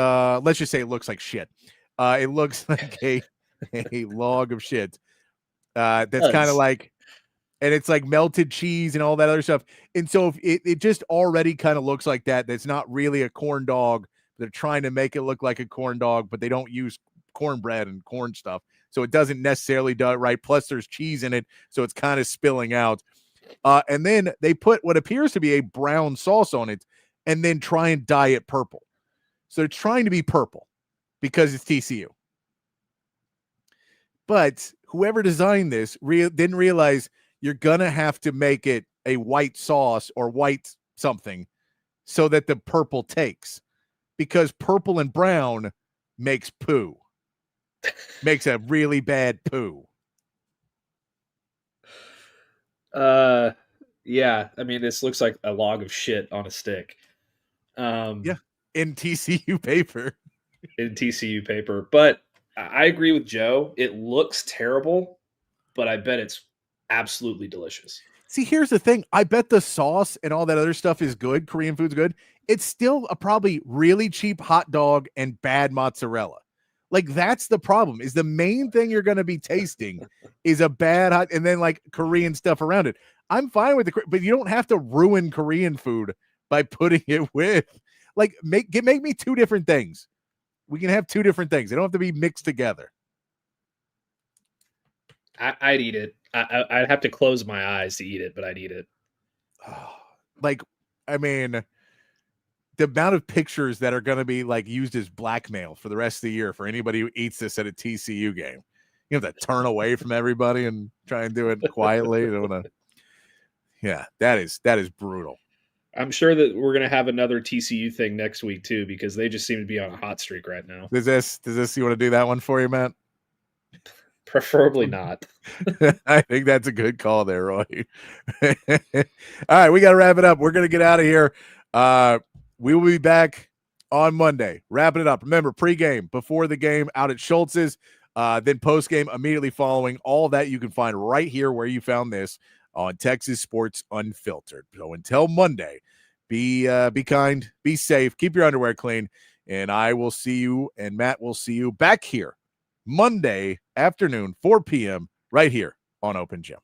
let's just say it looks like shit. It looks like a log of shit. That's kind of like, and it's like melted cheese and all that other stuff. And so if it just already kind of looks like that. That's not really a corn dog. They're trying to make it look like a corn dog, but they don't use cornbread and corn stuff, so it doesn't necessarily do it right. Plus there's cheese in it, so it's kind of spilling out, and then they put what appears to be a brown sauce on it and then try and dye it purple. So they're trying to be purple because it's TCU, but whoever designed this didn't realize you're gonna have to make it a white sauce or white something so that the purple takes, because purple and brown makes poo. Makes a really bad poo. Yeah. I mean, this looks like a log of shit on a stick. Yeah, in TCU paper. In TCU paper. But I agree with Joe. It looks terrible, but I bet it's absolutely delicious. See, here's the thing. I bet the sauce and all that other stuff is good. Korean food's good. It's still a probably really cheap hot dog and bad mozzarella. Like, that's the problem, is the main thing you're going to be tasting is a bad hot, and then like Korean stuff around it. I'm fine with but you don't have to ruin Korean food by putting it with, like, make me two different things. We can have two different things. They don't have to be mixed together. I'd eat it. I'd have to close my eyes to eat it, but I'd eat it. Like, I mean, the amount of pictures that are going to be like used as blackmail for the rest of the year for anybody who eats this at a TCU game. You have to turn away from everybody and try and do it quietly. You don't want to. Yeah, that is brutal. I'm sure that we're going to have another TCU thing next week too, because they just seem to be on a hot streak right now. Does this you want to do that one for you, Matt? Preferably not. I think that's a good call there, Roy. All right, we got to wrap it up. We're going to get out of here. We will be back on Monday, wrapping it up. Remember, pregame, before the game, out at Schultz's, then postgame immediately following. All that you can find right here where you found this on Texas Sports Unfiltered. So until Monday, be kind, be safe, keep your underwear clean, and I will see you, and Matt will see you back here Monday afternoon, 4 p.m., right here on Open Gym.